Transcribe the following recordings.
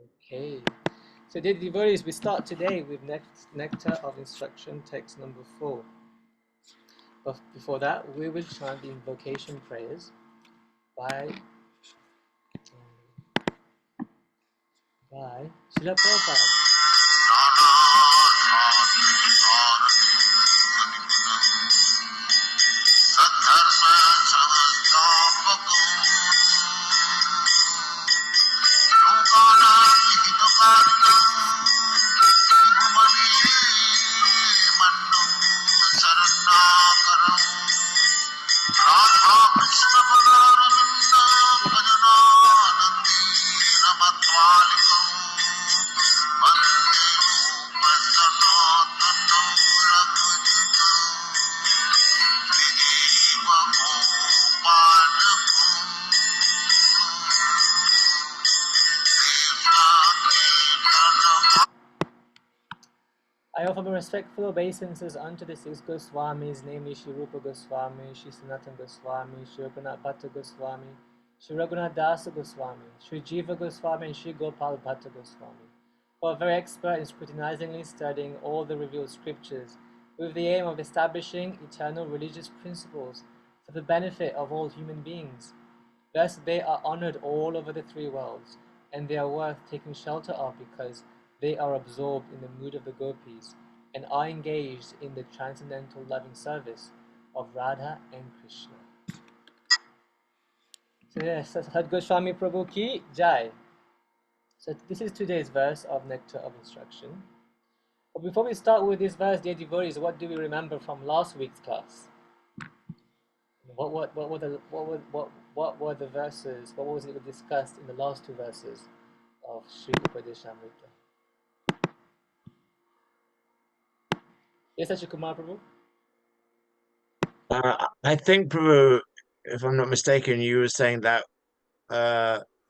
Okay. So, dear devotees, we start today with Nectar of Instruction, text number 4. But before that, we will chant the invocation prayers by Srila Prabhupada. I offer my respectful obeisances unto the six Goswamis, namely Shri Rupa Goswami, Shri Sanatana Goswami, Shri Raghunath Bhatta Goswami, Shri Raghunath Dasa Goswami, Shri Jiva Goswami, and Shri Gopal Bhatta Goswami, who are very expert in scrutinizingly studying all the revealed scriptures, with the aim of establishing eternal religious principles for the benefit of all human beings. Thus they are honored all over the three worlds, and they are worth taking shelter of because they are absorbed in the mood of the gopis and are engaged in the transcendental loving service of Radha and Krishna. So yes, Sad Goswami Prabhu ki Jai. So this is today's verse of Nectar of Instruction. But before we start with this verse, dear devotees, what do we remember from last week's class? What were the verses? What was it discussed in the last two verses of Sri Upadeshamrita? Yes, Kumar Prabhu? I think, Prabhu, if I'm not mistaken, you were saying that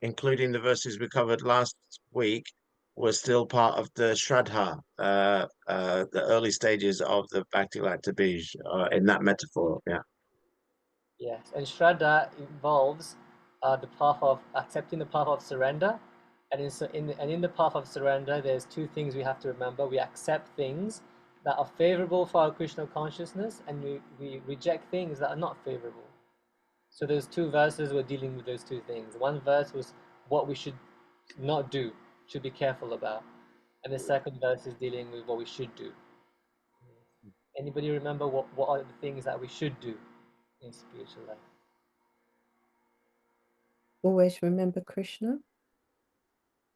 including the verses we covered last week was still part of the Shraddha, the early stages of the Bhakti Lata Bij, in that metaphor. Yeah. Yes, and Shraddha involves the path of accepting the path of surrender. And in the path of surrender, there's two things we have to remember. We accept things that are favorable for our Krishna consciousness, and we reject things that are not favorable. So those two verses were dealing with those two things. One verse was what we should not do, should be careful about. And the second verse is dealing with what we should do. Anybody remember what are the things that we should do in spiritual life? Always remember Krishna.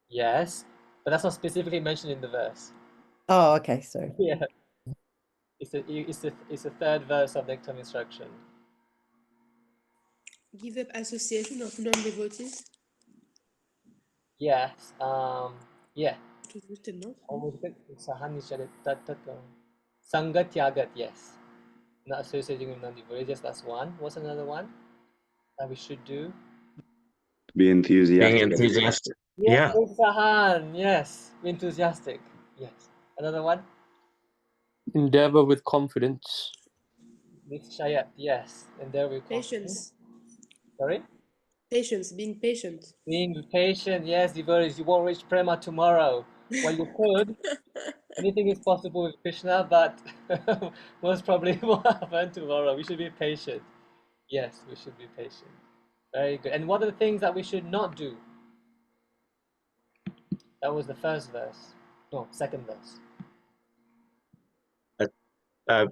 Yes, but that's not specifically mentioned in the verse. Oh, okay, sorry. Yeah. It's the third verse of Nectar of Instruction. Give up association of non-devotees. Yes. Yeah. It was written, no? Sangat Yagat, yes. Not associating with non-devotees, yes, that's one. What's another one that we should do? Be enthusiastic. Being enthusiastic. Yes, Yeah. Sahan, yes. Be enthusiastic. Yes. Another one? Endeavor with confidence. Nitshayat, yes. And there we Patience. Sorry? Patience, being patient. Being patient, yes, devotees. You won't reach Prema tomorrow. Well, you could. Anything is possible with Krishna, but most probably won't happen tomorrow. We should be patient. Yes, we should be patient. Very good. And what are the things that we should not do? That was the first verse. No, second verse.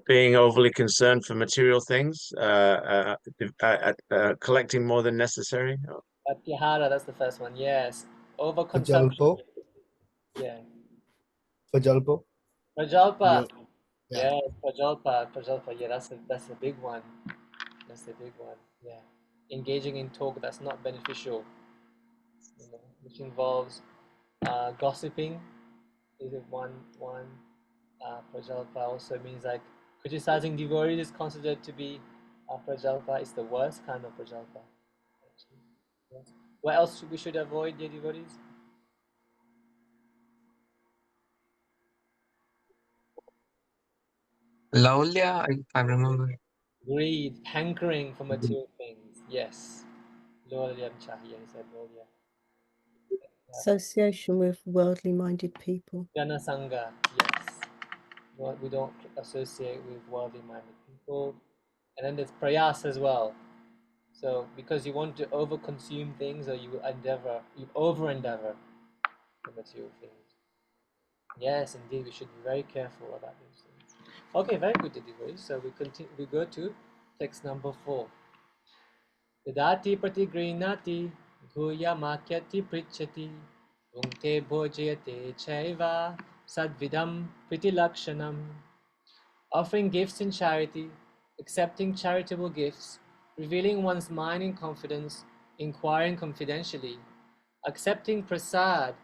Being overly concerned for material things, collecting more than necessary. Pratyahara, that's the first one. Yes. Overconsumption. Yeah. Prajalpo. Prajalpa. Yeah. Yes, Prajalpa. Yeah, that's a big one. That's a big one. Yeah. Engaging in talk that's not beneficial, which involves gossiping. Is it one? Prajalpa also means like criticizing devotees is considered to be Prajalpa. It's the worst kind of Prajalpa. Yes. What else we should avoid, dear devotees? Laulya, I remember. Greed, hankering for material things. Yes. Lolyam Chahya, he said Lolya. Association with worldly minded people. Jana Sangha, yes. We don't associate with worldly minded people. And then there's prayas as well. So because you want to overconsume things, or you over endeavor the material things. Yes, indeed, we should be very careful about these things. Okay, very good, devotees. So we continue. We go to text number 4. Dadati pratigrinati guya makyati prichati unkte bhojayate chaiva sadvidam pritilakshanam. Offering gifts in charity, accepting charitable gifts, revealing one's mind in confidence, inquiring confidentially, accepting prasad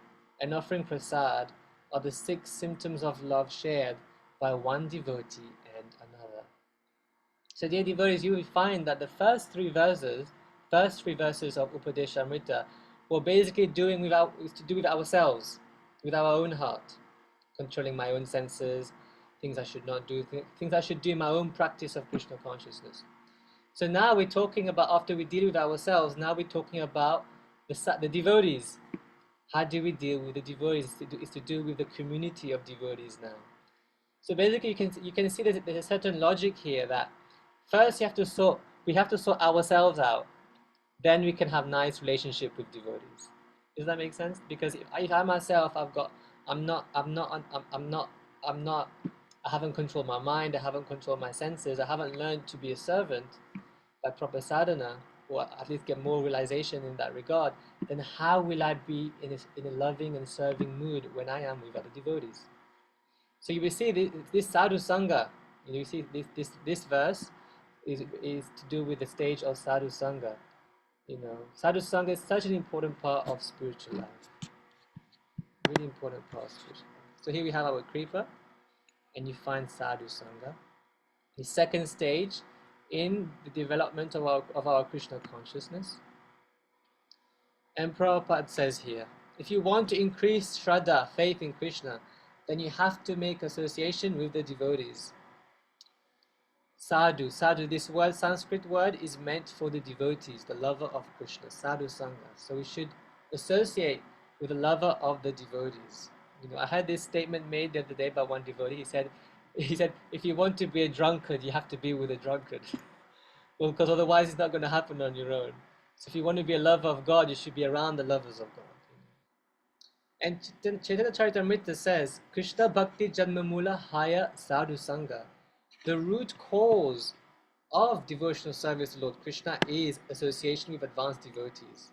and offering prasad are the 6 symptoms of love shared by one devotee and another. So dear devotees, you will find that the first three verses of Upadeshamrita were basically to do with ourselves, with our own heart, controlling my own senses, things I should not do, things I should do in my own practice of Krishna consciousness. So now we're talking about, after we deal with ourselves, now we're talking about the devotees. How do we deal with the devotees? It's to do with the community of devotees now. So basically, you can see there's a certain logic here that first we have to sort ourselves out, then we can have nice relationship with devotees. Does that make sense? Because if I myself, I haven't controlled my mind, I haven't controlled my senses, I haven't learned to be a servant by proper sadhana, or at least get more realization in that regard, then how will I be in a loving and serving mood when I am with other devotees? So you will see this sadhu sangha, you see this verse is to do with the stage of sadhu sangha. Sadhu sangha is such an important part of spiritual life. Really important part of spiritual life. So here we have our kripa, and you find sadhu sangha. The second stage in the development of our Krishna consciousness. And Prabhupada says here, if you want to increase Shraddha, faith in Krishna, then you have to make association with the devotees. Sadhu, this word, Sanskrit word, is meant for the devotees, the lover of Krishna, sadhu sangha. So we should associate with the lover of the devotees. I had this statement made the other day by one devotee. He said, if you want to be a drunkard, you have to be with a drunkard. Well, because otherwise it's not going to happen on your own. So if you want to be a lover of God, you should be around the lovers of God. And Chaitanya Charitamrita says, Krishna Bhakti Janmamula Haya Sadhu Sangha. The root cause of devotional service to Lord Krishna is association with advanced devotees.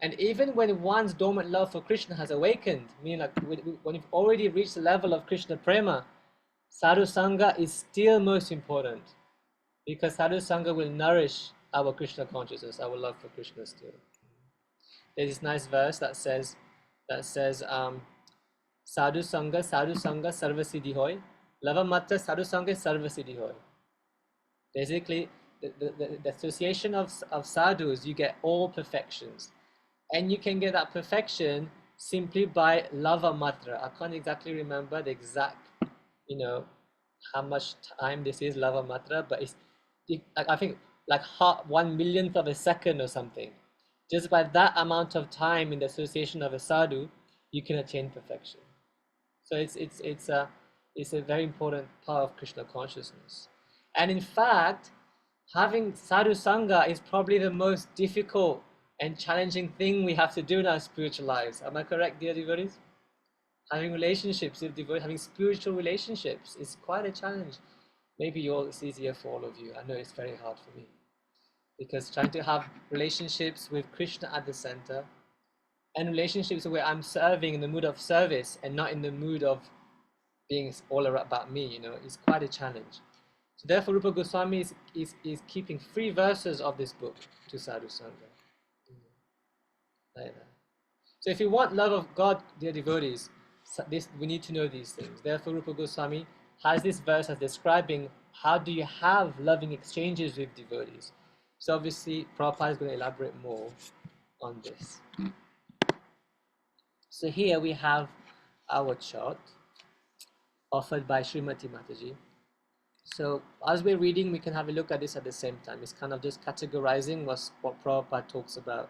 And even when one's dormant love for Krishna has awakened, meaning like when you've already reached the level of Krishna Prema, Sadhu Sangha is still most important, because Sadhu Sangha will nourish our Krishna consciousness, our love for Krishna still. There's this nice verse that says, Sadhu Sangha Sarva Siddhi Hoy, Lava Matra Sadhu Sangha Sarva Siddhi Hoy. Basically, the association of sadhus, you get all perfections. And you can get that perfection simply by lava matra. I can't exactly remember the exact, how much time this is, lava matra, but I think like 1/1,000,000th of a second or something. Just by that amount of time in the association of a sadhu, you can attain perfection. So it's a very important part of Krishna consciousness. And in fact, having sadhu sangha is probably the most difficult and challenging thing we have to do in our spiritual lives. Am I correct, dear devotees? Having relationships with devotees, having spiritual relationships is quite a challenge. Maybe it's easier for all of you. I know it's very hard for me. Because trying to have relationships with Krishna at the center, and relationships where I'm serving in the mood of service and not in the mood of being all about me, is quite a challenge. So therefore, Rupa Goswami is keeping 3 verses of this book to sadhu sangha. Like that. So if you want love of God, dear devotees, we need to know these things. Therefore, Rupa Goswami has this verse as describing how do you have loving exchanges with devotees. So obviously, Prabhupada is going to elaborate more on this. So here we have our chart offered by Srimati Mataji. So as we're reading, we can have a look at this at the same time. It's kind of just categorizing what Prabhupada talks about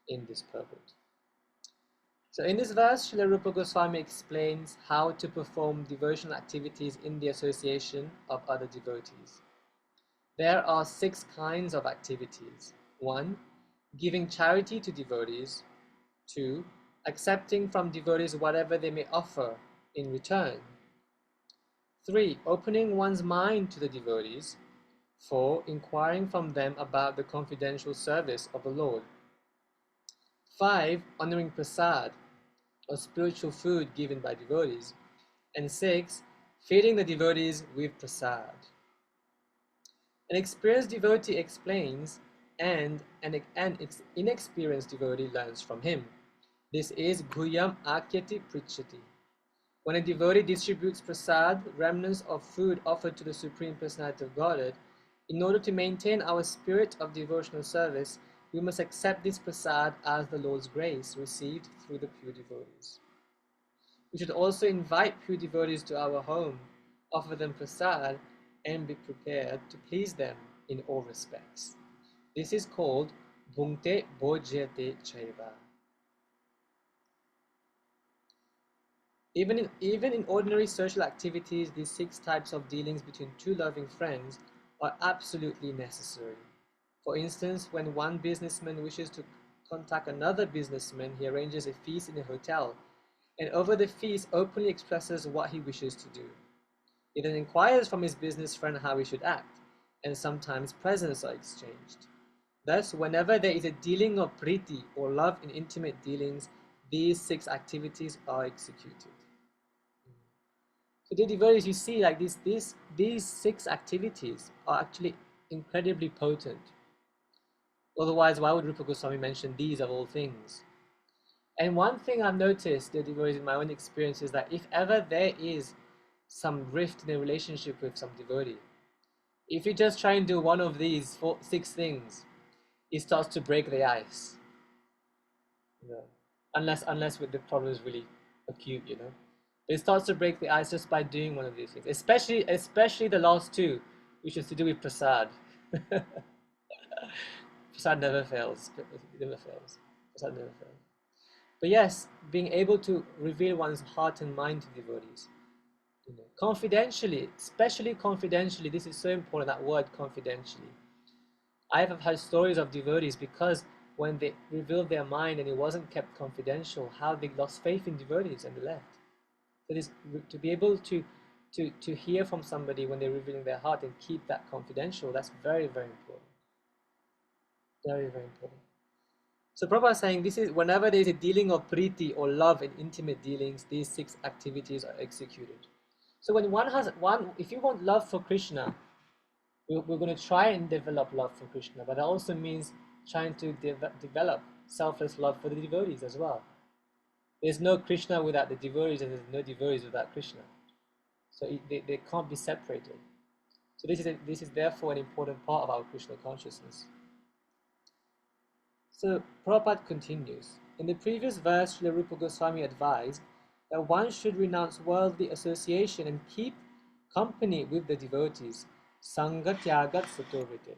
in this purport. So in this verse, Srila Rupa Goswami explains how to perform devotional activities in the association of other devotees. There are 6 kinds of activities. 1. Giving charity to devotees. 2. Accepting from devotees whatever they may offer in return. 3. Opening one's mind to the devotees. 4. Inquiring from them about the confidential service of the Lord. 5. Honoring prasad, or spiritual food given by devotees. And 6. Feeding the devotees with prasad. An experienced devotee explains, and an inexperienced devotee learns from him. This is Guyam Akyati Prichati. When a devotee distributes prasad, remnants of food offered to the Supreme Personality of Godhead, in order to maintain our spirit of devotional service, we must accept this prasad as the Lord's grace received through the pure devotees. We should also invite pure devotees to our home, offer them prasad, and be prepared to please them in all respects. This is called Bhungte Bhojyate Chaiva. Even in ordinary social activities, these 6 types of dealings between 2 loving friends are absolutely necessary. For instance, when one businessman wishes to contact another businessman, he arranges a feast in a hotel, and over the feast openly expresses what he wishes to do. He then inquires from his business friend how he should act, and sometimes presents are exchanged. Thus, whenever there is a dealing of priti or love in intimate dealings, these 6 activities are executed. So dear devotees, you see, like these 6 activities are actually incredibly potent. Otherwise, why would Rupa Goswami mention these of all things? And one thing I've noticed, dear devotees, in my own experience is that if ever there is some rift in a relationship with some devotee, if you just try and do one of these 6 things, it starts to break the ice. You know, unless with the problem is really acute, you know. It starts to break the ice just by doing one of these things, especially the last 2, which is to do with prasad. Prasad never fails. It never fails. Prasad never fails. But yes, being able to reveal one's heart and mind to devotees, you know, confidentially, especially confidentially. This is so important, that word confidentially. I have had stories of devotees, because when they revealed their mind and it wasn't kept confidential, how they lost faith in devotees and they left. So this, to be able to hear from somebody when they're revealing their heart and keep that confidential, that's very, very important. Very, very important. So Prabhupada is saying, this is whenever there is a dealing of priti or love in intimate dealings, these 6 activities are executed. So when if you want love for Krishna, we're going to try and develop love for Krishna, but that also means trying to develop selfless love for the devotees as well. There's no Krishna without the devotees, and there's no devotees without Krishna. So they can't be separated. So this is therefore an important part of our Krishna consciousness. So Prabhupada continues. In the previous verse, Srila Rupa Goswami advised that one should renounce worldly association and keep company with the devotees. Sangha Tyagat Satorite.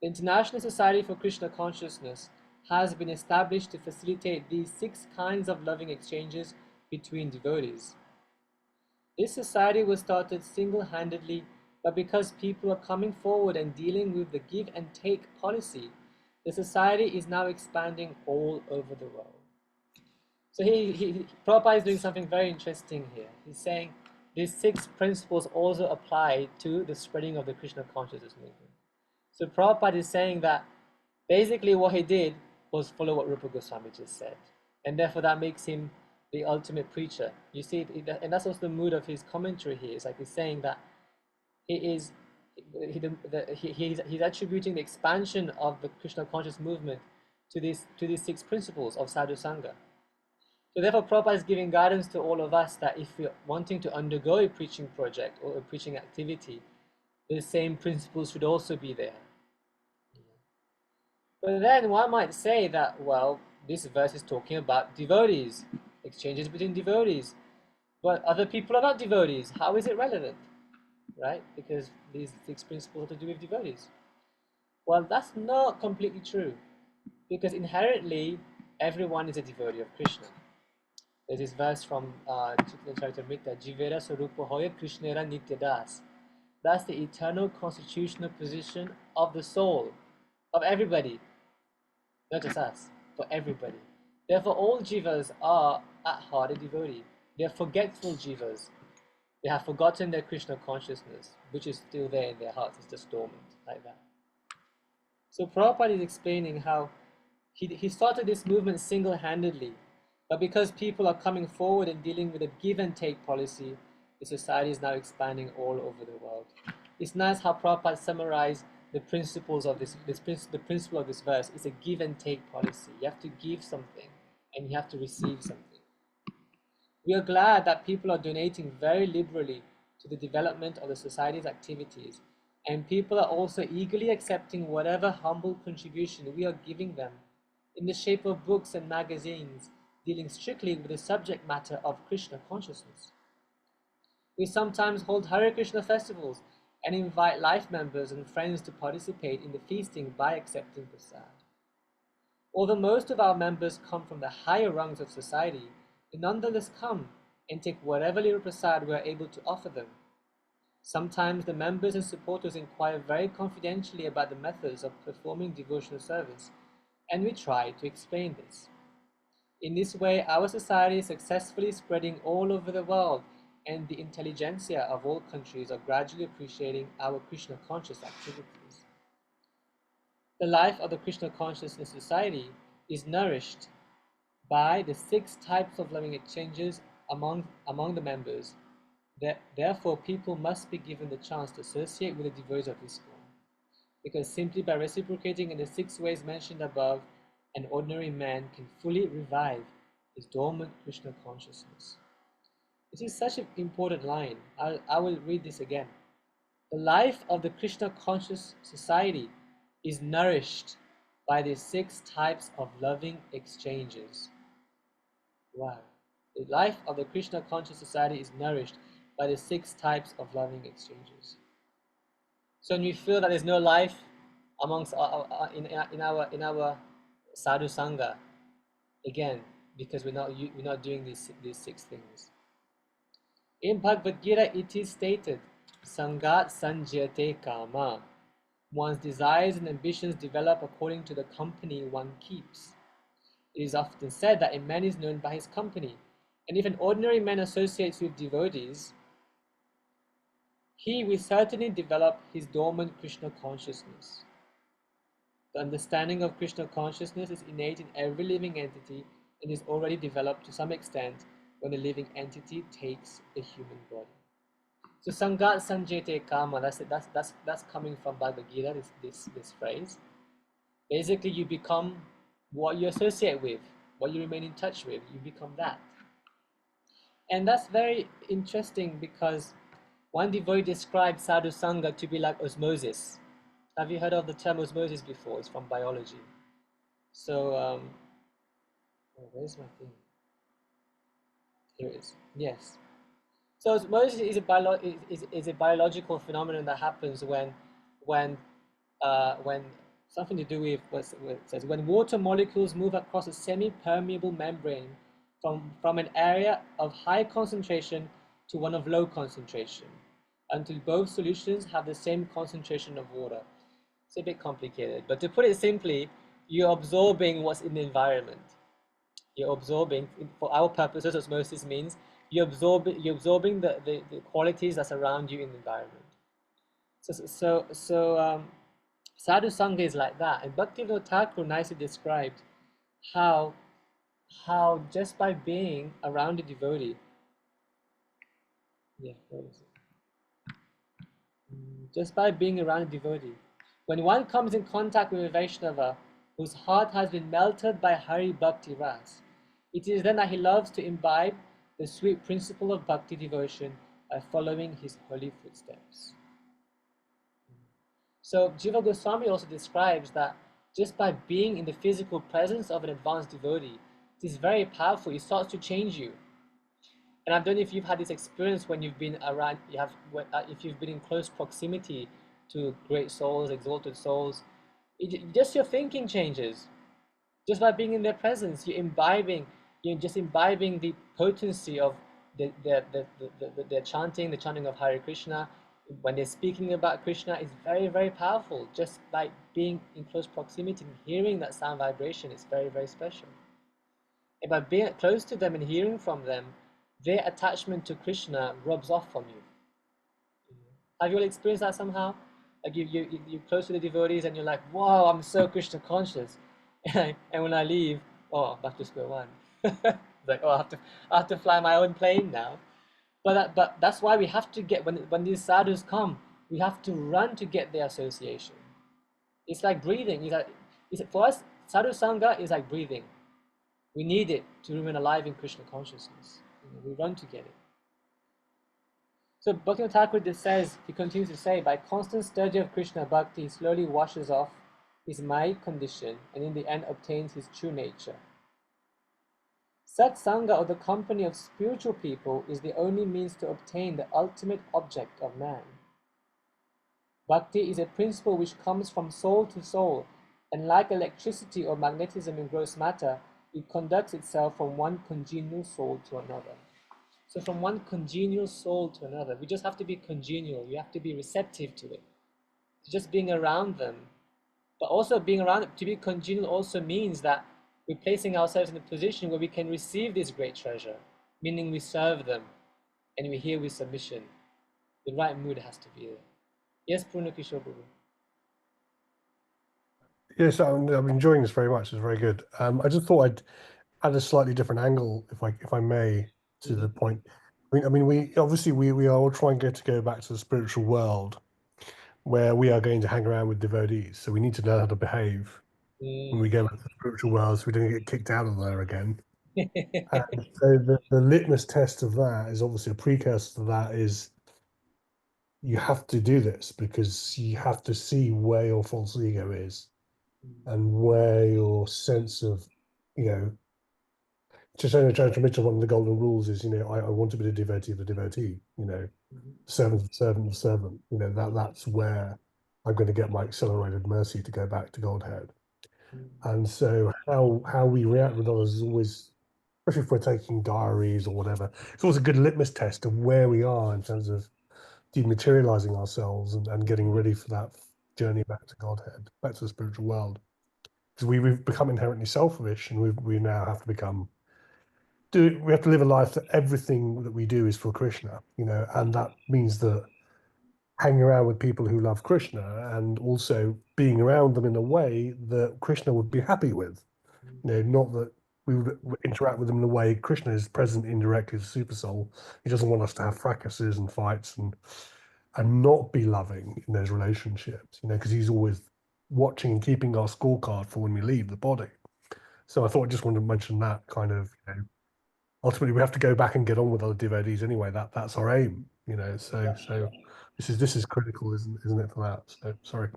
The International Society for Krishna Consciousness has been established to facilitate these 6 kinds of loving exchanges between devotees. This society was started single-handedly, but because people are coming forward and dealing with the give and take policy, the society is now expanding all over the world. So Prabhupada is doing something very interesting here. He's saying these 6 principles also apply to the spreading of the Krishna consciousness movement. So Prabhupada is saying that basically what he did was follow what Rupa Goswami just said. And therefore that makes him the ultimate preacher. You see, and that's also the mood of his commentary here. It's like he's saying that he's attributing the expansion of the Krishna conscious movement to these 6 principles of sadhu sangha. So therefore Prabhupada is giving guidance to all of us that if we're wanting to undergo a preaching project or a preaching activity, the same principles should also be there. But then one might say that, well, this verse is talking about devotees, exchanges between devotees, but other people are not devotees. How is it relevant? Right? Because these 6 principles have to do with devotees. Well, that's not completely true, because inherently everyone is a devotee of Krishna. There's this verse from Chaitanya Charitamrita, Jivera Sarupa Hoya Krishnera Nityadas. That's the eternal constitutional position of the soul, of everybody, not just us, for everybody. Therefore, all jivas are at heart a devotee. They are forgetful jivas. They have forgotten their Krishna consciousness, which is still there in their hearts, it's just dormant, like that. So Prabhupada is explaining how he started this movement single-handedly, but because people are coming forward and dealing with a give and take policy, the society is now expanding all over the world. It's nice how Prabhupada summarized the principles of the principle of this verse. It's a give and take policy. You have to give something and you have to receive something. We are glad that people are donating very liberally to the development of the society's activities, and people are also eagerly accepting whatever humble contribution we are giving them in the shape of books and magazines dealing strictly with the subject matter of Krishna consciousness. We sometimes hold Hare Krishna festivals and invite life members and friends to participate in the feasting by accepting prasad. Although most of our members come from the higher rungs of society, they nonetheless come and take whatever little prasad we are able to offer them. Sometimes the members and supporters inquire very confidentially about the methods of performing devotional service, and we try to explain this. In this way, our society is successfully spreading all over the world, and the intelligentsia of all countries are gradually appreciating our Krishna conscious activities. The life of the Krishna consciousness society is nourished by the 6 types of loving exchanges among the members. Therefore, people must be given the chance to associate with the devotees of ISKCON, because simply by reciprocating in the 6 ways mentioned above, an ordinary man can fully revive his dormant Krishna consciousness. This is such an important line. I will read this again. The life of the Krishna conscious society is nourished by the 6 types of loving exchanges. Wow. The life of the Krishna conscious society is nourished by the 6 types of loving exchanges. So when we feel that there's no life amongst in our sadhu sangha, again, because we're not doing these 6 things. In Bhagavad Gita, it is stated, Sangat sanjayate kama. One's desires and ambitions develop according to the company one keeps. It is often said that a man is known by his company, and if an ordinary man associates with devotees, he will certainly develop his dormant Krishna consciousness. The understanding of Krishna consciousness is innate in every living entity and is already developed to some extent when the living entity takes a human body. So Sangat Sanjete Kama, that's coming from Bhagavad Gita, this phrase. Basically, you become what you associate with, what you remain in touch with, you become that. And that's very interesting because one devotee described sadhu sangha to be like osmosis. Have you heard of the term osmosis before? It's from biology. So, where's my thing? Here it is. Yes. So osmosis is a biological phenomenon that happens when something to do with what it says, when water molecules move across a semi-permeable membrane from an area of high concentration to one of low concentration, until both solutions have the same concentration of water. It's a bit complicated, but to put it simply, you're absorbing what's in the environment. You're absorbing, for our purposes, osmosis means you're absorbing the qualities that's around you in the environment. So sadhu sangha is like that, and Bhaktivinoda Thakur nicely described how just by being around a devotee, just by being around a devotee, when one comes in contact with a Vaishnava whose heart has been melted by Hari Bhakti Ras, it is then that he loves to imbibe the sweet principle of bhakti devotion by following his holy footsteps. So Jiva Goswami also describes that just by being in the physical presence of an advanced devotee, it is very powerful. It starts to change you. And I don't know if you've had this experience when you've been around, if you've been in close proximity to great souls, exalted souls, just your thinking changes. Just by being in their presence, you're just imbibing the potency of their chanting, the chanting of Hare Krishna. When they're speaking about Krishna, it's very, very powerful. Just like being in close proximity and hearing that sound vibration is very, very special. And by being close to them and hearing from them, their attachment to Krishna rubs off from you. Have you all experienced that somehow? Like you're close to the devotees and you're like, wow, I'm so Krishna conscious. And when I leave, oh, back to square one. Like, oh, I have to fly my own plane now. But that's why we have to get, when these sadhus come, we have to run to get their association. It's like breathing. For us, sadhu sangha is like breathing. We need it to remain alive in Krishna consciousness. We run to get it. So Bhakti Thakur says, he continues to say, by constant study of Krishna Bhakti, he slowly washes off his Maya condition and in the end obtains his true nature. Satsanga, or the company of spiritual people, is the only means to obtain the ultimate object of man. Bhakti is a principle which comes from soul to soul, and like electricity or magnetism in gross matter, it conducts itself from one congenial soul to another. So from one congenial soul to another, we just have to be congenial. You have to be receptive to it. Just being around them. But also being around, to be congenial also means that we're placing ourselves in a position where we can receive this great treasure, meaning we serve them and we're here with submission. The right mood has to be there. Yes, Purnakishore Prabhu. Yes, I'm enjoying this very much. It's very good. I just thought I'd add a slightly different angle, if I may, to the point. I mean, we obviously we are all trying to go back to the spiritual world, where we are going to hang around with devotees. So we need to know how to behave when we go back to the spiritual world, so we don't get kicked out of there again. And so the litmus test of that is obviously a precursor to that is you have to do this because you have to see where your false ego is and where your sense of, Chaitanya one of the golden rules is, I want to be the devotee of the devotee, servant of the servant of the servant, that's where I'm going to get my accelerated mercy to go back to Godhead. And so how we react with others is always, especially if we're taking diaries or whatever, it's always a good litmus test of where we are in terms of dematerializing ourselves and getting ready for that journey back to Godhead, back to the spiritual world. Because we've become inherently selfish, and we now have to we have to live a life that everything that we do is for Krishna, and that means that hanging around with people who love Krishna and also being around them in a way that Krishna would be happy with, not that we would interact with them in a way Krishna is present indirectly as a super soul. He doesn't want us to have fracases and fights and not be loving in those relationships, because he's always watching and keeping our scorecard for when we leave the body. So I thought I just wanted to mention that kind of, ultimately we have to go back and get on with other devotees anyway. That's our aim, So this is critical, isn't it, for that? So sorry.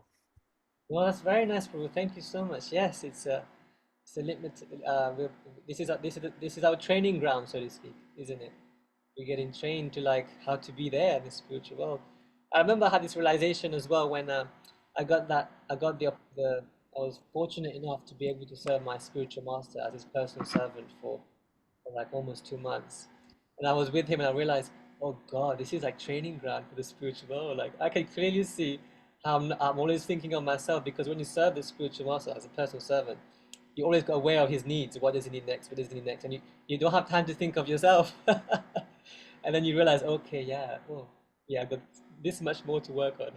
Well, that's very nice, Prabhu. Thank you so much. Yes, it's a limit. This is our training ground, so to speak, isn't it? We're getting trained to like how to be there in the spiritual world. I remember I had this realization as well when I was fortunate enough to be able to serve my spiritual master as his personal servant for like almost 2 months, and I was with him and I realized, oh God, this is like training ground for the spiritual world. Like I can clearly see how I'm always thinking of myself, because when you serve the spiritual master as a personal servant, you always got aware of his needs. What does he need next? What does he need next? And you don't have time to think of yourself. And then you realize, okay, yeah, I've got this much more to work on.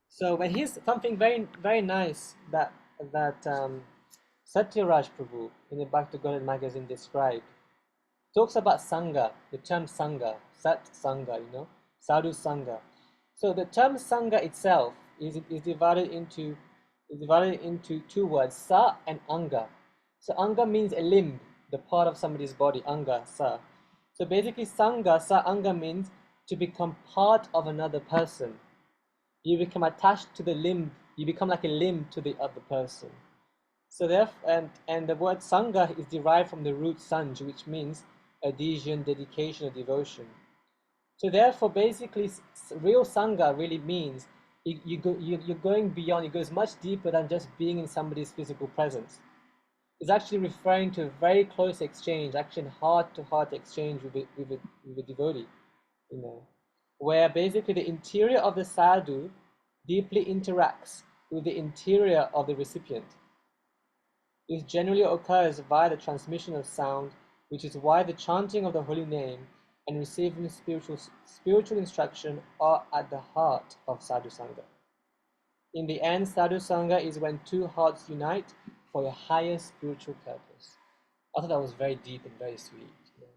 So, but here's something very, very nice that Satyaraj Prabhu in the Bhakti Godhead magazine described. Talks about Sangha, the term Sangha, Sat Sangha, Sadhu Sangha. So the term Sangha itself is divided into two words, Sa and Anga. So Anga means a limb, the part of somebody's body, Anga, Sa. So basically Sangha, Sa Anga means to become part of another person. You become attached to the limb, you become like a limb to the other person. So therefore, and the word Sangha is derived from the root Sanj, which means adhesion, dedication, or devotion. So therefore, basically, real Sangha really means you're going beyond. It goes much deeper than just being in somebody's physical presence. It's actually referring to a very close exchange, actually heart-to-heart exchange with a devotee, you know, where basically the interior of the sadhu deeply interacts with the interior of the recipient. This generally occurs via the transmission of sound, which is why the chanting of the holy name and receiving spiritual instruction are at the heart of sadhu sangha. In the end, sadhu sangha is when two hearts unite for a higher spiritual purpose. I thought that was very deep and very sweet.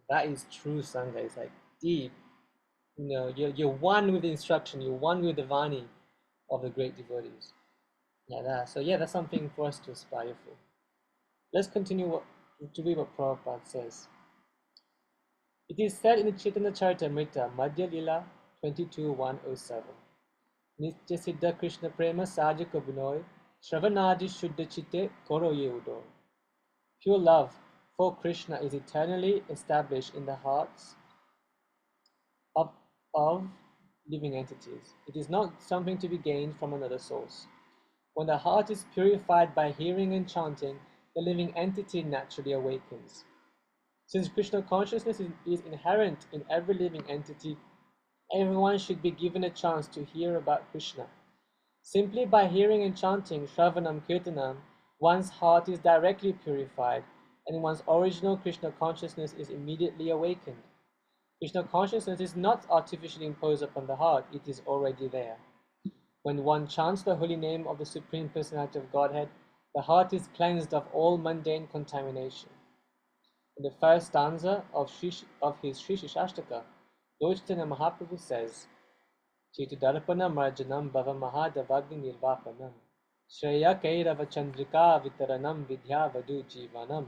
That is true sangha. It's like deep. You're one with the instruction. You're one with the vani of the great devotees. That's something for us to aspire for. Let's continue to read what Prabhupada says. It is said in the Chaitanya Charitamrita, Madhya Lila 22:107. Nitya Siddha Krishna Prema Sajaka Binoy, Shravanadi Shuddha Chitte Koro Ye Udoy. Pure love for Krishna is eternally established in the hearts of living entities. It is not something to be gained from another source. When the heart is purified by hearing and chanting, the living entity naturally awakens. Since Krishna consciousness is inherent in every living entity, everyone should be given a chance to hear about Krishna. Simply by hearing and chanting Shravanam Kirtanam, one's heart is directly purified and one's original Krishna consciousness is immediately awakened. Krishna consciousness is not artificially imposed upon the heart, it is already there. When one chants the holy name of the Supreme Personality of Godhead, the heart is cleansed of all mundane contamination. In the first stanza of his Sri Shashtaka, Lord Chaitanya Mahaprabhu says, Chitudarpana marjanam bhava mahadavagni nirvapanam Shreya kairava chandrika vitaranam vidya vadu jivanam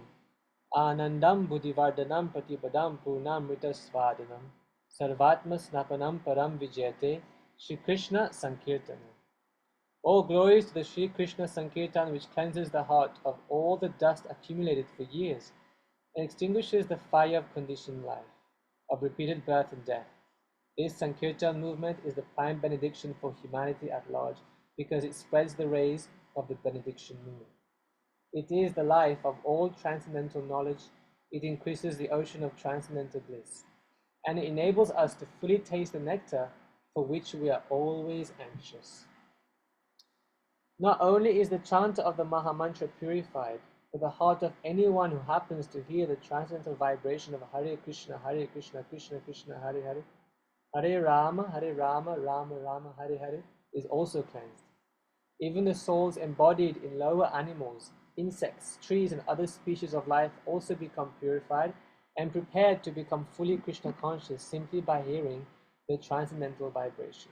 Anandam buddhivardhanam pratibadam purnamrita svadanam Sarvatma snapanam param vijayate Shri Krishna Sankirtanam. All glories to the Shri Krishna Sankirtan which cleanses the heart of all the dust accumulated for years and extinguishes the fire of conditioned life, of repeated birth and death. This Sankirtan movement is the prime benediction for humanity at large because it spreads the rays of the benediction moon. It is the life of all transcendental knowledge. It increases the ocean of transcendental bliss, and it enables us to fully taste the nectar for which we are always anxious. Not only is the chanter of the Mahamantra purified, but the heart of anyone who happens to hear the transcendental vibration of Hare Krishna, Krishna Krishna, Hare Hare, Hare Rama, Rama Rama, Hare Hare is also cleansed. Even the souls embodied in lower animals, insects, trees, and other species of life also become purified and prepared to become fully Krishna conscious simply by hearing the transcendental vibration.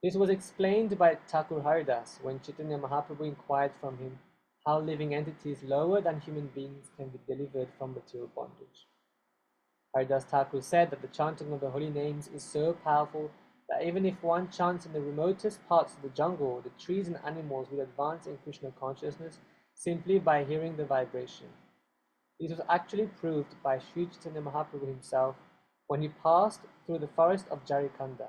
This was explained by Thakur Haridas when Chaitanya Mahaprabhu inquired from him how living entities lower than human beings can be delivered from material bondage. Haridas Thakur said that the chanting of the holy names is so powerful that even if one chants in the remotest parts of the jungle, the trees and animals will advance in Krishna consciousness simply by hearing the vibration. This was actually proved by Sri Chaitanya Mahaprabhu himself when he passed through the forest of Jarikanda.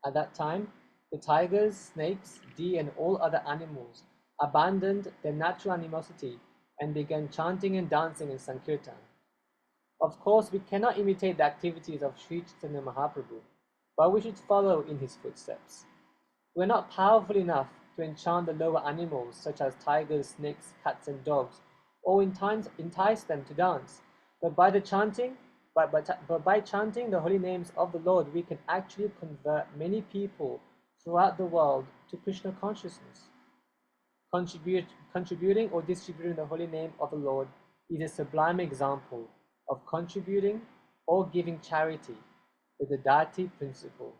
At that time, the tigers, snakes, deer, and all other animals abandoned their natural animosity and began chanting and dancing in Sankirtan. Of course, we cannot imitate the activities of Sri Chaitanya Mahaprabhu, but we should follow in his footsteps. We are not powerful enough to enchant the lower animals such as tigers, snakes, cats, and dogs, or entice them to dance. But by chanting the holy names of the Lord, we can actually convert many people throughout the world to Krishna consciousness. Contributing or distributing the holy name of the Lord is a sublime example of contributing or giving charity with the Dati principle.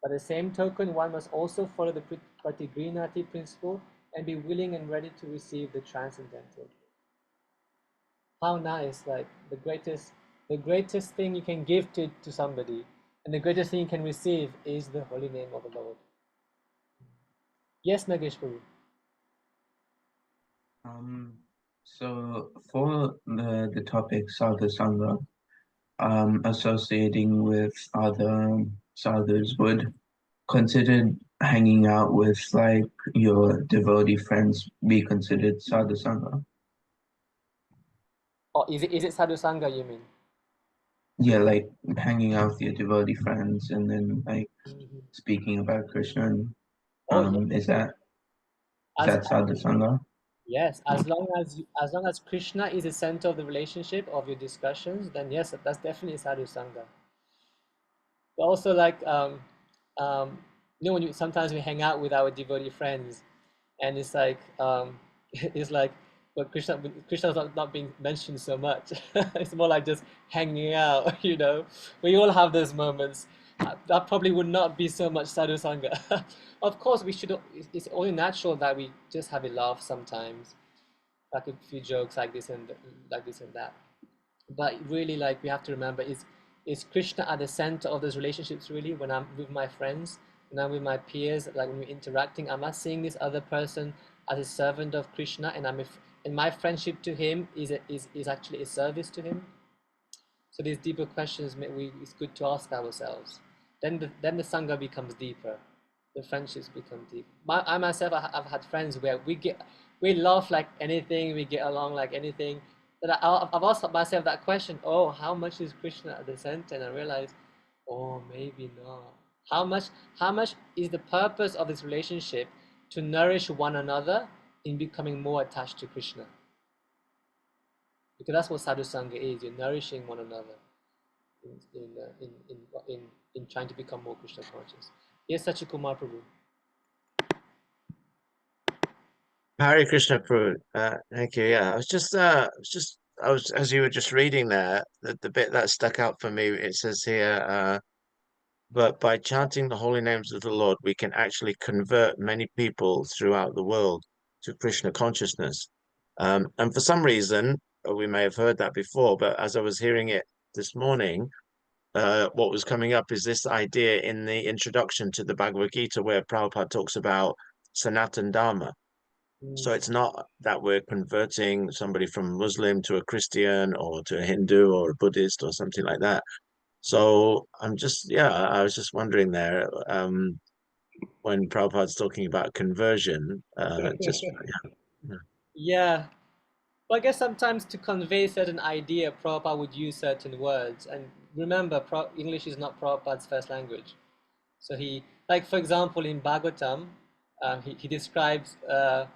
By the same token, one must also follow the Pratigrinati principle and be willing and ready to receive the transcendental. How nice, like the greatest thing you can give to somebody and the greatest thing you can receive is the holy name of the Lord. Yes, Nagesh Prabhu. So for the topic Sadhu Sangha, associating with other sadhus would considered hanging out with like your devotee friends be considered sadhu sangha? Or is it sadhu sangha you mean? Yeah, like hanging out with your devotee friends and then like speaking about Krishna. And, Oh, is that As, sadhu sangha? yes, as long as Krishna is the center of the relationship of your discussions, then yes, that's definitely sadhu sangha. But also like when sometimes we hang out with our devotee friends, and it's like it's like, but Krishna's not being mentioned so much. It's more like just hanging out. We all have those moments. That probably would not be so much sadhu sangha. Of course, we should. It's only natural that we just have a laugh sometimes, like a few jokes like this and that. But really, like, we have to remember, is Krishna at the center of those relationships really? When I'm with my friends, when I'm with my peers, like when we're interacting, am I seeing this other person as a servant of Krishna, and and my friendship to him is actually a service to him? So these deeper questions it's good to ask ourselves. Then the sangha becomes deeper, the friendships become deep. I myself, I've had friends where we laugh like anything, we get along like anything. But I've asked myself that question: oh, how much is Krishna at the center? And I realized, oh, maybe not. How much is the purpose of this relationship to nourish one another in becoming more attached to Krishna? Because that's what sadhu sangha is. You're nourishing one another in trying to become more Krishna conscious. Yes, Sachikumar Prabhu. Hare Krishna, Prabhu. Thank you. Yeah, I was as you were just reading there, the bit that stuck out for me. It says here, but by chanting the holy names of the Lord, we can actually convert many people throughout the world to Krishna consciousness. And for some reason, we may have heard that before, but as I was hearing it this morning, what was coming up is this idea in the introduction to the Bhagavad Gita, where Prabhupada talks about Sanatan Dharma. So it's not that we're converting somebody from Muslim to a Christian or to a Hindu or a Buddhist or something like that. So I was just wondering there, when Prabhupada's talking about conversion, Yeah. Well, I guess sometimes to convey certain idea, Prabhupada would use certain words. And remember, English is not Prabhupada's first language. So like for example, in Bhagavatam, he describes the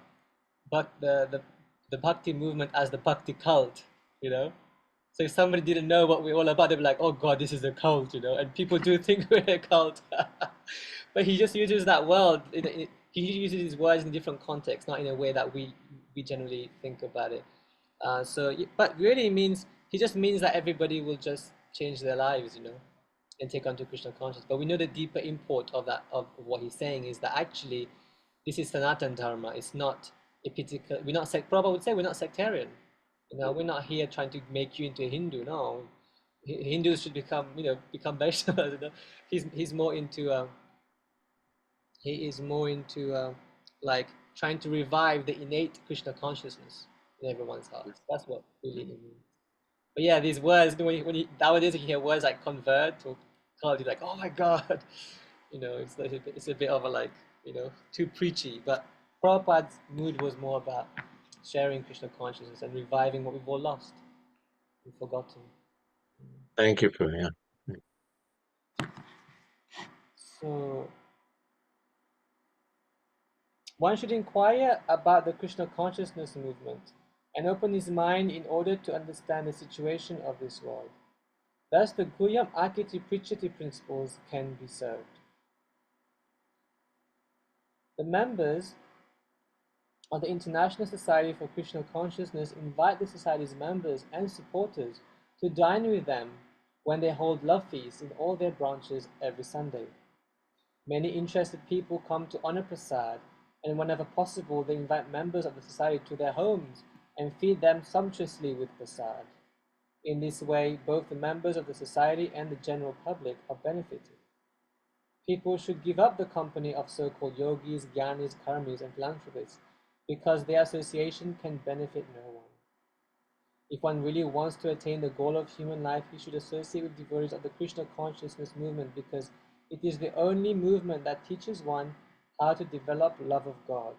Bhakti movement as the Bhakti cult, So if somebody didn't know what we're all about, they'd be like, oh God, this is a cult, And people do think we're a cult. But he just uses that word. He uses his words in different contexts, not in a way that we generally think about it. But really he just means that everybody will just change their lives, and take on to Krishna consciousness. But we know the deeper import of what he's saying is that actually this is Sanatan Dharma. It's not a particular, Prabhupada would say we're not sectarian. We're not here trying to make you into a Hindu. No, Hindus should become Vaishnavas. He's more into like trying to revive the innate Krishna consciousness in everyone's hearts. That's what really he means. But yeah, these words, nowadays you hear words like convert or cult, you're like, oh my God, it's a bit of a too preachy. But Prabhupada's mood was more about sharing Krishna consciousness and reviving what we've all lost and forgotten. thank you, Prabhu. Yeah. So one should inquire about the Krishna consciousness movement and open his mind in order to understand the situation of this world. Thus, the Guyam Akiti Prichati principles can be served. The members of the International Society for Krishna Consciousness invite the Society's members and supporters to dine with them when they hold love feasts in all their branches every Sunday. Many interested people come to honor Prasad, and whenever possible, they invite members of the Society to their homes and feed them sumptuously with Prasad. In this way, both the members of the Society and the general public are benefited. People should give up the company of so-called yogis, gyanis, karmis, and philanthropists, because their association can benefit no one. If one really wants to attain the goal of human life, he should associate with devotees of the Krishna consciousness movement, because It is the only movement that teaches one how to develop love of God.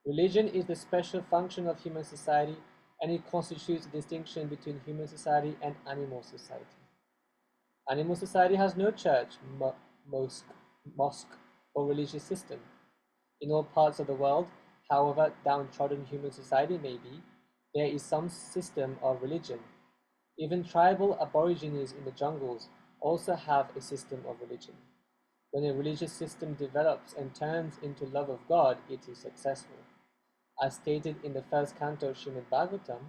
Religion is the special function of human society, and it constitutes the distinction between human society and animal society. Animal society has no church, mosque, or religious system. In all parts of the world, however downtrodden human society may be, there is some system of religion. Even tribal aborigines in the jungles also have a system of religion. When a religious system develops and turns into love of God, it is successful. As stated in the first canto of Srimad Bhagavatam,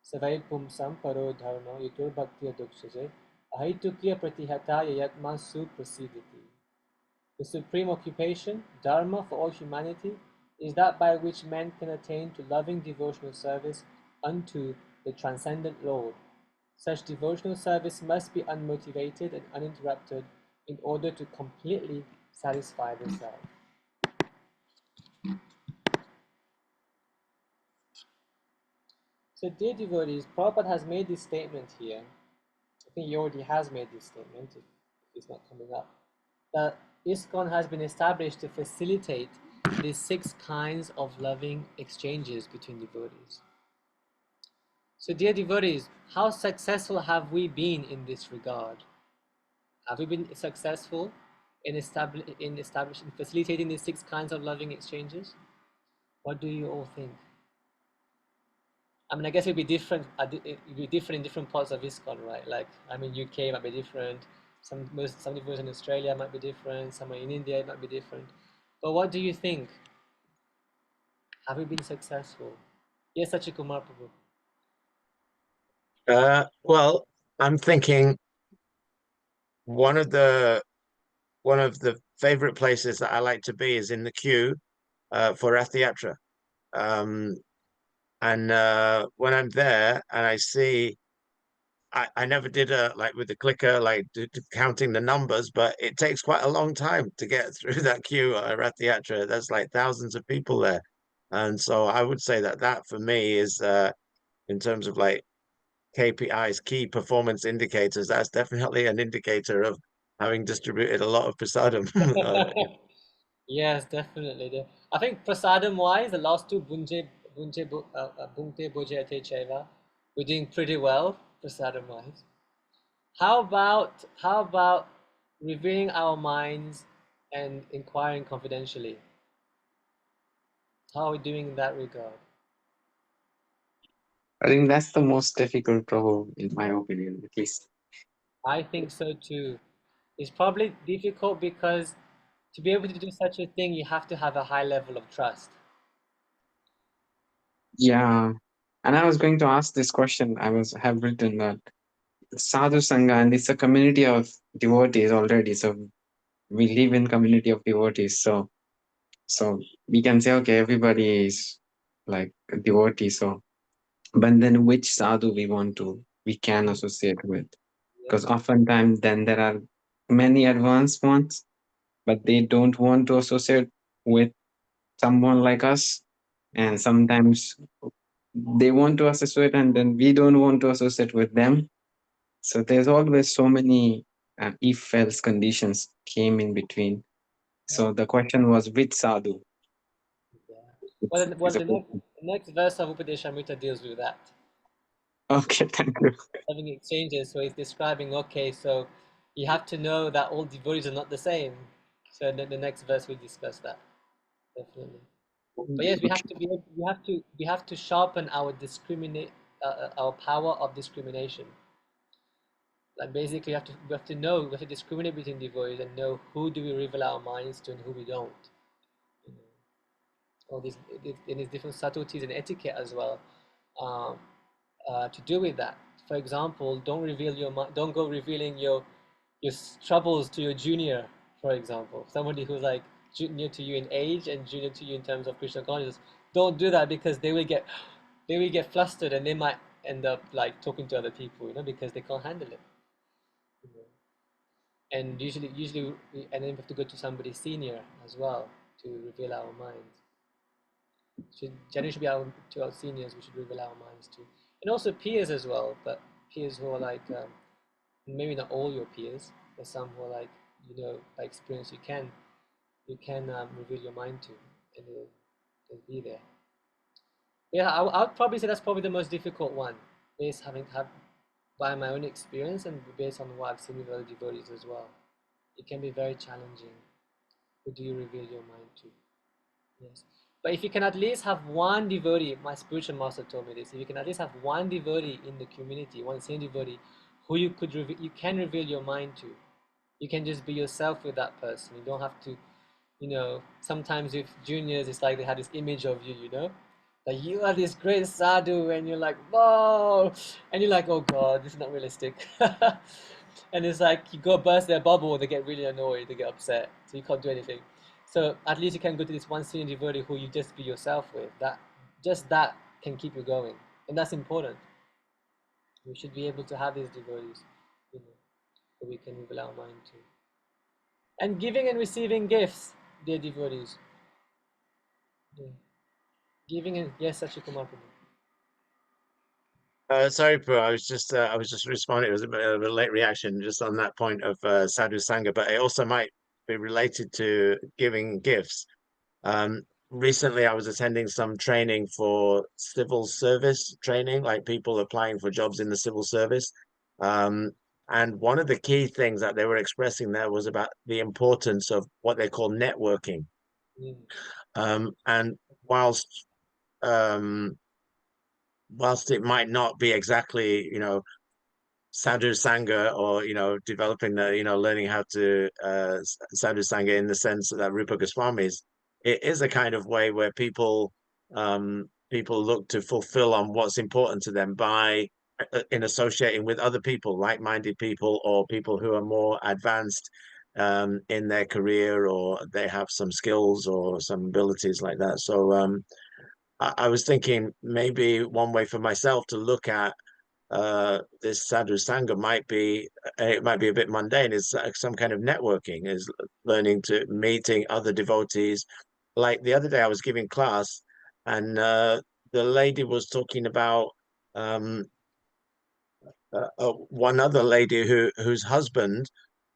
Savai Pumsam Paro Dharma Yutur Bhakti Adukshaje Ahitukya Pratihataya Yatmasu Prasidati. The supreme occupation, Dharma for all humanity, is that by which men can attain to loving devotional service unto the transcendent Lord. Such devotional service must be unmotivated and uninterrupted in order to completely satisfy the self. So, dear devotees, Prabhupada has made this statement here. I think he already has made this statement, if it's not coming up, that ISKCON has been established to facilitate these 6 kinds of loving exchanges between devotees. So, dear devotees, how successful have we been in this regard? Have we been successful in facilitating these 6 kinds of loving exchanges? What do you all think? I mean, I guess it'd be different. It'd be different in different parts of ISKCON, right? Like, I mean, UK might be different. Some devotees in Australia might be different. Somewhere in India it might be different. But what do you think? Have we been successful? Yes, Sachikumar Prabhu. Well, I'm thinking one of the favorite places that I like to be is in the queue for Rath Yatra. And when I'm there and I see, I never did like with the clicker, like counting the numbers, but it takes quite a long time to get through that queue at Rath Yatra. There's like thousands of people there. And so I would say that for me is in terms of like KPIs, key performance indicators, that's definitely an indicator of having distributed a lot of prasadam. Yes, definitely. I think prasadam wise, the last 2 Bhungte Bhoje Ate Cheva, we're doing pretty well prasadam wise. How about revealing our minds and inquiring confidentially? How are we doing in that regard? I think that's the most difficult, Prabhu, in my opinion, at least. I think so too. It's probably difficult because to be able to do such a thing, you have to have a high level of trust. Yeah. And I was going to ask this question. Have written that Sadhu Sangha, and it's a community of devotees already. So we live in community of devotees. So we can say, okay, everybody is like a devotee. So, but then which sadhu we can associate with? Because oftentimes then there are many advanced ones, but they don't want to associate with someone like us. And sometimes they want to associate and then we don't want to associate with them. So there's always so many if-else conditions came in between. So the question was, which sadhu? Yeah. Well, the next verse of Upadeshamrita deals with that. Okay, thank you. Having exchanges, so it's describing, okay, so you have to know that all devotees are not the same. So the next verse we discuss that, definitely. But yes, we have to sharpen our our power of discrimination. Like basically, we have to discriminate between devotees and know who do we reveal our minds to and who we don't. You know, all these different subtleties and etiquette as well to do with that. For example, don't go revealing your troubles to your junior. For example, somebody who's like junior to you in age and junior to you in terms of Krishna consciousness. Don't do that because they will get flustered and they might end up like talking to other people, because they can't handle it. And usually and then we have to go to somebody senior as well to reveal our minds. Generally should be to our seniors, we should reveal our minds to. And also peers as well, but peers who are like, maybe not all your peers, there's some who are like you know, by experience, you can reveal your mind to, and it'll be there. Yeah, I would probably say that's probably the most difficult one, based by my own experience and based on what I've seen with other devotees as well. It can be very challenging. Who do you reveal your mind to? Yes. But if you can at least have one devotee, my spiritual master told me this, if you can at least have one devotee in the community, one same devotee, who you can reveal your mind to. You can just be yourself with that person. You don't have to, you know, sometimes with juniors, it's like they have this image of you, you know, that you are this great sadhu, and you're like, whoa, and you're like, oh God, this is not realistic. And it's like you go burst their bubble, they get really annoyed, they get upset, so you can't do anything. So at least you can go to this one senior devotee who you just be yourself with. That can keep you going, and that's important. We should be able to have these devotees, you know, that we can reveal our mind to. And giving and receiving gifts, dear devotees. Yeah. Giving and yes, Sachikumar. Sorry, Prabhu, I was just responding. It was a bit of a late reaction just on that point of sadhu sangha, but it also might be related to giving gifts. Recently, I was attending some training for civil service training, like people applying for jobs in the civil service. And one of the key things that they were expressing there was about the importance of what they call networking. And whilst it might not be exactly, you know, sadhu sangha or, you know, developing the, you know, learning how to sadhu sangha in the sense that Rupa Goswami's, it is a kind of way where people look to fulfill on what's important to them by in associating with other people, like-minded people, or people who are more advanced in their career, or they have some skills or some abilities like that. So I was thinking maybe one way for myself to look at this sadhu sangha might be a bit mundane, is some kind of networking, is learning to meeting other devotees. Like the other day I was giving class, and the lady was talking about one other lady whose husband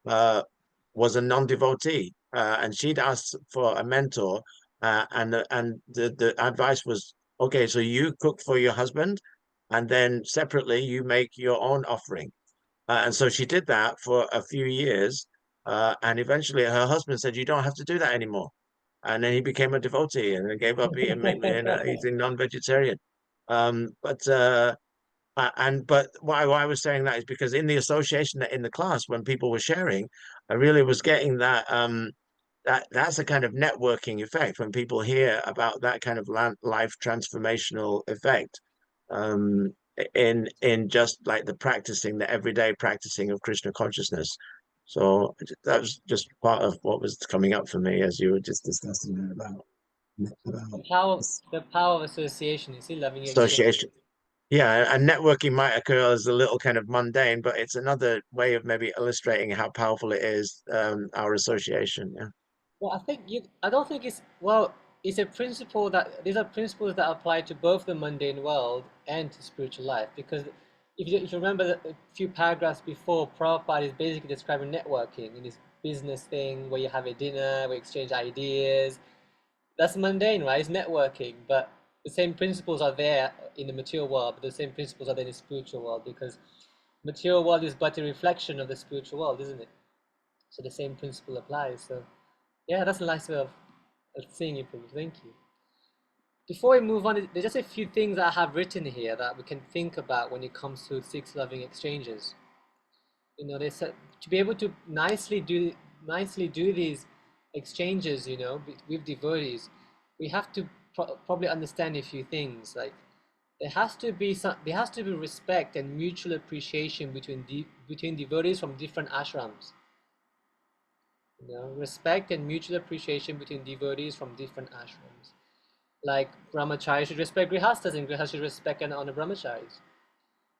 was a non-devotee, and she'd asked for a mentor, and the advice was, okay, so you cook for your husband, and then separately you make your own offering. And so she did that for a few years, and eventually her husband said, you don't have to do that anymore. And then he became a devotee and gave up eating non-vegetarian. But why I was saying that is because in the association, that in the class when people were sharing, I really was getting that that's a kind of networking effect when people hear about that kind of life transformational effect in just like the everyday practicing of Krishna consciousness. So that was just part of what was coming up for me as you were just discussing about The power of association. You see, loving association. Yeah, and networking might occur as a little kind of mundane, but it's another way of maybe illustrating how powerful it is, our association. Yeah. Well, I don't think it's a principle these are principles that apply to both the mundane world and to spiritual life. Because if you remember a few paragraphs before, Prabhupada is basically describing networking in this business thing where you have a dinner, where you exchange ideas. That's mundane, right? It's networking, but the same principles are there in the material world, but the same principles are there in the spiritual world, because material world is but a reflection of the spiritual world, isn't it? So the same principle applies. So yeah, that's a nice way of seeing it, Prabhu. Thank you. Before we move on, there's just a few things I have written here that we can think about when it comes to six loving exchanges. You know, they said to be able to nicely do these exchanges, you know, with devotees, we have to probably understand a few things. Like there has to be respect and mutual appreciation between devotees from different ashrams. You know, respect and mutual appreciation between devotees from different ashrams. Like brahmacharis should respect grihastas, and grihastas should respect and honor brahmacharis.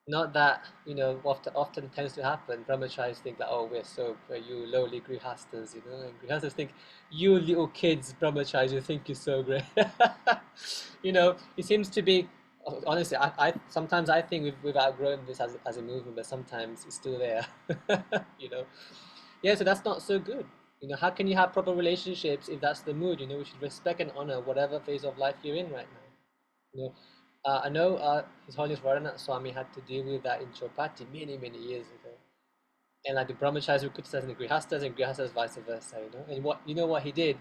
Not that, you know, often tends to happen. Brahmacharis think that, oh, we're you lowly grihastas, you know, and grihastas think, you little kids, brahmacharis, you think you're so great. You know, it seems to be, honestly, sometimes I think we've outgrown this as a movement, but sometimes it's still there. You know, Yeah, so that's not so good. You know, how can you have proper relationships if that's the mood? You know, we should respect and honor whatever phase of life you're in right now. You know, I know His Holiness Varanat Swami had to deal with that in Chopati many years ago, and like the brahmacharis were criticizing the grihastas and grihastas vice versa. You know, and what he did,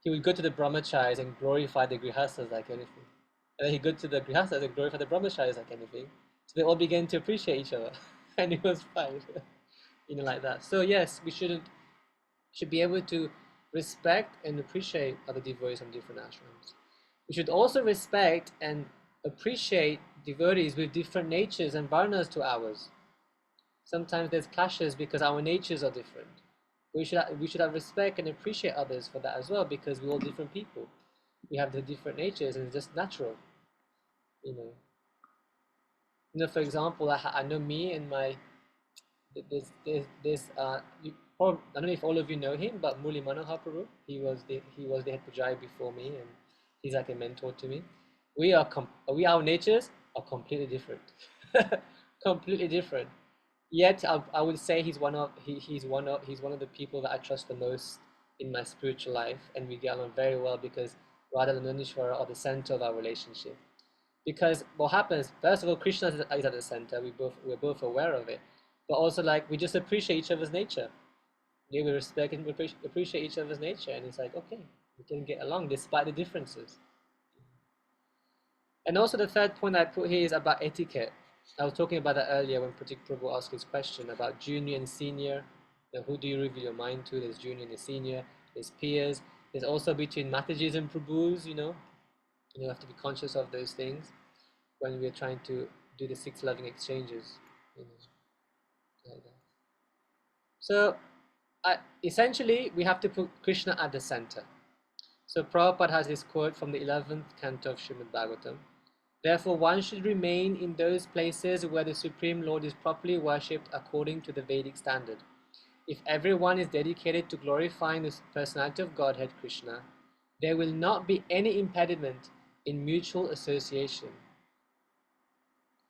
he would go to the brahmacharis and glorify the grihastas like anything, and then he'd go to the grihastas and glorify the brahmacharis like anything. So they all began to appreciate each other, and it was fine, you know, like that. So yes, we should be able to respect and appreciate other devotees from different ashrams. We should also respect and appreciate devotees with different natures and varnas to ours. Sometimes there's clashes because our natures are different. We should have respect and appreciate others for that as well, because we're all different people. We have the different natures, and it's just natural, you know. You know, for example, I know me and my I don't know if all of you know him, but Muli Manohar Prabhu, he was the head pujari before me, and he's like a mentor to me. Our natures are completely different, completely different. Yet I would say he's one of the people that I trust the most in my spiritual life, and we get along very well because Radha and Nandishwara are the center of our relationship. Because what happens, first of all, Krishna is at the center. We're both aware of it, but also like we just appreciate each other's nature. Yeah, we respect and appreciate each other's nature, and it's like, okay, we can get along despite the differences. And also the third point I put here is about etiquette. I was talking about that earlier when Pratik Prabhu asked his question about junior and senior. You know, who do you reveal your mind to? There's junior and senior, there's peers. There's also between Matajis and Prabhus, you know. You have to be conscious of those things when we're trying to do the 6 loving exchanges, you know, like that. So essentially, we have to put Krishna at the center. So Prabhupada has this quote from the 11th canto of Srimad Bhagavatam. Therefore, one should remain in those places where the Supreme Lord is properly worshipped according to the Vedic standard. If everyone is dedicated to glorifying the personality of Godhead Krishna, there will not be any impediment in mutual association.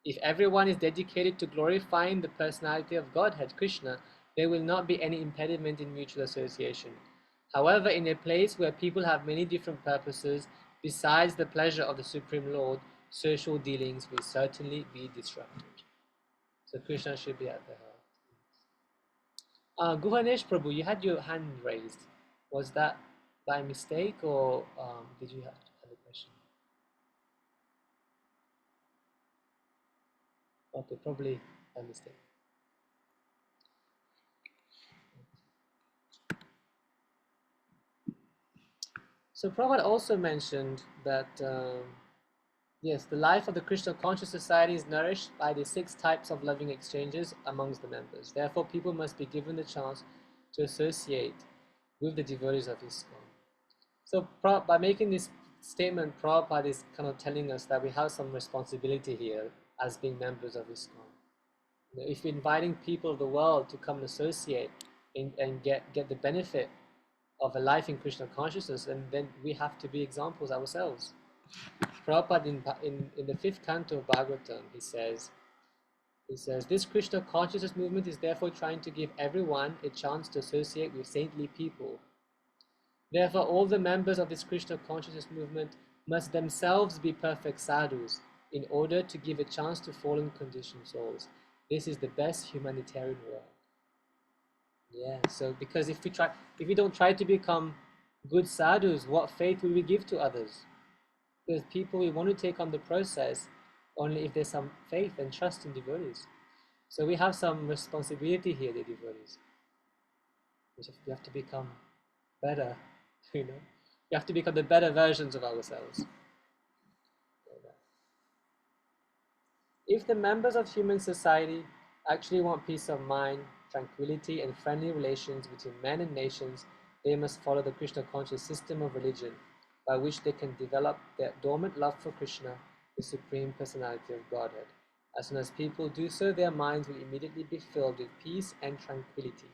If everyone is dedicated to glorifying the personality of Godhead Krishna, there will not be any impediment in mutual association. However, in a place where people have many different purposes besides the pleasure of the Supreme Lord, social dealings will certainly be disrupted. So Krishna should be at the heart. Guhanesh Prabhu, you had your hand raised. Was that by mistake, or did you have a question? Okay, probably by mistake. So Prabhupada also mentioned that yes, the life of the Krishna conscious society is nourished by the 6 types of loving exchanges amongst the members. Therefore, people must be given the chance to associate with the devotees of ISKCON. So by making this statement, Prabhupada is kind of telling us that we have some responsibility here as being members of ISKCON. You know, if we're inviting people of the world to come and associate and get the benefit of a life in Krishna consciousness, and then we have to be examples ourselves. Prabhupada in the 5th canto of Bhagavatam, he says, this Krishna consciousness movement is therefore trying to give everyone a chance to associate with saintly people. Therefore, all the members of this Krishna consciousness movement must themselves be perfect sadhus in order to give a chance to fallen conditioned souls. This is the best humanitarian work. Yeah, so because if we don't try to become good sadhus, what faith will we give to others? Because people will want to take on the process only if there's some faith and trust in devotees. So we have some responsibility here, the devotees. We have to become better, you know. We have to become the better versions of ourselves. If the members of human society actually want peace of mind, tranquility, and friendly relations between men and nations, they must follow the Krishna conscious system of religion, by which they can develop their dormant love for Krishna, the Supreme Personality of Godhead. As soon as people do so, their minds will immediately be filled with peace and tranquility.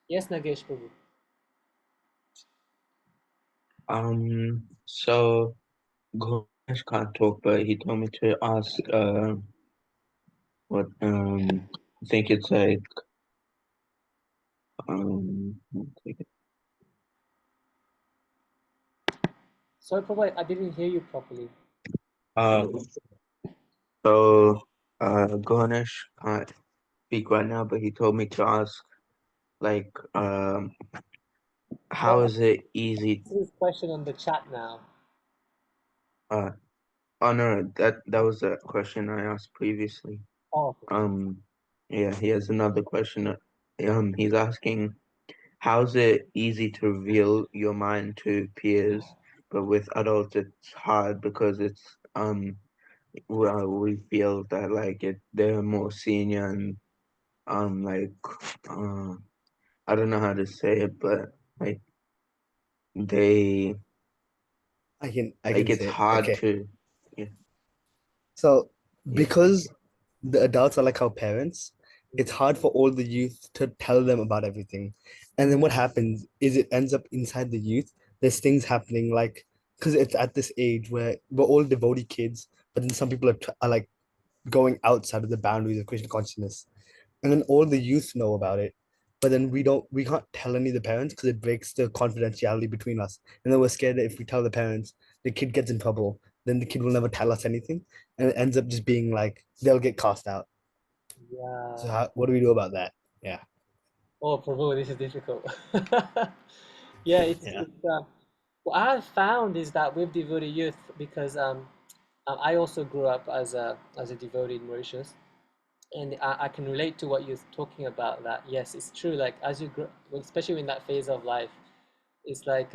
Yes, Nagesh Prabhu. So Ghosh can't talk, but he told me to ask what I think it's like one second. Sorry, Prabhu, I didn't hear you properly. So Ganesh can't speak right now, but he told me to ask, like, how Well, is it easy? this question on the chat now. Oh no, that was a question I asked previously. Oh, Yeah, he has another question. He's asking, how's it easy to reveal your mind to peers, but with adults it's hard because it's well, we feel that like they're more senior and like I don't know how to say it, but like they I can like it's say it. hard Okay. to yeah. So Yeah. because the adults are like our parents, it's hard for all the youth to tell them about everything. And then what happens is it ends up inside the youth. There's things happening like because it's at this age where we're all devotee kids, but then some people are like going outside of the boundaries of Krishna consciousness. And then all the youth know about it. But then we can't tell any of the parents because it breaks the confidentiality between us. And then we're scared that if we tell the parents, the kid gets in trouble, then the kid will never tell us anything. And it ends up just being like they'll get cast out. yeah. So what do we do about that? Yeah. Oh, Prabhu, this is difficult. Yeah, Yeah. what I have found is that with devotee youth, because I also grew up as a devotee in Mauritius, and I can relate to what you're talking about. That yes, it's true. Like as you grow, especially in that phase of life, it's like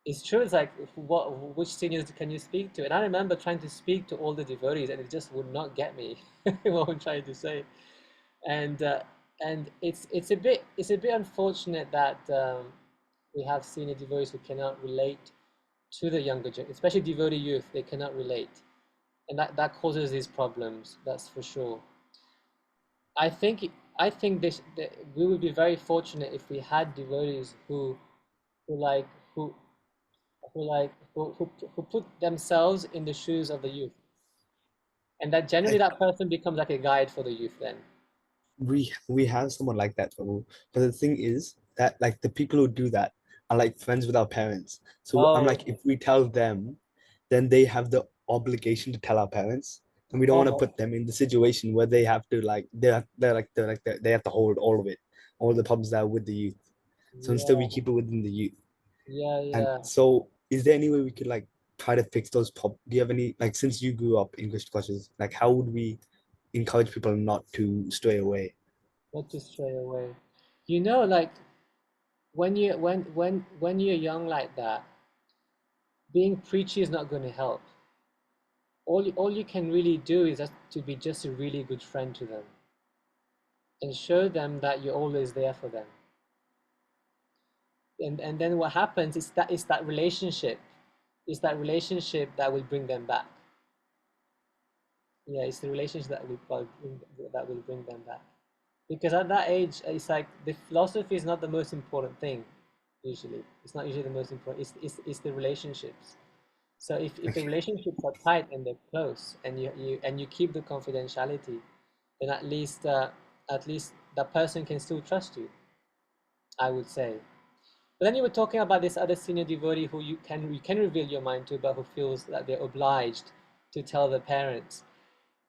it's true. It's like which seniors can you speak to? And I remember trying to speak to all the devotees, and it just would not get me what I'm trying to say. And it's a bit unfortunate that we have senior devotees who cannot relate to the younger generation, especially devotee youth. They cannot relate, and that causes these problems. That's for sure. I think that we would be very fortunate if we had devotees who like who who put themselves in the shoes of the youth, and that generally that person becomes like a guide for the youth. Then We have someone like that, Prabhu. But the thing is that like the people who do that are like friends with our parents. So I'm like, if we tell them, then they have the obligation to tell our parents, and we don't want to put them in the situation where they have to like they have to hold all of it, all the problems that are with the youth. So instead, we keep it within the youth. And yeah. so, is there any way we could like try to fix those problems? Do you have any like since you grew up in Krishna consciousness, like how would we encourage people not to stray away? Not to stray away. You know, like when you're young like that, being preachy is not going to help. All you can really do is to be just a really good friend to them and show them that you're always there for them. And then what happens is that relationship that will bring them back. Yeah, it's the relationship that will bring them back. Because at that age, it's like the philosophy is not the most important thing. Usually, it's not usually the most important. It's the relationships. So if the relationships are tight and they're close, and you keep the confidentiality, then at least that person can still trust you, I would say. But then you were talking about this other senior devotee who you can reveal your mind to, but who feels that they're obliged to tell the parents.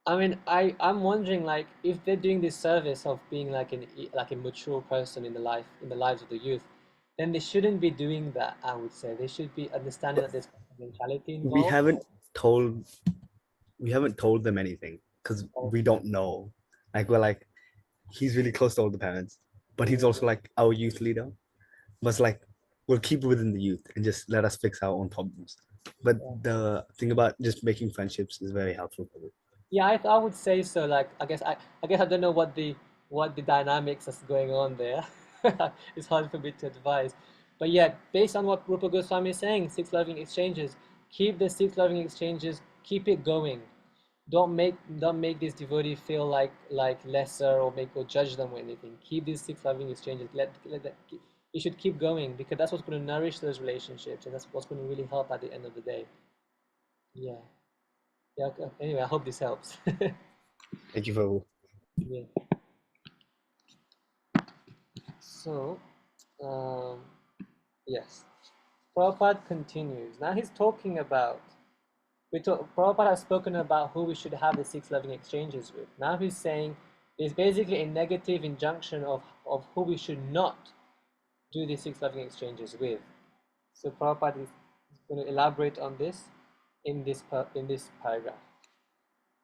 I mean, I'm wondering, like, if they're doing this service of being like a mature person in the lives of the youth, then they shouldn't be doing that. I would say they should be understanding that there's confidentiality We involved. haven't told them anything because we don't know. Like we're like, he's really close to all the parents, but he's also like our youth leader. But it's like we'll keep it within the youth and just let us fix our own problems. But the thing about just making friendships is very helpful for me. Yeah, I would say so. Like, I guess I don't know what the dynamics is going on there. It's hard for me to advise. But yeah, based on what Rupa Goswami is saying, six loving exchanges, keep the six loving exchanges, keep it going. Don't make this devotee feel like lesser or judge them or anything. Keep these six loving exchanges. You should keep going because that's what's going to nourish those relationships, and that's what's going to really help at the end of the day. Yeah. Yeah. Okay. Anyway, I hope this helps. Thank you, Prabhu. Yeah. So, yes, Prabhupada continues. Now he's talking about, Prabhupada has spoken about who we should have the 6 loving exchanges with. Now he's saying there's basically a negative injunction of who we should not do the 6 loving exchanges with. So Prabhupada is going to elaborate on this in this paragraph.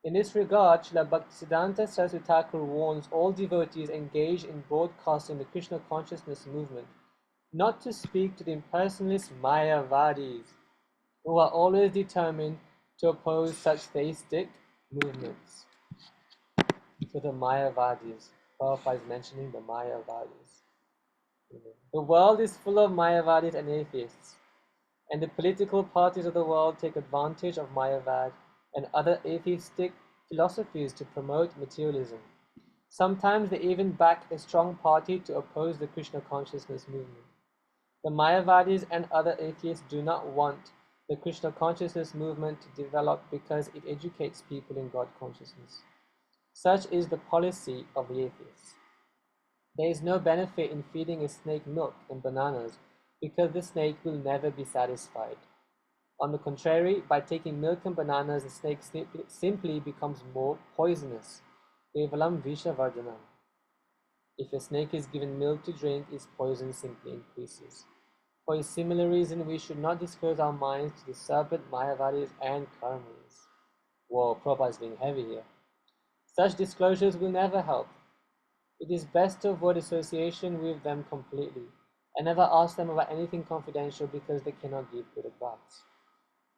In this regard, Srila Bhaktisiddhanta Saraswati Thakur warns all devotees engaged in broadcasting the Krishna consciousness movement not to speak to the impersonalist Mayavadis, who are always determined to oppose such theistic movements. So the Mayavadis, Prabhupada is mentioning the Mayavadis. The world is full of Mayavadis and atheists, and the political parties of the world take advantage of Mayavad and other atheistic philosophies to promote materialism. Sometimes they even back a strong party to oppose the Krishna consciousness movement. The Mayavadis and other atheists do not want the Krishna consciousness movement to develop because it educates people in God consciousness. Such is the policy of the atheists. There is no benefit in feeding a snake milk and bananas because the snake will never be satisfied. On the contrary, by taking milk and bananas, the snake simply becomes more poisonous. Kevalam vishavardhanam. If a snake is given milk to drink, its poison simply increases. For a similar reason, we should not disclose our minds to the serpent, Mayavadis, and Karmis. Whoa, Prabhupada is being heavy here. Such disclosures will never help. It is best to avoid association with them completely, and never ask them about anything confidential because they cannot give good advice.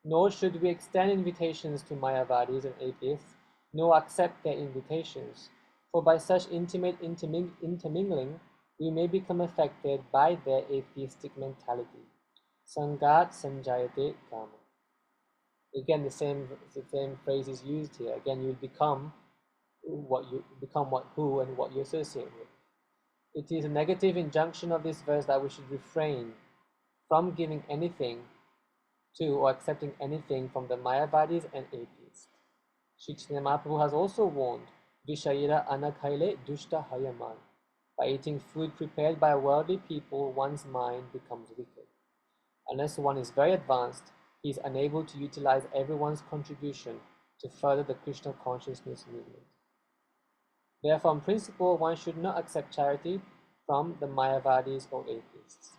Nor should we extend invitations to Mayavadis and atheists, nor accept their invitations, for by such intimate intermingling, we may become affected by their atheistic mentality. Sangat sanjayate kama. Again, the same phrase is used here. Again, you become who and what you associate with. It is a negative injunction of this verse that we should refrain from giving anything to or accepting anything from the Mayavadis and atheists. Sri Chaitanya Mahaprabhu has also warned, Vishayira anakhaile dushta hayaman. By eating food prepared by worldly people, one's mind becomes wicked. Unless one is very advanced, he is unable to utilize everyone's contribution to further the Krishna consciousness movement. Therefore, in principle, one should not accept charity from the Mayavadis or atheists.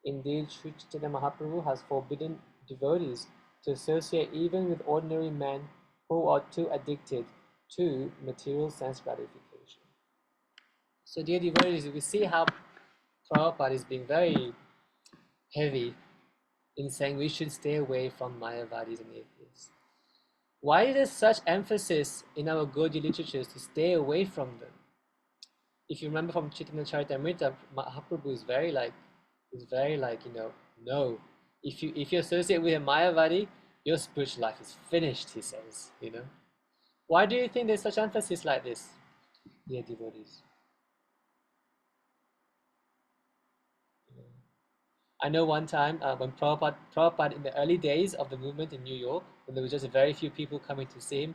Indeed, Sri Chaitanya Mahaprabhu has forbidden devotees to associate even with ordinary men who are too addicted to material sense gratification. So, dear devotees, we see how Prabhupada is being very heavy in saying we should stay away from Mayavadis and atheists. Why is there such emphasis in our Gaudiya literatures to stay away from them? If you remember from Chaitanya Charitamrita, Mahaprabhu is very like, no. If you associate with a Mayavadi, your spiritual life is finished, he says, Why do you think there's such emphasis like this, dear devotees? I know one time when Prabhupada in the early days of the movement in New York, when there was just very few people coming to see him,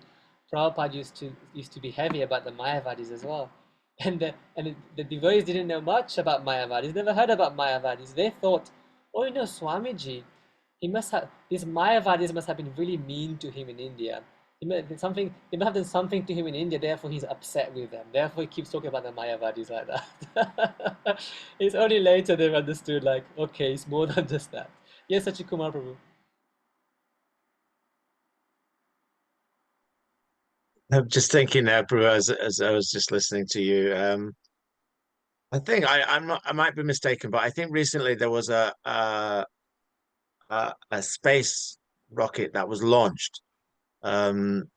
Prabhupada used to be heavy about the Mayavadis as well. And the devotees didn't know much about Mayavadis, never heard about Mayavadis. They thought, Swamiji, these Mayavadis must have been really mean to him in India. They must have done something to him in India, therefore he's upset with them. Therefore he keeps talking about the Mayavadis like that. It's only later they've understood, like, okay, it's more than just that. Yes, Sachikumar Prabhu. I'm just thinking now, Prabhu, as I was just listening to you. I think I might be mistaken, but I think recently there was a space rocket that was launched. And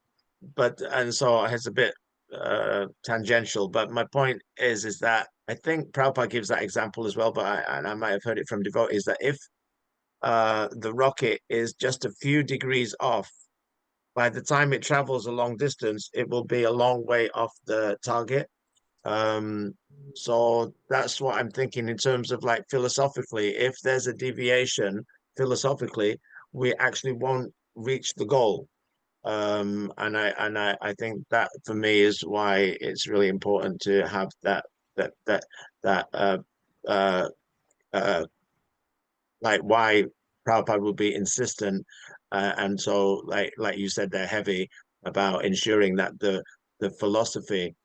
so it's a bit tangential, but my point is that I think Prabhupada gives that example as well, but I might have heard it from devotees that if the rocket is just a few degrees off, by the time it travels a long distance, it will be a long way off the target. So that's what I'm thinking in terms of like philosophically, if there's a deviation philosophically, we actually won't reach the goal. And I think that for me is why it's really important to have that like why Prabhupada would be insistent, and so like you said, they're heavy about ensuring that the philosophy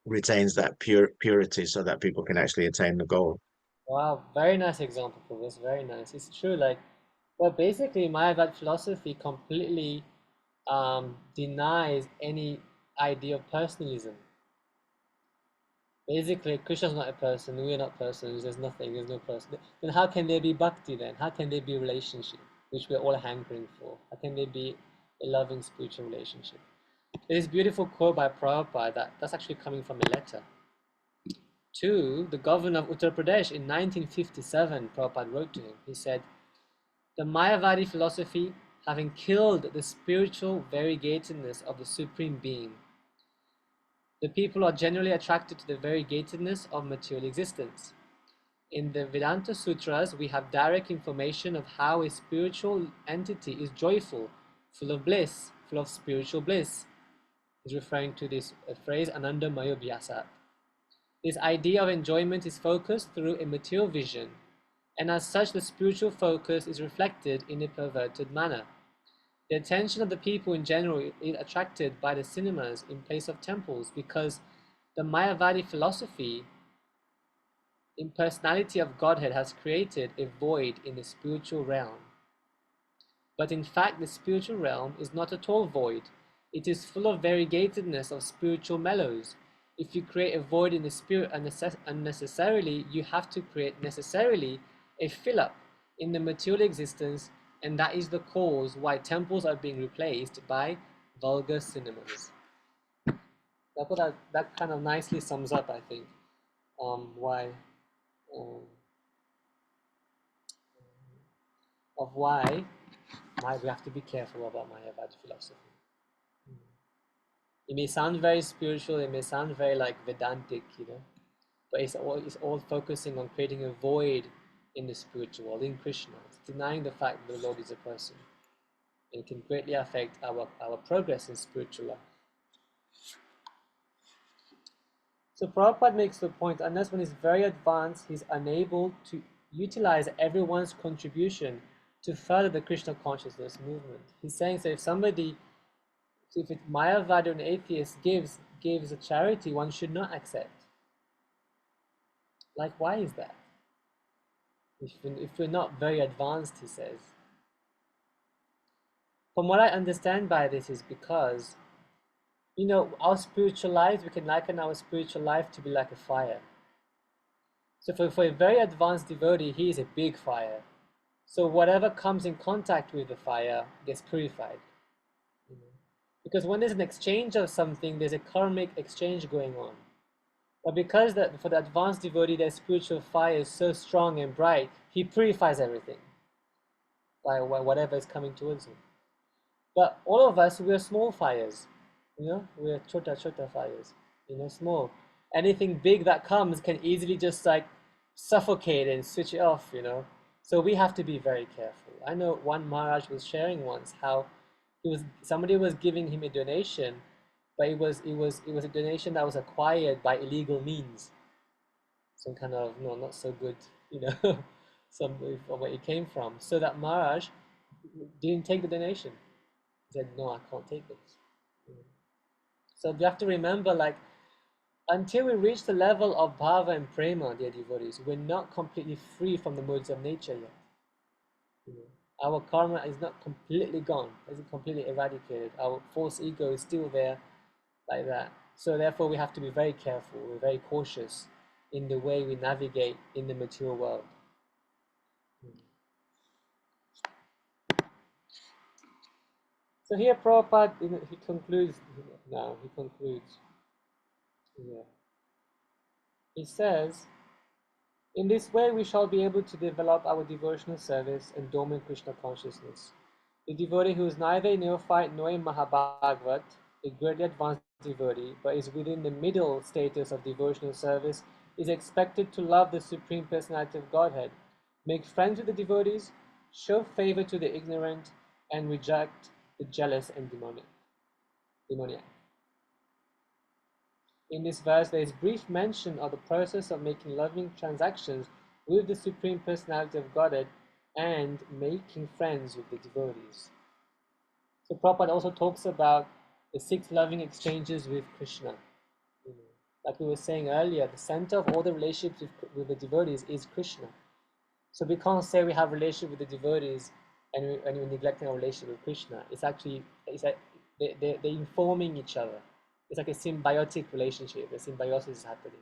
retains that purity so that people can actually attain the goal. Wow, very nice example for this. Very nice. It's true. Like, well, basically, Mayavad philosophy completely denies any idea of personalism. Basically, Krishna's not a person, we are not persons, there's nothing, there's no person. Then how can there be bhakti then? How can there be a relationship, which we're all hankering for? How can there be a loving spiritual relationship? There's this beautiful quote by Prabhupada that's actually coming from a letter to the governor of Uttar Pradesh in 1957. Prabhupada wrote to him. He said, "The Mayavadi philosophy, having killed the spiritual variegatedness of the Supreme Being, the people are generally attracted to the variegatedness of material existence. In the Vedanta Sutras, we have direct information of how a spiritual entity is joyful, full of bliss, full of spiritual bliss." He's referring to this phrase, Ananda Mayo Vyasat. This idea of enjoyment is focused through a material vision, and as such, the spiritual focus is reflected in a perverted manner. The attention of the people in general is attracted by the cinemas in place of temples because the Mayavadi philosophy, impersonality of Godhead, has created a void in the spiritual realm. But in fact, the spiritual realm is not at all void. It is full of variegatedness of spiritual mellows. If you create a void in the spirit unnecessarily, you have to create necessarily a fill-up in the material existence, and that is the cause why temples are being replaced by vulgar cinemas. That kind of nicely sums up, I think, why we have to be careful about Mayavadi philosophy. It may sound very spiritual, it may sound very like Vedantic, but it's all focusing on creating a void in the spiritual world, in Krishna. It's denying the fact that the Lord is a person. And it can greatly affect our progress in spiritual life. So Prabhupada makes the point, unless one is very advanced, he's unable to utilize everyone's contribution to further the Krishna consciousness movement. He's saying, so if Mayavadi or an atheist gives a charity, one should not accept. Like, why is that? If we're not very advanced, he says. From what I understand by this is because, our spiritual lives, we can liken our spiritual life to be like a fire. So for a very advanced devotee, he is a big fire. So whatever comes in contact with the fire gets purified. Because when there's an exchange of something, there's a karmic exchange going on. But because for the advanced devotee, their spiritual fire is so strong and bright, he purifies everything by whatever is coming towards him. But all of us, we're small fires. We're chota fires, small. Anything big that comes can easily just like suffocate and switch it off, So we have to be very careful. I know one Maharaj was sharing once how somebody was giving him a donation, but it was a donation that was acquired by illegal means. Some kind of not so good, some of where it came from. So that Maharaj didn't take the donation. He said, "No, I can't take it." So we have to remember, like, until we reach the level of bhava and prema, dear devotees, we're not completely free from the modes of nature yet. Our karma is not completely gone, isn't completely eradicated. Our false ego is still there, like that. So therefore, we have to be very careful, we're very cautious in the way we navigate in the material world. So here Prabhupada, he concludes. Yeah. He says, in this way we shall be able to develop our devotional service and dormant Krishna consciousness. The devotee who is neither a neophyte nor a Mahabhagavat, a greatly advanced devotee, but is within the middle status of devotional service, is expected to love the Supreme Personality of Godhead, make friends with the devotees, show favor to the ignorant, and reject the jealous and demoniac. In this verse, there is brief mention of the process of making loving transactions with the Supreme Personality of Godhead and making friends with the devotees. So Prabhupada also talks about the 6 loving exchanges with Krishna. Like we were saying earlier, the center of all the relationships with the devotees is Krishna. So we can't say we have a relationship with the devotees and we're neglecting our relationship with Krishna. It's actually, it's like they're informing each other. It's like a symbiotic relationship. A symbiosis is happening.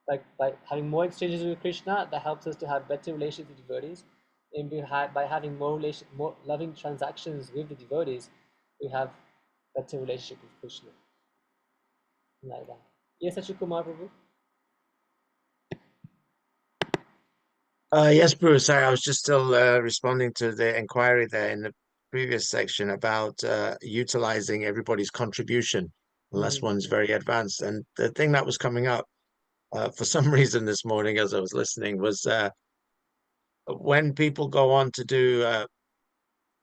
Like by having more exchanges with Krishna, that helps us to have better relationships with devotees. And by having more loving transactions with the devotees, we have better relationship with Krishna. Like that. Yes, Kumar Prabhu? Yes, Bruce. Sorry, I was just still responding to the inquiry there in the previous section about utilizing everybody's contribution, unless one's very advanced. And the thing that was coming up for some reason this morning as I was listening was when people go on to do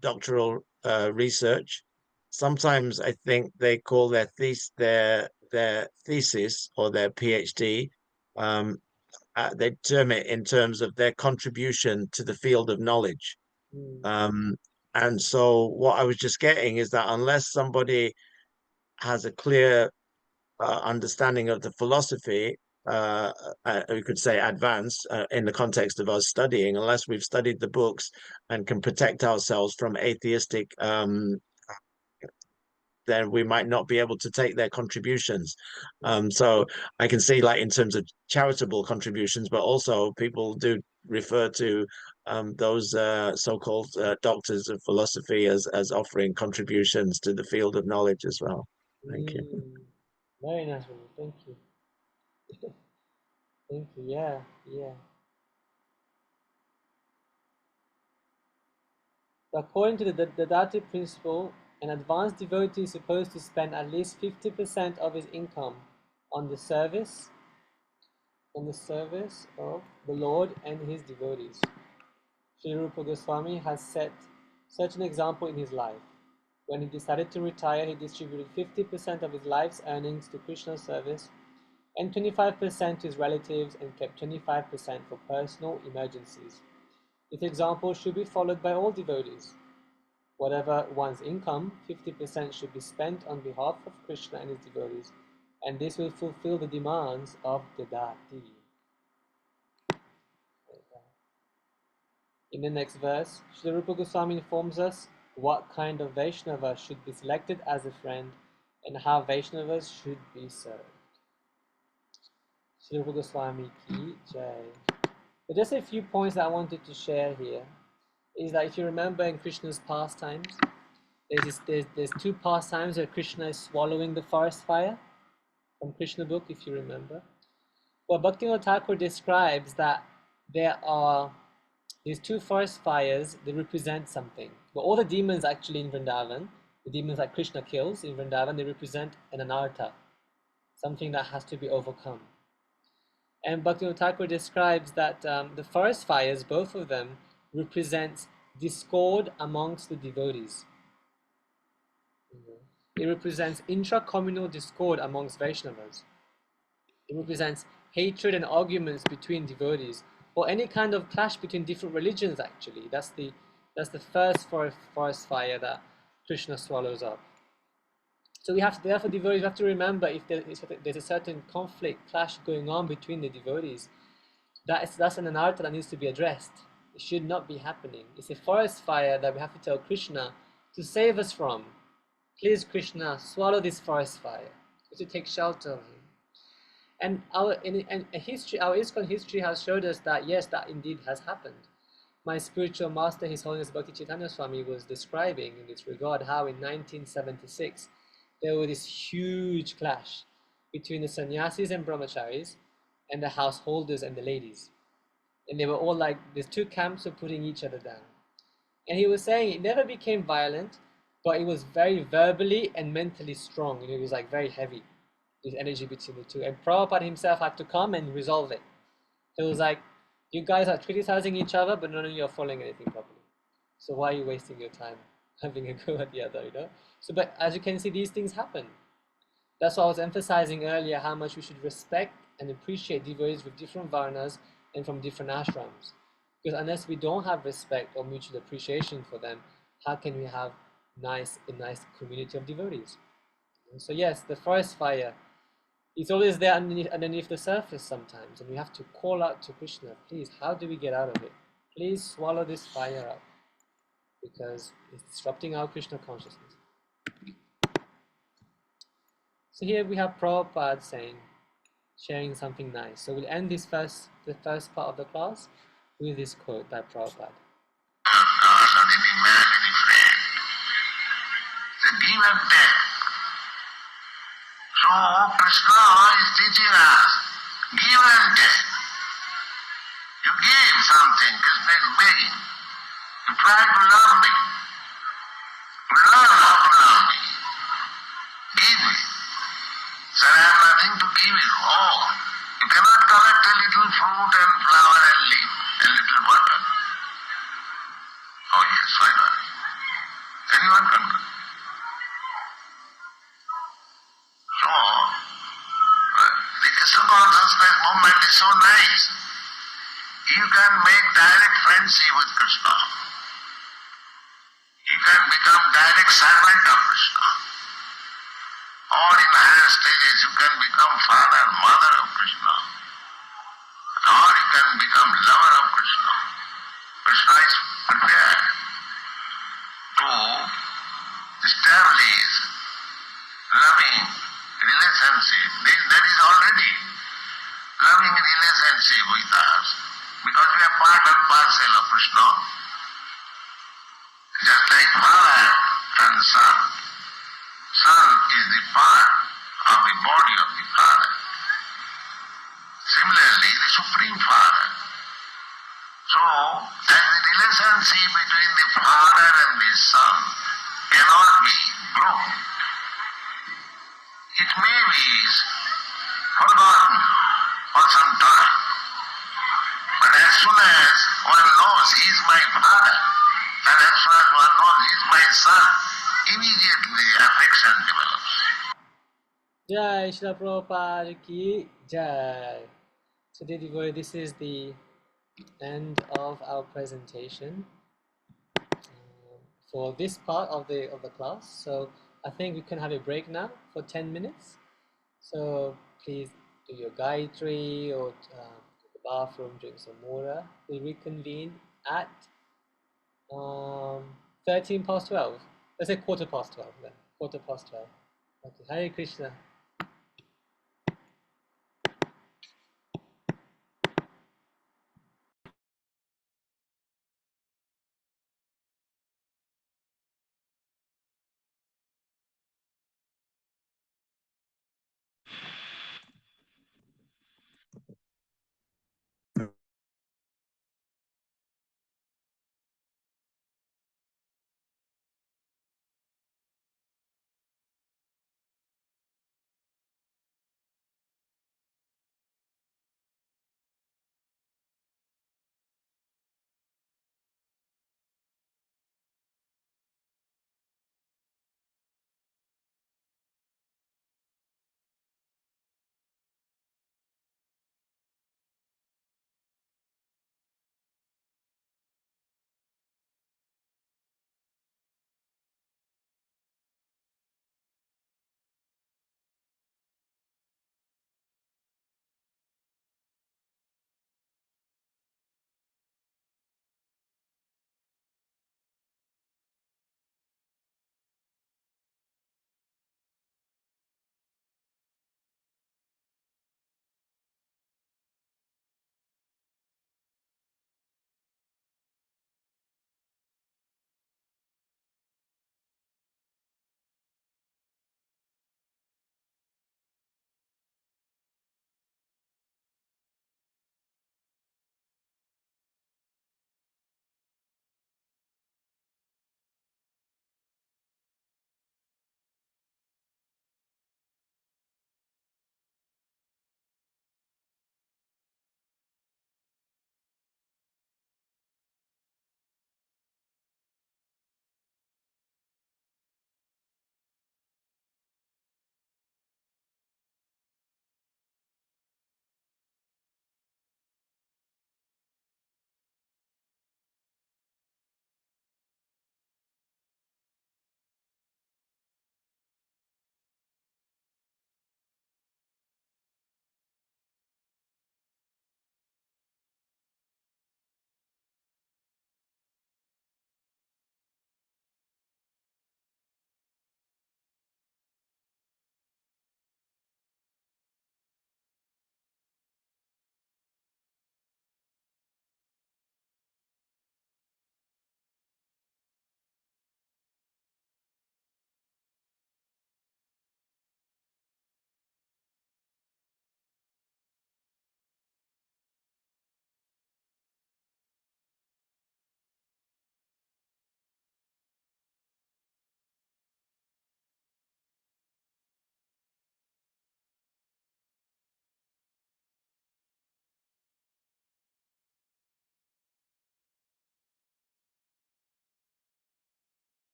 doctoral research, sometimes I think they call their thesis or their PhD. They term it in terms of their contribution to the field of knowledge. And so what I was just getting is that unless somebody has a clear understanding of the philosophy, we could say advanced in the context of us studying, unless we've studied the books and can protect ourselves from atheistic then we might not be able to take their contributions. So I can see, like, in terms of charitable contributions, but also people do refer to those so-called doctors of philosophy as offering contributions to the field of knowledge as well. Thank you. Very nice, thank you. Thank you. Yeah. According to the Dati principle, an advanced devotee is supposed to spend at least 50% of his income on the service of the Lord and his devotees. Sri Rupa Goswami has set such an example in his life. When he decided to retire, he distributed 50% of his life's earnings to Krishna's service and 25% to his relatives and kept 25% for personal emergencies. This example should be followed by all devotees. Whatever one's income, 50% should be spent on behalf of Krishna and his devotees, and this will fulfill the demands of the Dati. In the next verse, Srila Rupa Goswami informs us what kind of Vaishnava should be selected as a friend and how Vaishnavas should be served. Srila Rupa Goswami ki jai. But just a few points that I wanted to share here is that if you remember in Krishna's pastimes, there's 2 pastimes where Krishna is swallowing the forest fire from Krishna book, if you remember. Well, Bhaktivinoda Thakur describes that there are these 2 forest fires. They represent something. But all the demons actually in Vrindavan, the demons that Krishna kills in Vrindavan, they represent an anartha, something that has to be overcome. And Bhaktivinoda Thakur describes that the forest fires, both of them, represent discord amongst the devotees. It represents intra-communal discord amongst Vaishnavas. It represents hatred and arguments between devotees, or any kind of clash between different religions. Actually, that's the first forest fire that Krishna swallows up. So therefore, devotees have to remember if there's a certain conflict, clash going on between the devotees, that's an anartha that needs to be addressed. It should not be happening. It's a forest fire that we have to tell Krishna to save us from. Please, Krishna, swallow this forest fire. We should take shelter of him. And our ISKCON history has showed us that yes, that indeed has happened. My spiritual master, His Holiness Bhakti Chaitanya Swami, was describing in this regard how in 1976 there was this huge clash between the sannyasis and brahmacharis and the householders and the ladies. And they were all like, these 2 camps were putting each other down. And he was saying it never became violent, but it was very verbally and mentally strong. It was like very heavy, this energy between the 2. And Prabhupada himself had to come and resolve it. He was like, you guys are criticizing each other, but none of you are following anything properly. So why are you wasting your time having a go at the other, So, but as you can see, these things happen. That's why I was emphasizing earlier how much we should respect and appreciate devotees with different varnas and from different ashrams. Because unless we don't have respect or mutual appreciation for them, how can we have a nice community of devotees? And so yes, the forest fire, it's always there underneath the surface sometimes, and we have to call out to Krishna, please, how do we get out of it? Please swallow this fire up, because it's disrupting our Krishna consciousness. So here we have Prabhupada sharing something nice. So we'll end the first part of the class with this quote by Prabhupada. Any man, any friend. The give and take. So Krishna is teaching us, give and take. You give something, Krishna is begging. You try to love me. Learn how to love me. Give me. Sir, I have nothing to give you. Oh, you cannot collect a little fruit and flower and leaf, a little water. Oh yes, why not? Anyone can do. So, the Krishna consciousness movement is so nice. You can make direct friendship with Krishna. You can become direct servant of Krishna. Or in higher stages you can become father and mother of Krishna. Or you can become lover of Krishna. Krishna is prepared to establish loving relationship. There is already loving relationship with us because we are part and parcel of Krishna. Just like father and son. Son is the part of the body of the father. Similarly, the Supreme Father. So, as the relationship between the father and the son cannot be broken, it may be forgotten for some time. But as soon as one knows he is my father, and as soon as one knows he is my son, immediately affection develops. Jai Srila Prabhupada ki Jai. So dear devotee, this is the end of our presentation for this part of the class. So I think we can have a break now for 10 minutes. So please do your Gayatri or go to the bathroom, drink some water. We'll reconvene at 13 past 12. Let's say quarter past 12 then. Quarter past 12. Okay, Hare Krishna.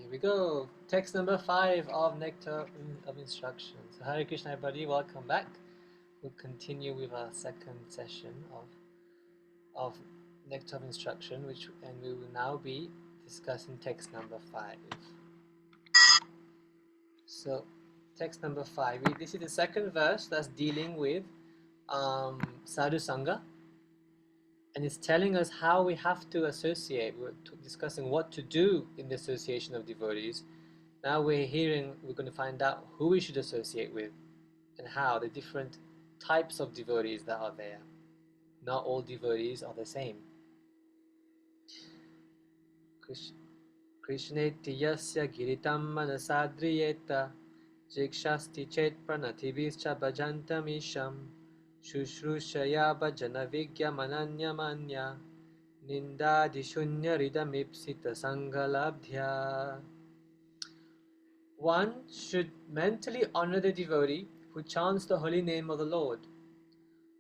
Here we go. Text number 5 of Nectar of Instructions. So Hare Krishna, everybody. Welcome back. We'll continue with our second session of Nectar of Instruction, and we will now be discussing text number 5. So, text number 5. This is the second verse that's dealing with Sadhu Sangha, and it's telling us how we have to associate. We're discussing what to do in the association of devotees. Now we're going to find out who we should associate with and how, the different types of devotees that are there. Not all devotees are the same. Krishneti yasya giritam manasadriyeta jikshasti chet pranatibhischa bhajantam isham shushrusaya bhajana vigya mananya manya nindadi shunya ridamipsita sangalabdhya. One should mentally honor the devotee who chants the holy name of the Lord.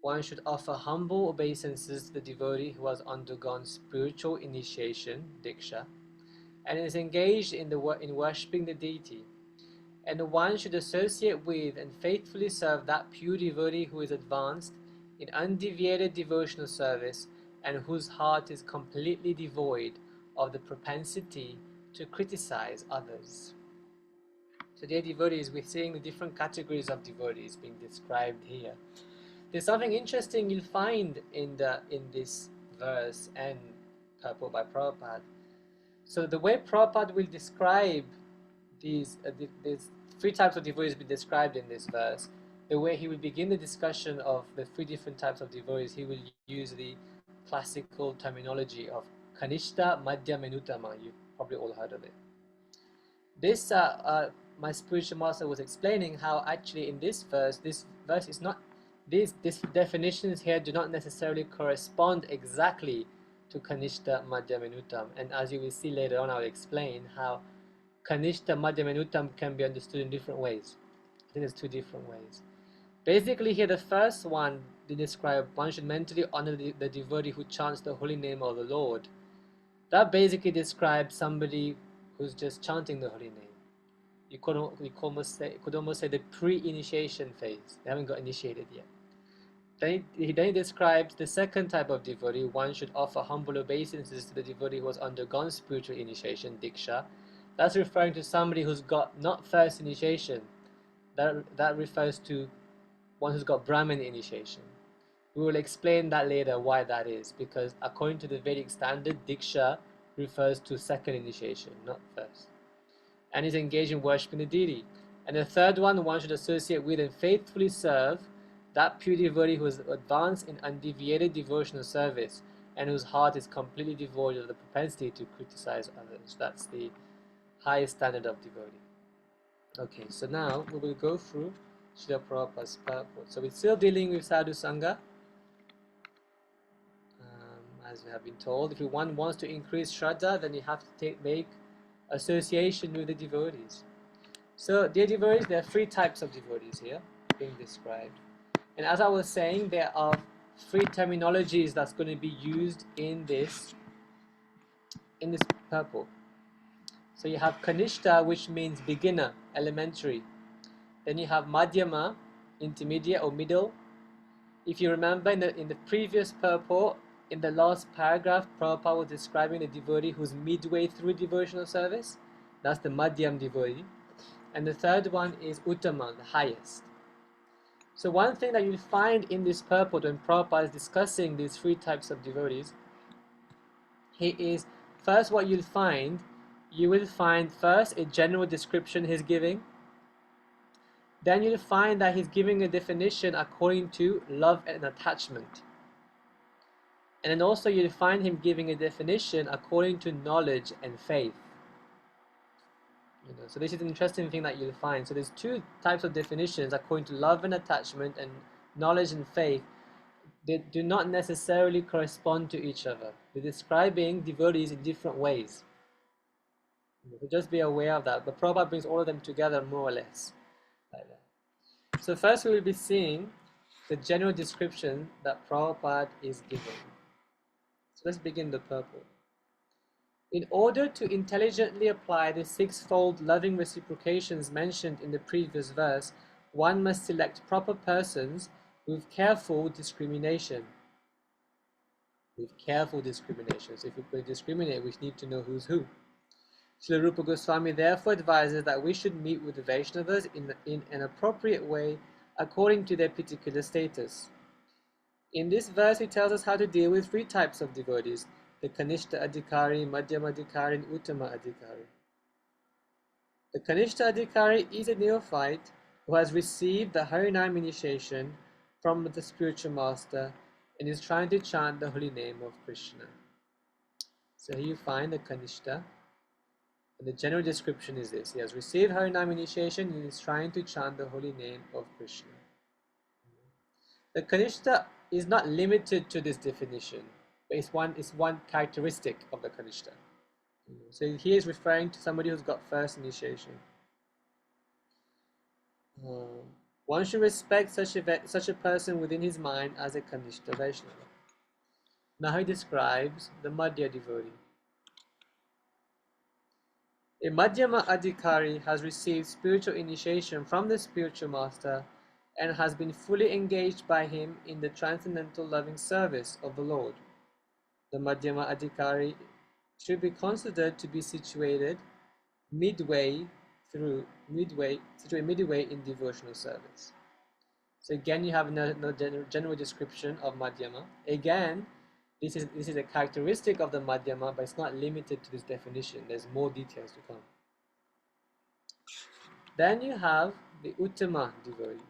One should offer humble obeisances to the devotee who has undergone spiritual initiation, diksha, and is engaged in worshipping the deity. And one should associate with and faithfully serve that pure devotee who is advanced in undeviated devotional service and whose heart is completely devoid of the propensity to criticize others. So dear devotees, we're seeing the different categories of devotees being described here. There's something interesting you'll find in this verse and purport by Prabhupada. So the way Prabhupada will describe these 3 types of devotees be described in this verse, the way he will begin the discussion of the 3 different types of devotees, he will use the classical terminology of Kanishta, Madhyam, and Uttama. You've probably all heard of it. This, my spiritual master was explaining how actually in this verse is not, these definitions here do not necessarily correspond exactly to Kanishta, Madhyam, and Uttam. And as you will see later on, I'll explain how Kanishta, Madhyam, and Uttam can be understood in different ways. I think there's 2 different ways. Basically here, the first one, they describe one should mentally honor the devotee who chants the holy name of the Lord. That basically describes somebody who's just chanting the holy name. You could almost say the pre-initiation phase. They haven't got initiated yet. Then he describes the second type of devotee. One should offer humble obeisances to the devotee who has undergone spiritual initiation, diksha. That's referring to somebody who's got not first initiation. That refers to one who's got Brahmin initiation. We will explain that later why that is, because according to the Vedic standard, diksha refers to second initiation, not first. And is engaged in worshipping the deity. And the third one should associate with and faithfully serve that pure devotee who is advanced in undeviated devotional service and whose heart is completely devoid of the propensity to criticize others. That's the highest standard of devotee. Okay, so now we will go through Srila Prabhupada's purport. So we're still dealing with Sadhu Sangha. As we have been told, if one wants to increase Shraddha, then you have to make association with the devotees. So, dear devotees, there are 3 types of devotees here being described. And as I was saying, there are 3 terminologies that's going to be used in this purport. So you have Kanishta, which means beginner, elementary. Then you have Madhyama, intermediate or middle. If you remember in the previous purport, in the last paragraph, Prabhupada was describing the devotee who's midway through devotional service. That's the Madhyam devotee. And the third one is Uttama, the highest. So one thing that you'll find in this purport when Prabhupada is discussing these 3 types of devotees, first what you'll find, you will find first a general description he's giving. Then you'll find that he's giving a definition according to love and attachment. And then also you'll find him giving a definition according to knowledge and faith. So this is an interesting thing that you'll find. So there's 2 types of definitions according to love and attachment and knowledge and faith. They do not necessarily correspond to each other. They're describing devotees in different ways. So just be aware of that. But Prabhupada brings all of them together more or less like that. So first we will be seeing the general description that Prabhupada is giving. So let's begin the purport. In order to intelligently apply the sixfold loving reciprocations mentioned in the previous verse, one must select proper persons with careful discrimination. With careful discrimination. So if we're going to discriminate, we need to know who's who. Srila Rupa Goswami therefore advises that we should meet with the Vaishnavas in an appropriate way according to their particular status. In this verse, he tells us how to deal with three types of devotees: the Kanishta Adhikari, Madhyama Adhikari, and Uttama Adhikari. The Kanishta Adhikari is a neophyte who has received the Harinam initiation from the spiritual master and is trying to chant the holy name of Krishna. So here you find the Kanishta, and the general description is this: he has received Harinam initiation and is trying to chant the holy name of Krishna. The Kanishta is not limited to this definition, but it's one characteristic of the Kanishta. So he is referring to somebody who's got first initiation. One should respect such a person within his mind as a Kanishta Vaishnava. Now he describes the Madhya devotee. A Madhyama Adhikari has received spiritual initiation from the spiritual master and has been fully engaged by him in the transcendental loving service of the Lord. The Madhyama Adhikari should be considered to be situated midway in devotional service. So again, you have another general description of Madhyama. Again, this is a characteristic of the Madhyama, but it's not limited to this definition. There's more details to come. Then you have the Uttama devotee,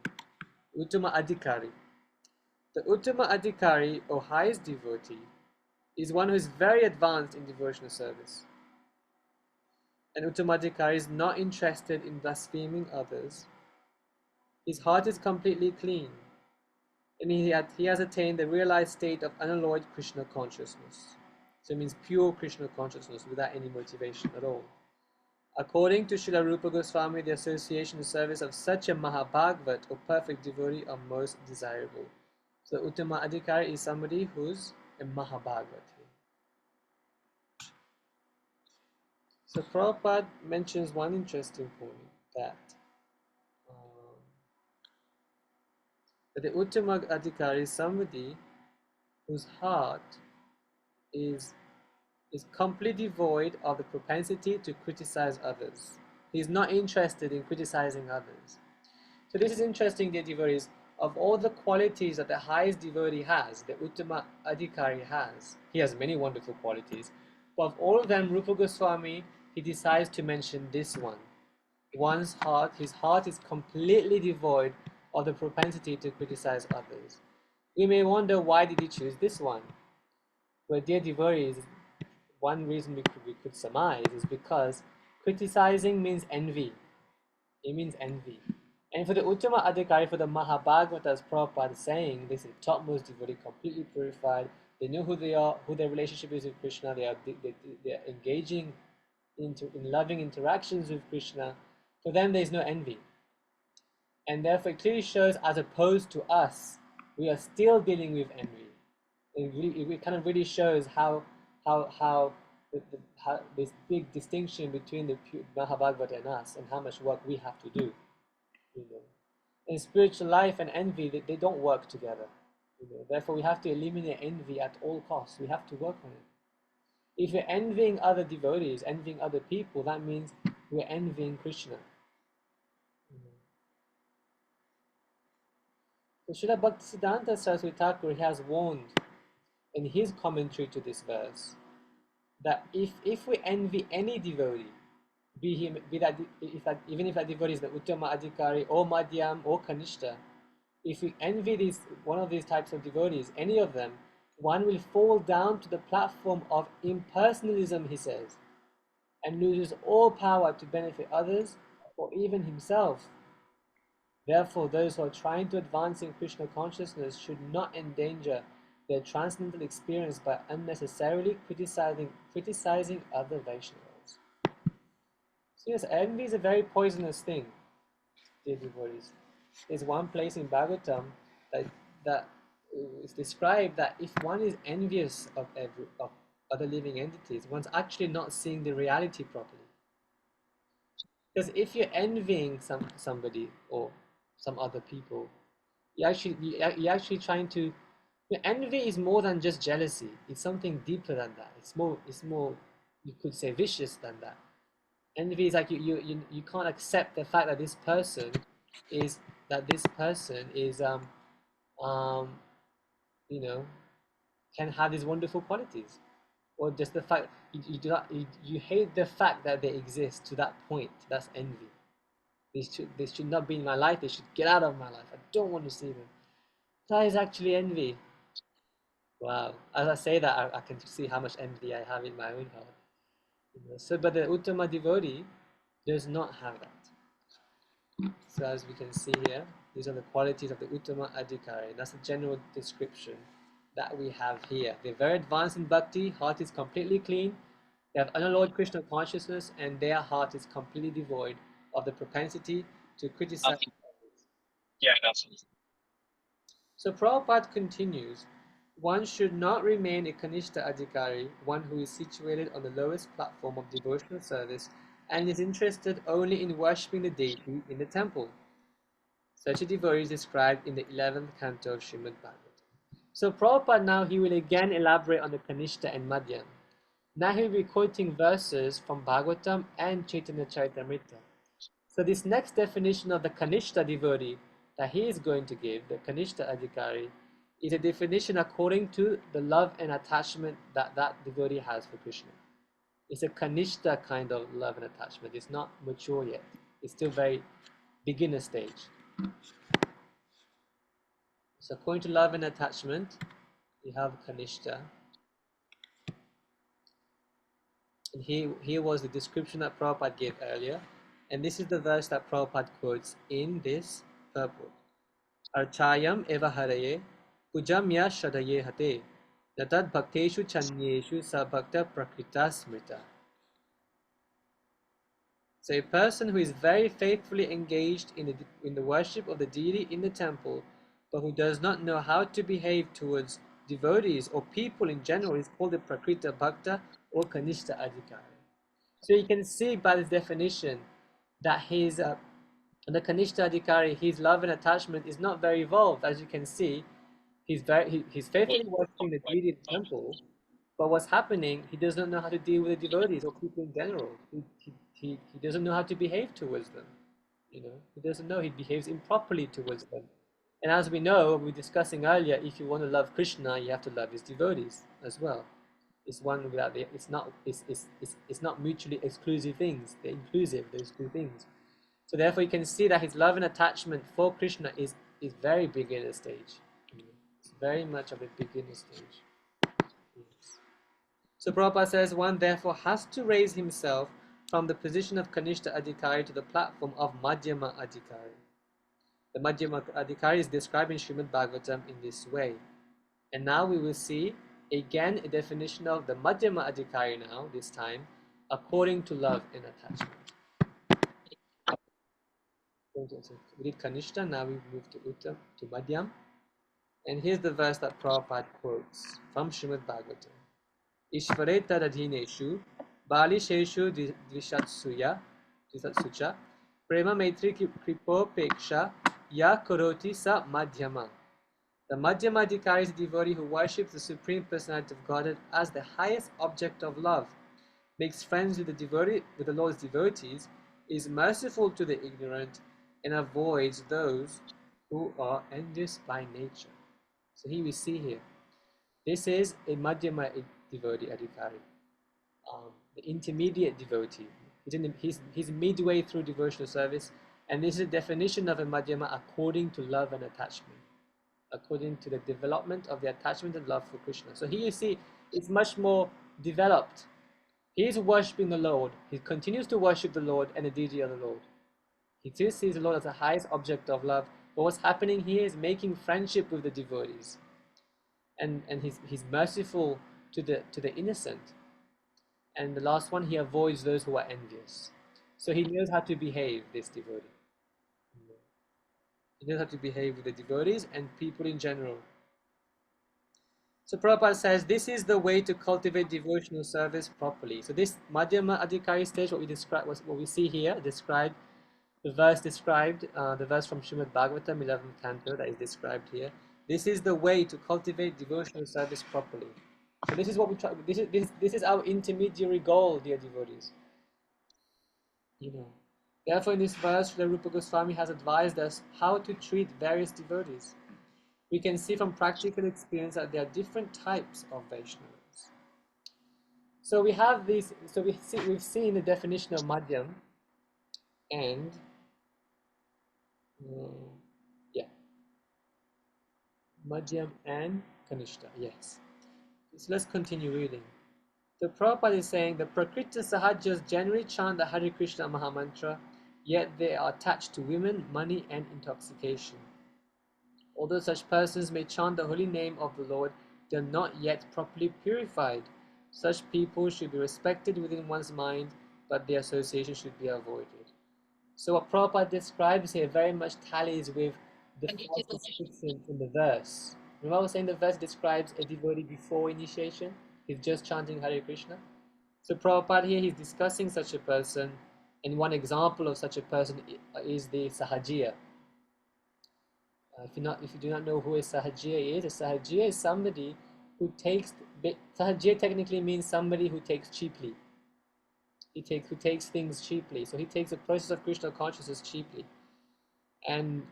Uttama Adhikari. The Uttama Adhikari, or highest devotee, is one who is very advanced in devotional service. An Uttama Adhikari is not interested in blaspheming others. His heart is completely clean, and he has attained the realized state of unalloyed Krishna consciousness. So it means pure Krishna consciousness without any motivation at all. According to Srila Rupa Goswami, the association and service of such a Mahabhagavat or perfect devotee are most desirable. So Uttama Adhikari is somebody who's a Mahabhagavat. So Prabhupada mentions one interesting point, that the Uttama Adhikari is somebody whose heart is completely devoid of the propensity to criticize others. He is not interested in criticizing others. So this is interesting, dear devotees. Of all the qualities that the highest devotee has, the Uttama Adhikari has, he has many wonderful qualities, but of all of them, Rupa Goswami, he decides to mention this one. His heart is completely devoid of the propensity to criticize others. We may wonder, why did he choose this one? Well, dear devotees, one reason we could surmise is because criticizing means envy. It means envy. And for the Uttama Adhikari, for the Mahabhagavata, as Prabhupada is saying, this is topmost devotee, completely purified. They know who they are, who their relationship is with Krishna. They are engaging in loving interactions with Krishna. For them, there is no envy. And therefore, it clearly shows, as opposed to us, we are still dealing with envy. It kind of really shows how this big distinction between the Mahabhagavata and us, and how much work we have to do. In spiritual life and envy, they don't work together. Therefore, we have to eliminate envy at all costs. We have to work on it. If we're envying other devotees, envying other people, that means we're envying Krishna. So Srila Bhaktisiddhanta Saraswati Thakur has warned in his commentary to this verse that if we envy any devotee, even if that devotee is the Uttama Adhikari or Madhyam or Kanishta, if we envy one of these types of devotees, any of them, one will fall down to the platform of impersonalism, he says, and loses all power to benefit others or even himself. Therefore, those who are trying to advance in Krishna consciousness should not endanger their transcendental experience by unnecessarily criticizing other Vaishnavas. So yes, envy is a very poisonous thing, dear devotees. There's one place in Bhagavatam that is described that if one is envious of other living entities, one's actually not seeing the reality properly. Because if you're envying somebody or some other people, you're actually trying to. Envy is more than just jealousy. It's something deeper than that. It's more. You could say vicious than that. Envy is like you can't accept the fact that this person is you know, can have these wonderful qualities, or just the fact you hate the fact that they exist to that point. That's envy. They should not be in my life. They should get out of my life. I don't want to see them. That is actually envy. Wow. As I say that, I can see how much envy I have in my own heart. So, but the Uttama devotee does not have that. So as we can see here, these are the qualities of the Uttama Adhikari. That's a general description that we have here. They're very advanced in bhakti, heart is completely clean, they have unalloyed Krishna consciousness, and their heart is completely devoid of the propensity to criticize. Yeah, that's it. So Prabhupada continues, one should not remain a Kanishta Adhikari, one who is situated on the lowest platform of devotional service and is interested only in worshipping the deity in the temple. Such a devotee is described in the 11th canto of Srimad Bhagavatam. So Prabhupada now he will again elaborate on the Kanishta and Madhyam. Now he will be quoting verses from Bhagavatam and Chaitanya Charitamrita. So this next definition of the Kanishta devotee that he is going to give, the Kanishta Adhikari, is a definition according to the love and attachment that that devotee has for Krishna. It's a Kanishta kind of love and attachment. It's not mature yet. It's still very beginner stage. So according to love and attachment, you have Kanishta. And here was the description that Prabhupada gave earlier. And this is the verse that Prabhupada quotes in this purport. Archayam eva haraye pujamya shadaye hate natad bhakteshu chanyeshu sabhakta prakrita smrita. So a person who is very faithfully engaged in the worship of the deity in the temple, but who does not know how to behave towards devotees or people in general is called a prakrita bhakta or kanishta adhikari. So you can see by this definition that the Kanishta Adhikari, his love and attachment is not very evolved. As you can see, he's faithfully worshiping the deity in the temple, but what's happening, he does not know how to deal with the devotees or people in general. He doesn't know how to behave towards them. He doesn't know, he behaves improperly towards them. And as we know, we were discussing earlier, if you want to love Krishna, you have to love his devotees as well. It's one without it's not mutually exclusive things. They're inclusive, those two things. So therefore you can see that his love and attachment for Krishna is very beginner stage. It's very much of a beginner stage. Yes. So Prabhupada says, one therefore has to raise himself from the position of Kanishta Adhikari to the platform of Madhyama Adhikari. The Madhyama Adhikari is described in Srimad Bhagavatam in this way. And now we will see again a definition of the Madhyama Adhikari now, this time, according to love and attachment. We did Kanishta, now we move to Uttam, to Madhyam. And here's the verse that Prabhupada quotes from Srimad Bhagavatam. Ishvare tadadhineshu balisheshu dvisatsucha prema maitri kripopeksha ya karoti sa madhyama. The Madhyama Adhikari is a devotee who worships the Supreme Personality of Godhead as the highest object of love, makes friends with the Lord's devotees, is merciful to the ignorant, and avoids those who are envious by nature. So here we see here, this is a Madhyama devotee Adhikari, the intermediate devotee. He's midway through devotional service, and this is a definition of a Madhyama according to love and attachment, according to the development of the attachment and love for Krishna. So here you see, it's much more developed. He is worshipping the Lord. He continues to worship the Lord and the deity of the Lord. He still sees the Lord as the highest object of love. But what's happening here is making friendship with the devotees. And he's merciful to the innocent. And the last one, he avoids those who are envious. So he knows how to behave, this devotee. He knows how to behave with the devotees and people in general. So Prabhupada says this is the way to cultivate devotional service properly. So this Madhyama Adhikari stage, what we see here, described, the verse from Srimad Bhagavatam 11th canto that is described here. This is the way to cultivate devotional service properly. So this is what we try. This is our intermediary goal, dear devotees. Therefore, in this verse, Srila Rupa Goswami has advised us how to treat various devotees. We can see from practical experience that there are different types of Vaishnavas. So we have these. So we've seen the definition of Madhyam, and Madhyam and Kanishta. Yes. So let's continue reading. The Prabhupada is saying the Prakrita Sahajas generally chant the Hare Krishna Mahamantra, yet they are attached to women, money, and intoxication. Although such persons may chant the holy name of the Lord, they are not yet properly purified. Such people should be respected within one's mind, but their association should be avoided. So what Prabhupada describes here very much tallies with the false description in the verse. Remember I was saying the verse describes a devotee before initiation? He's just chanting Hare Krishna. So Prabhupada here, he's discussing such a person, and one example of such a person is the Sahajiya. If you do not know who a Sahajiya is, a Sahajiya is somebody who takes, Sahajiya technically means somebody who takes cheaply. Who takes things cheaply. So he takes the process of Krishna consciousness cheaply. And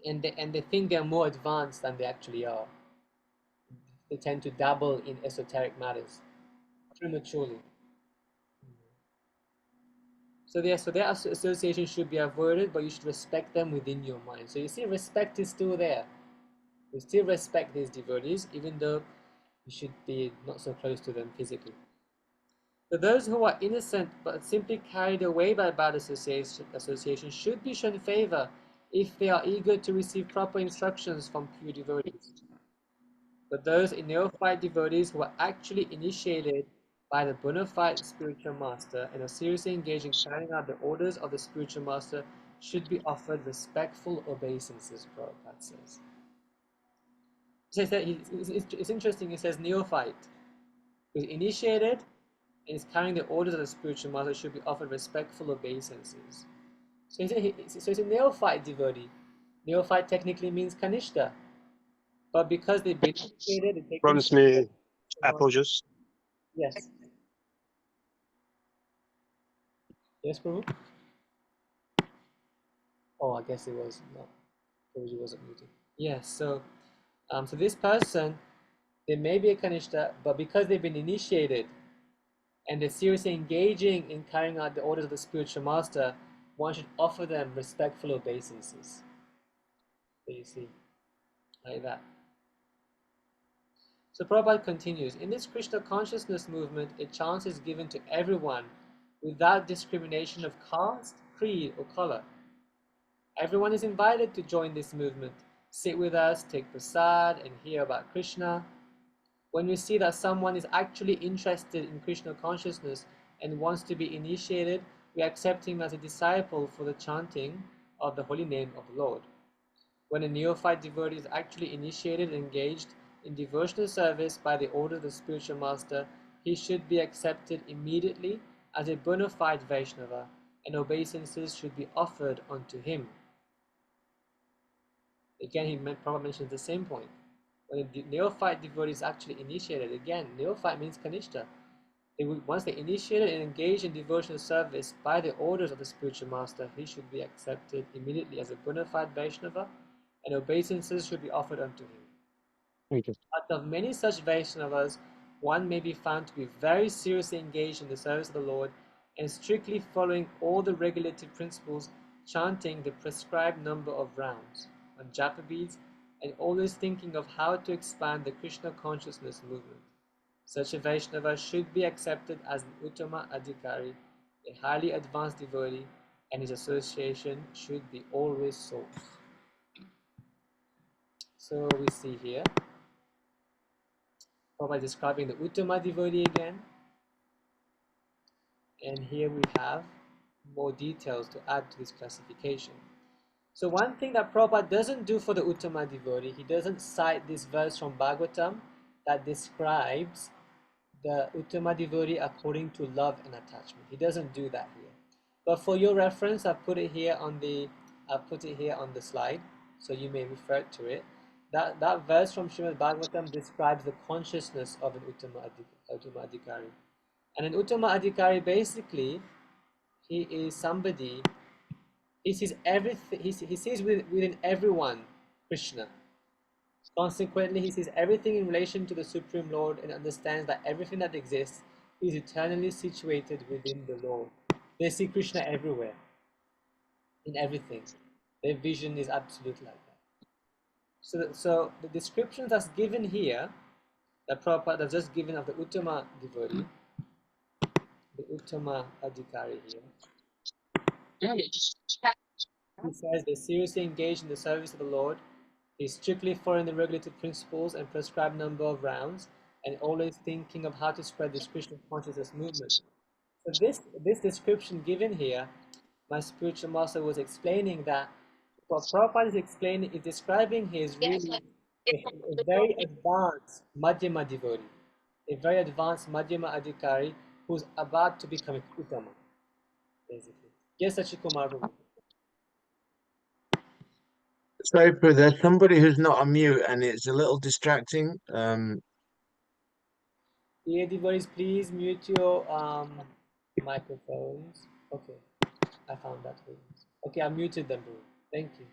they think they're more advanced than they actually are. They tend to dabble in esoteric matters prematurely. So their association should be avoided, but you should respect them within your mind. So you see, respect is still there. We still respect these devotees, even though you should be not so close to them physically. So those who are innocent but simply carried away by bad association should be shown favor if they are eager to receive proper instructions from pure devotees. But those neophyte devotees who are actually initiated by the bona fide spiritual master and are seriously engaged in carrying out the orders of the spiritual master should be offered respectful obeisances, Prabhupada says. It's interesting, he says neophyte, who is initiated and is carrying the orders of the spiritual master should be offered respectful obeisances. So it's a neophyte devotee. Neophyte technically means Kanishta. But because they've been initiated, they Promise me apple juice. Yes. Yes, Prabhu? Oh, I guess it was not. Prabhuji wasn't muted. Yes, so this person, they may be a Kanishta, but because they've been initiated and they're seriously engaging in carrying out the orders of the spiritual master, one should offer them respectful obeisances. So you see, like that. So Prabhupada continues, in this Krishna consciousness movement, a chance is given to everyone without discrimination of caste, creed, or color. Everyone is invited to join this movement, sit with us, take prasad, and hear about Krishna. When we see that someone is actually interested in Krishna consciousness and wants to be initiated, we accept him as a disciple for the chanting of the holy name of the Lord. When a neophyte devotee is actually initiated and engaged in devotional service by the order of the spiritual master, he should be accepted immediately as a bona fide Vaishnava, and obeisances should be offered unto him. Again, Prabhupada mentions the same point. When a neophyte devotee is actually initiated, again, neophyte means Kanishta. Once they're initiated and engaged in devotional service by the orders of the spiritual master, he should be accepted immediately as a bona fide Vaishnava, and obeisances should be offered unto him. Thank you. Out of many such Vaishnavas, one may be found to be very seriously engaged in the service of the Lord and strictly following all the regulative principles, chanting the prescribed number of rounds on japa beads, and always thinking of how to expand the Krishna consciousness movement. Such a Vaishnava should be accepted as an Uttama Adhikari, a highly advanced devotee, and his association should be always sought. So we see here, Prabhupada describing the Uttama devotee again. And here we have more details to add to this classification. So one thing that Prabhupada doesn't do for the Uttama devotee, he doesn't cite this verse from Bhagavatam that describes the Uttama devotee according to love and attachment. He doesn't do that here. But for your reference, I've put it here on the slide, so you may refer to it. That verse from Srimad Bhagavatam describes the consciousness of an Uttama Adhikari. And an Uttama Adhikari, basically, he is somebody, he sees everything, he sees within everyone Krishna. Consequently, he sees everything in relation to the Supreme Lord and understands that everything that exists is eternally situated within the Lord. They see Krishna everywhere, in everything. Their vision is absolute like that. So the description that's given here, that Prabhupada has just given of the Uttama devotee, the Uttama Adhikari here. He says they seriously engage in the service of the Lord. He's strictly following the regulated principles and prescribed number of rounds, and always thinking of how to spread this Krishna consciousness movement. So this description given here, my spiritual master was explaining that what Prabhupada is describing here is really a very advanced Madhyama devotee, a very advanced Madhyama Adhikari who's about to become a Uttama, basically. Yes, Sachikumar Prabhu. Sorry, Prabhu, there's somebody who's not on mute and it's a little distracting. Dear devotees, please mute your microphones. Okay, I found that. Okay, I muted them, bro. Thank you.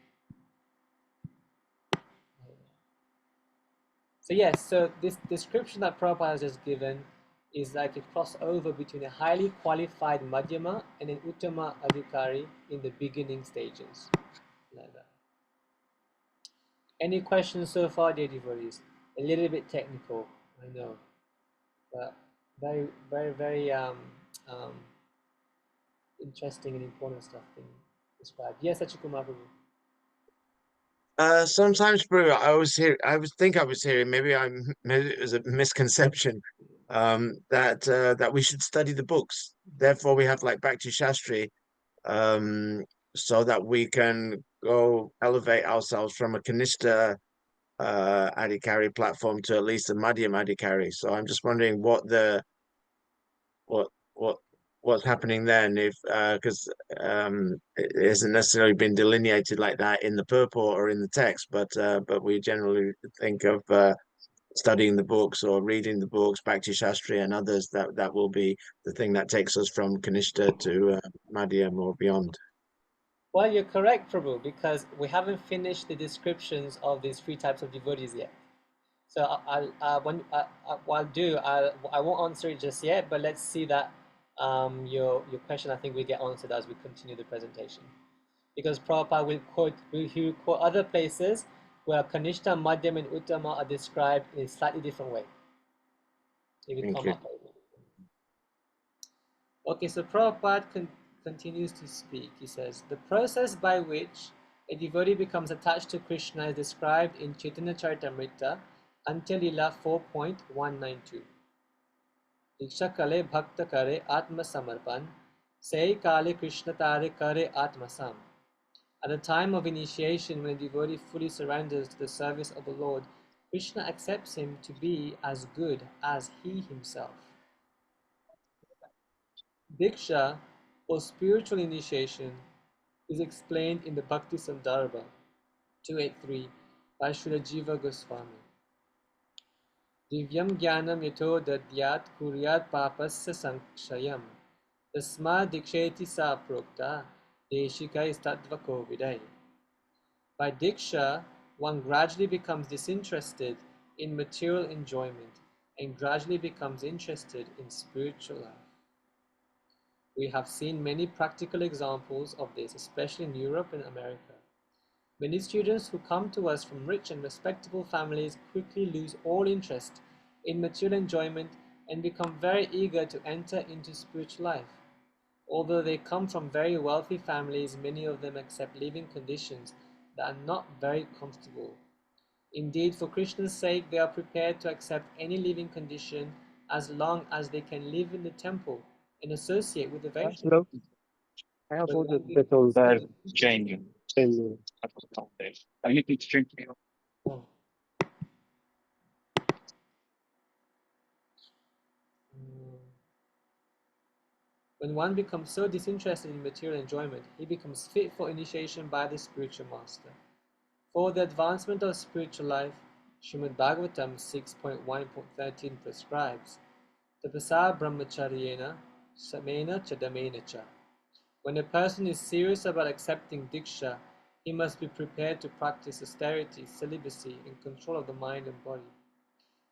So yes, so this description that Prabhupada has just given is like a crossover between a highly qualified Madhyama and an Uttama Adhikari in the beginning stages. Like that. Any questions so far, dear devotees? A little bit technical, I know, but very, very, very interesting and important stuff being described. Yes, Achikumar Prabhu. Sometimes, Prabhu, I was hearing, maybe it was a misconception, that we should study the books. Therefore, we have like Bhakti Sastri, so that we can go elevate ourselves from a Kanishta Adhikari platform to at least a Madhyam Adhikari. So I'm just wondering what's happening then, if because it hasn't necessarily been delineated like that in the purport or in the text, but we generally think of studying the books or reading the books, Bhakti Shastri and others, that will be the thing that takes us from Kanishta to Madhyam or beyond. Well, you're correct, Prabhu, because we haven't finished the descriptions of these three types of devotees yet. So I won't answer it just yet, but let's see that your question, I think, will get answered as we continue the presentation. Because Prabhupada will quote other places where Kanishta, Madhyam, and Uttama are described in a slightly different way. It will come up. Okay, so Prabhupada continues to speak. He says, the process by which a devotee becomes attached to Krishna is described in Chaitanya Charitamrita, Antya-lila 4.192. Diksha kale bhakta kare atma samarpan, say kale Krishna tare kare atma sam. At the time of initiation, when a devotee fully surrenders to the service of the Lord, Krishna accepts him to be as good as he himself. Diksha, or spiritual initiation, is explained in the Bhakti Sandarbha 283 by Srila Jiva Goswami. Divyam Jnanam Yato Dadyat Kuryat Papasya Sankshayam Tasma Diksheti Sa Prokta Deshika Istattvako Vidai. By Diksha, one gradually becomes disinterested in material enjoyment and gradually becomes interested in spiritual life. We have seen many practical examples of this, especially in Europe and America. Many students who come to us from rich and respectable families quickly lose all interest in material enjoyment and become very eager to enter into spiritual life. Although they come from very wealthy families, many of them accept living conditions that are not very comfortable. Indeed, for Krishna's sake, they are prepared to accept any living condition as long as they can live in the temple and associate with the Vaishnavas. Hello. I have all the little change. I need to drink. When one becomes so disinterested in material enjoyment, he becomes fit for initiation by the spiritual master. For the advancement of spiritual life, Srimad Bhagavatam 6.1.13 prescribes, Tapasa brahmacharyena samena chadamena cha. When a person is serious about accepting diksha, he must be prepared to practice austerity, celibacy, and control of the mind and body.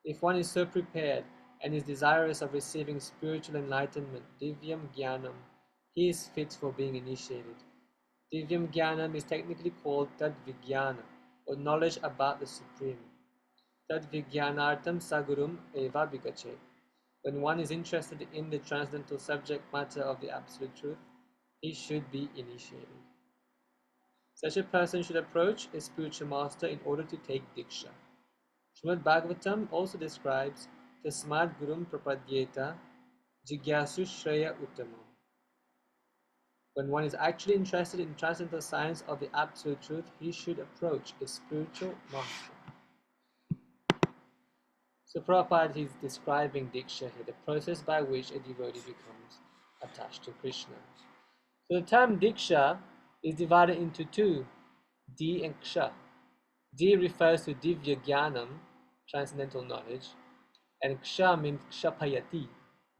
If one is so prepared and is desirous of receiving spiritual enlightenment, divyam jnanam, he is fit for being initiated. Divyam jnanam is technically called tad vijnana, or knowledge about the Supreme. Tad vijnanartam sagurum eva bhikache. When one is interested in the transcendental subject matter of the Absolute Truth, he should be initiated. Such a person should approach a spiritual master in order to take diksha. Srimad Bhagavatam also describes Tasmad Gurum Prapadyeta Jigyasu Shreya Uttamam. When one is actually interested in transcendental science of the Absolute Truth, he should approach a spiritual master. So Prabhupada is describing diksha here, the process by which a devotee becomes attached to Krishna. So the term diksha is divided into two, di and ksha. Di refers to divya jnanam, transcendental knowledge, and ksha means kshapayati,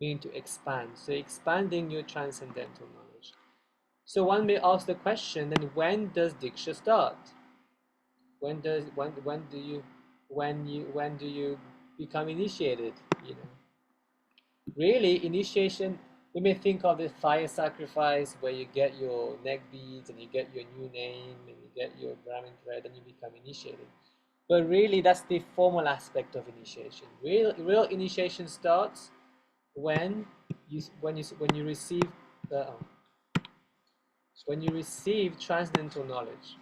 meaning to expand. So expanding your transcendental knowledge. So one may ask the question, then when does diksha start? When do you become initiated? Really, initiation, we may think of the fire sacrifice where you get your neck beads and you get your new name and you get your Brahmin thread and you become initiated. But really, that's the formal aspect of initiation. Real initiation starts when you receive transcendental knowledge.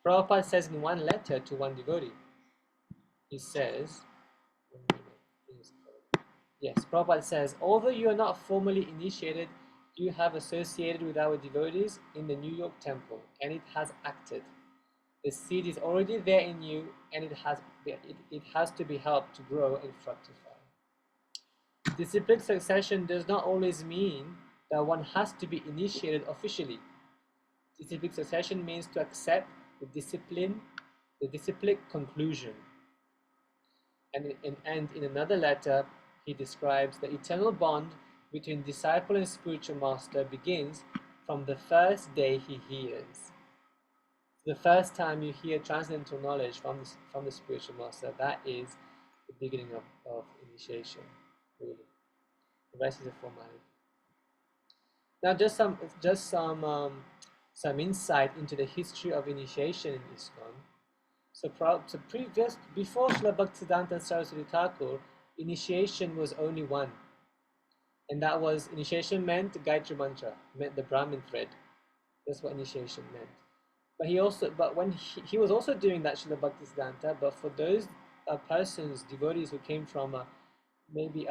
Prabhupada says in one letter to one devotee, he says, Prabhupada says, although you are not formally initiated, you have associated with our devotees in the New York temple, and it has acted. The seed is already there in you, and it has to be helped to grow and fructify. Disciplic succession does not always mean that one has to be initiated officially. Disciplic succession means to accept the disciplic conclusion. And in another letter, he describes the eternal bond between disciple and spiritual master begins from the first day he hears. The first time you hear transcendental knowledge from the spiritual master, that is the beginning of initiation, really. The rest is a formality. Now, just some insight into the history of initiation in ISKCON. Before Srila Bhaktisiddhanta Saraswati Thakur, initiation was only one, and that was initiation meant Gayatri Mantra, meant the Brahmin thread. That's what initiation meant. But when he was also doing that, Srila Bhaktisiddhanta, but for those persons, devotees who came from maybe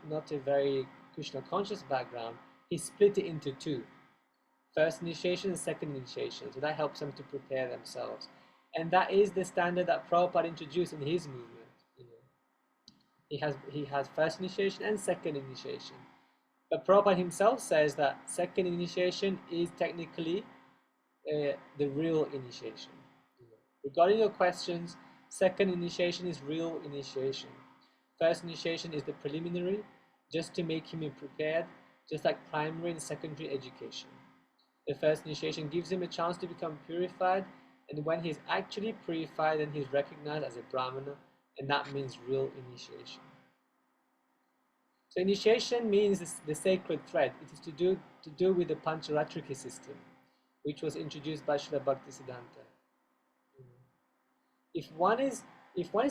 not a very Krishna conscious background, he split it into two: first initiation and second initiation. So that helps them to prepare themselves. And that is the standard that Prabhupada introduced in his movement. He has first initiation and second initiation. But Prabhupada himself says that second initiation is technically the real initiation. Regarding your questions, second initiation is real initiation. First initiation is the preliminary, just to make him prepared, just like primary and secondary education. The first initiation gives him a chance to become purified, and when he's actually purified, then he's recognized as a Brahmana, and that means real initiation. So initiation means the sacred thread. It is to do with the Pancharatrika system, which was introduced by Srila Bhaktisiddhanta. If one is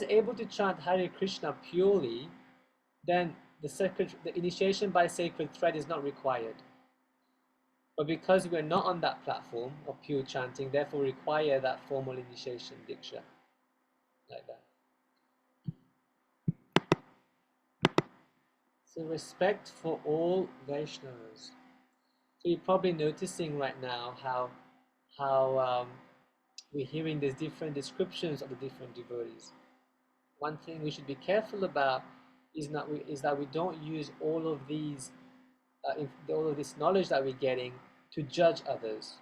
able to chant Hare Krishna purely, then the initiation by sacred thread is not required. But because we're not on that platform of pure chanting, therefore require that formal initiation, diksha, like that. So respect for all Vaishnavas. So you're probably noticing right now how we're hearing these different descriptions of the different devotees. One thing we should be careful about is that we don't use all of these all of this knowledge that we're getting to judge others.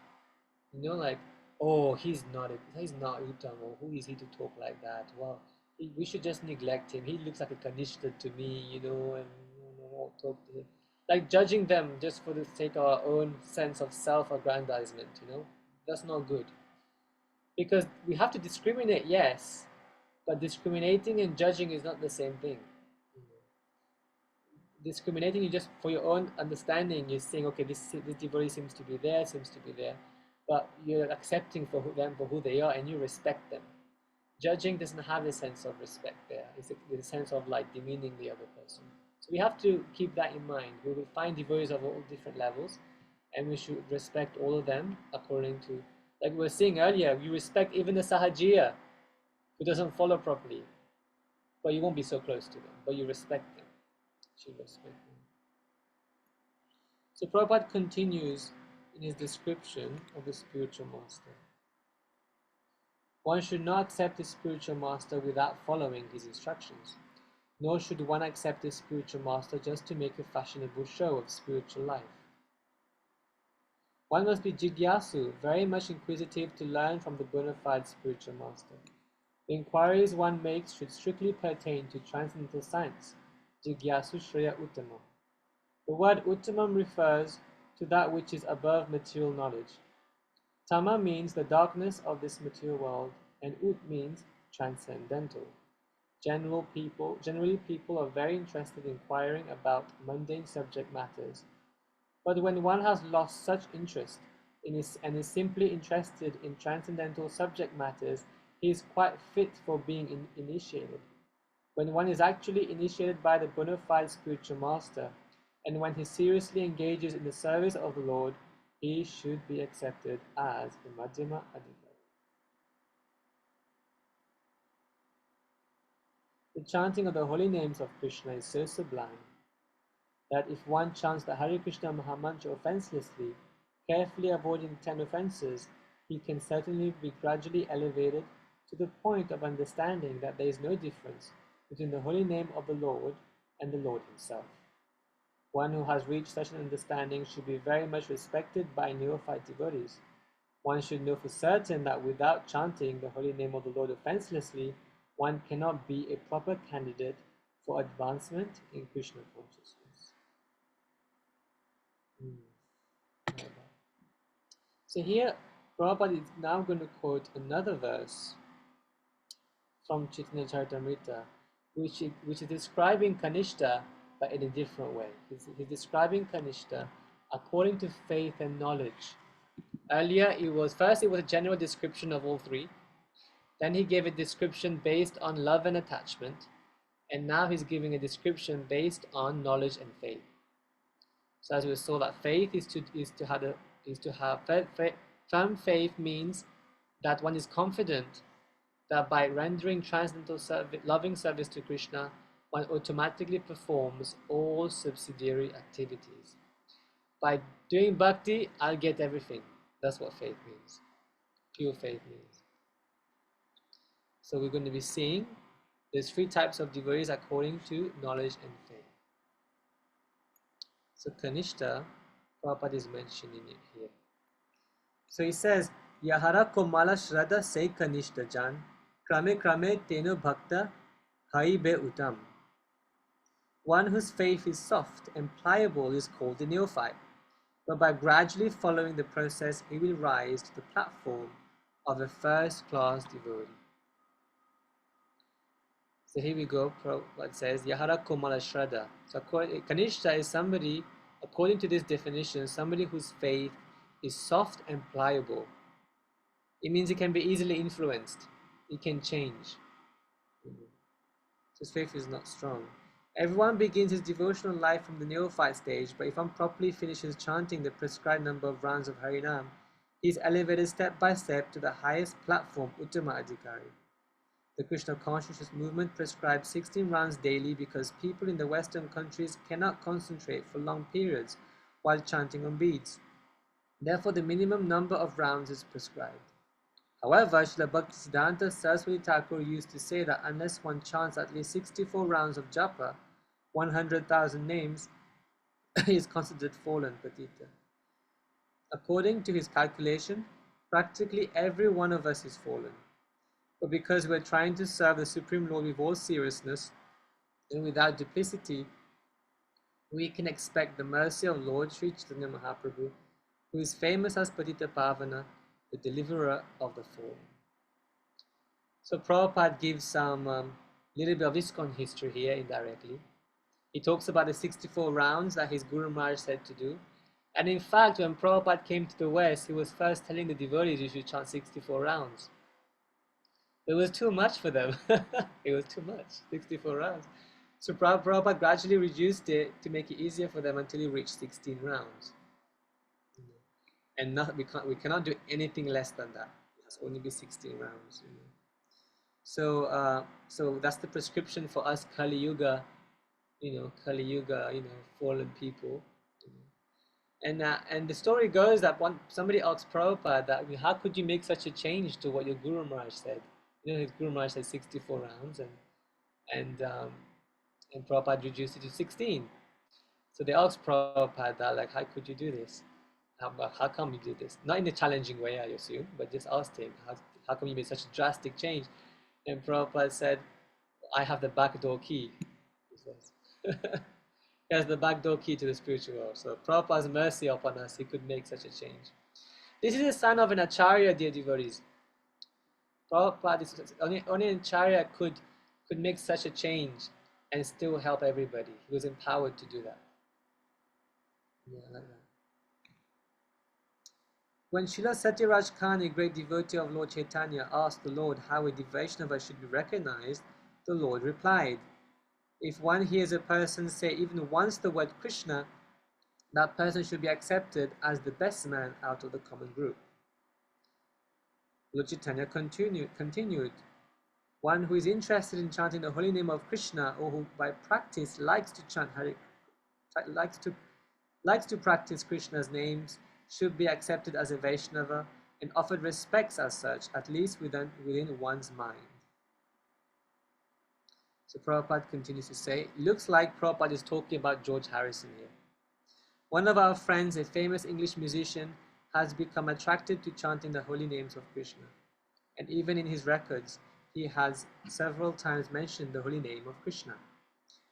You know, like, oh, he's not Uttama. Who is he to talk like that? Well, we should just neglect him. He looks like a Kanishta to me, you know, and won't talk to him. Like judging them just for the sake of our own sense of self-aggrandizement, you know, that's not good. Because we have to discriminate, yes, but discriminating and judging is not the same thing. Discriminating is just for your own understanding. You're saying, okay, this devotee seems to be there, but you're accepting them for who they are and you respect them. Judging doesn't have a sense of respect there. It's a sense of like demeaning the other person. So we have to keep that in mind. We will find devotees of all different levels and we should respect all of them according to, like we were saying earlier, you respect even the Sahajiya who doesn't follow properly, but you won't be so close to them, but you respect them. You should respect them. So Prabhupada continues in his description of the spiritual master. One should not accept a spiritual master without following his instructions, nor should one accept a spiritual master just to make a fashionable show of spiritual life. One must be jigyasu, very much inquisitive to learn from the bona fide spiritual master. The inquiries one makes should strictly pertain to transcendental science, jigyasu shreya uttama. The word uttamam refers to that which is above material knowledge. Tama means the darkness of this material world, and ut means transcendental. Generally, people are very interested in inquiring about mundane subject matters. But when one has lost such interest and is simply interested in transcendental subject matters, he is quite fit for being initiated. When one is actually initiated by the bona fide spiritual master, and when he seriously engages in the service of the Lord, he should be accepted as a Madhyama Adhikari. The chanting of the holy names of Krishna is so sublime that if one chants the Hare Krishna Mahamantra offenselessly, carefully avoiding 10 offenses, he can certainly be gradually elevated to the point of understanding that there is no difference between the holy name of the Lord and the Lord himself. One who has reached such an understanding should be very much respected by neophyte devotees. One should know for certain that without chanting the holy name of the Lord offenselessly, one cannot be a proper candidate for advancement in Krishna consciousness. So here, Prabhupada is now going to quote another verse from Chaitanya Charitamrita, which is describing Kanishta, but in a different way. He's describing Kanishta according to faith and knowledge. Earlier, it was a general description of all three. Then he gave a description based on love and attachment, and now he's giving a description based on knowledge and faith. So as we saw, that faith is to have firm faith means that one is confident that by rendering transcendental loving service to Krishna, one automatically performs all subsidiary activities. By doing bhakti, I'll get everything. That's what faith means. Pure faith means. So we're going to be seeing there's three types of devotees according to knowledge and faith. So Kanishta, Prabhupada is mentioning it here. So he says, Yahara Komala Shraddha Se Kanishta Jan, Krame Krame Teno Bhakta Hai Be Uttam. One whose faith is soft and pliable is called a neophyte, but by gradually following the process, he will rise to the platform of a first-class devotee. So here we go, Prabhupada says, Yahara Komala Shraddha. So Kanishta is somebody, according to this definition, somebody whose faith is soft and pliable. It means it can be easily influenced. It can change. So his faith is not strong. Everyone begins his devotional life from the neophyte stage, but if one properly finishes chanting the prescribed number of rounds of Harinam, he is elevated step by step to the highest platform, Uttama Adhikari. The Krishna consciousness movement prescribes 16 rounds daily because people in the Western countries cannot concentrate for long periods while chanting on beads. Therefore, the minimum number of rounds is prescribed. However, Srila Bhaktisiddhanta Saraswati Thakur used to say that unless one chants at least 64 rounds of japa, 100,000 names, is considered fallen patita. According to his calculation, practically every one of us is fallen. But because we're trying to serve the Supreme Lord with all seriousness and without duplicity, we can expect the mercy of Lord Sri Chaitanya Mahaprabhu, who is famous as Patita Pavana, the deliverer of the fallen. So Prabhupada gives some little bit of ISKCON history here indirectly. He talks about the 64 rounds that his Guru Maharaj said to do. And in fact, when Prabhupada came to the West, he was first telling the devotees you should chant 64 rounds. It was too much for them. It was too much, 64 rounds. So Prabhupada gradually reduced it to make it easier for them until he reached 16 rounds. And we cannot do anything less than that. It has only be 16 rounds. So that's the prescription for us Kali Yuga, fallen people. And the story goes that somebody asked Prabhupada that, how could you make such a change to what your Guru Maharaj said? His Guru Maharaj said 64 rounds, and Prabhupada reduced it to 16. So they asked Prabhupada that, like, how could you do this? How come you do this? Not in a challenging way, I assume, but just asked him, how come you made such a drastic change? And Prabhupada said, I have the backdoor key, he says. He has the backdoor key to the spiritual world. So Prabhupada's mercy upon us, he could make such a change. This is a sign of an acharya, dear devotees. Prabhupada, only an acharya could make such a change and still help everybody. He was empowered to do that. Yeah, like that. When Srila Satyaraj Khan, a great devotee of Lord Chaitanya, asked the Lord how a Vaishnava should be recognized, the Lord replied, if one hears a person say even once the word Krishna, that person should be accepted as the best man out of the common group. Lord Chaitanya continued, one who is interested in chanting the holy name of Krishna, or who by practice likes to chant likes to practice Krishna's names, should be accepted as a Vaishnava and offered respects as such, at least within one's mind. So Prabhupada continues to say, looks like Prabhupada is talking about George Harrison here. One of our friends, a famous English musician, has become attracted to chanting the holy names of Krishna. And even in his records, he has several times mentioned the holy name of Krishna.